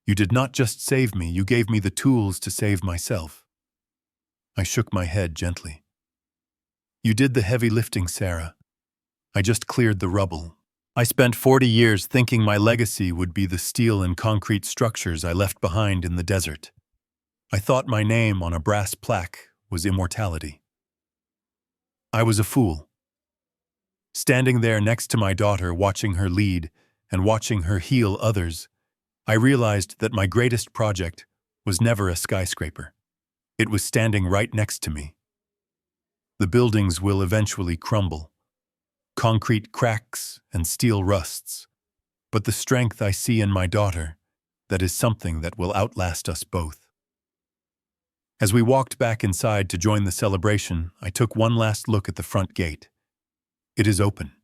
You did not just save me, you gave me the tools to save myself." I shook my head gently. "You did the heavy lifting, Sarah. I just cleared the rubble. I spent 40 years thinking my legacy would be the steel and concrete structures I left behind in the desert. I thought my name on a brass plaque was immortality. I was a fool. Standing there next to my daughter, watching her lead and watching her heal others, I realized that my greatest project was never a skyscraper. It was standing right next to me. The buildings will eventually crumble. Concrete cracks and steel rusts. But the strength I see in my daughter, that is something that will outlast us both." As we walked back inside to join the celebration, I took one last look at the front gate. It is open.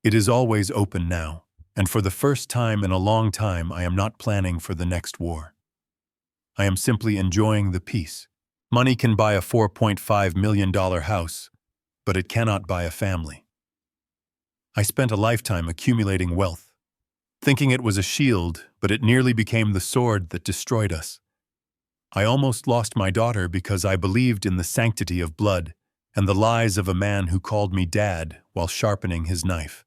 It is always open now, and for the first time in a long time I am not planning for the next war. I am simply enjoying the peace. Money can buy a $4.5 million house, but it cannot buy a family. I spent a lifetime accumulating wealth, thinking it was a shield, but it nearly became the sword that destroyed us. I almost lost my daughter because I believed in the sanctity of blood and the lies of a man who called me dad while sharpening his knife.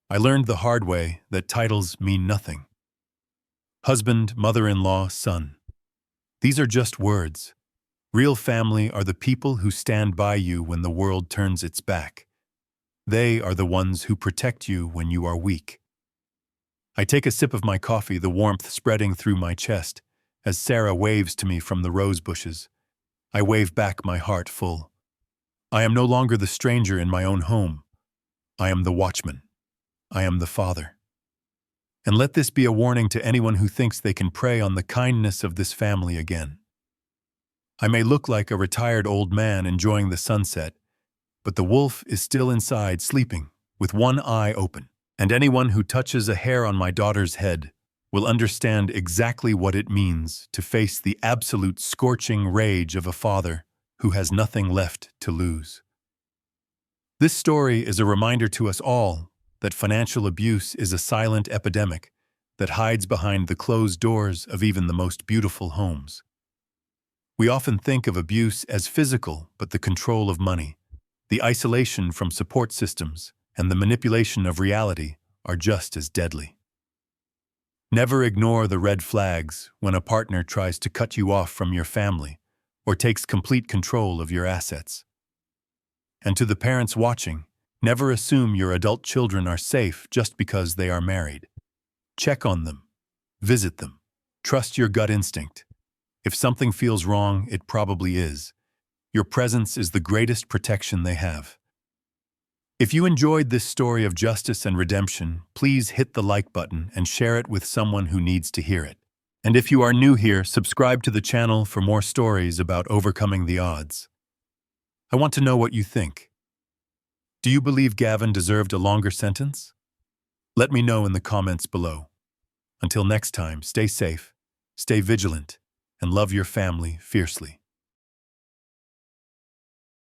I learned the hard way that titles mean nothing. Husband, mother-in-law, son. These are just words. Real family are the people who stand by you when the world turns its back. They are the ones who protect you when you are weak. I take a sip of my coffee, the warmth spreading through my chest, as Sarah waves to me from the rose bushes. I wave back, my heart full. I am no longer the stranger in my own home. I am the watchman. I am the father. And let this be a warning to anyone who thinks they can prey on the kindness of this family again. I may look like a retired old man enjoying the sunset, but the wolf is still inside, sleeping, with one eye open. And anyone who touches a hair on my daughter's head will understand exactly what it means to face the absolute scorching rage of a father who has nothing left to lose. This story is a reminder to us all that financial abuse is a silent epidemic that hides behind the closed doors of even the most beautiful homes. We often think of abuse as physical, but the control of money, the isolation from support systems, and the manipulation of reality are just as deadly. Never ignore the red flags when a partner tries to cut you off from your family or takes complete control of your assets. And to the parents watching, never assume your adult children are safe just because they are married. Check on them. Visit them. Trust your gut instinct. If something feels wrong, it probably is. Your presence is the greatest protection they have. If you enjoyed this story of justice and redemption, please hit the like button and share it with someone who needs to hear it. And if you are new here, subscribe to the channel for more stories about overcoming the odds. I want to know what you think. Do you believe Gavin deserved a longer sentence? Let me know in the comments below. Until next time, stay safe, stay vigilant, and love your family fiercely.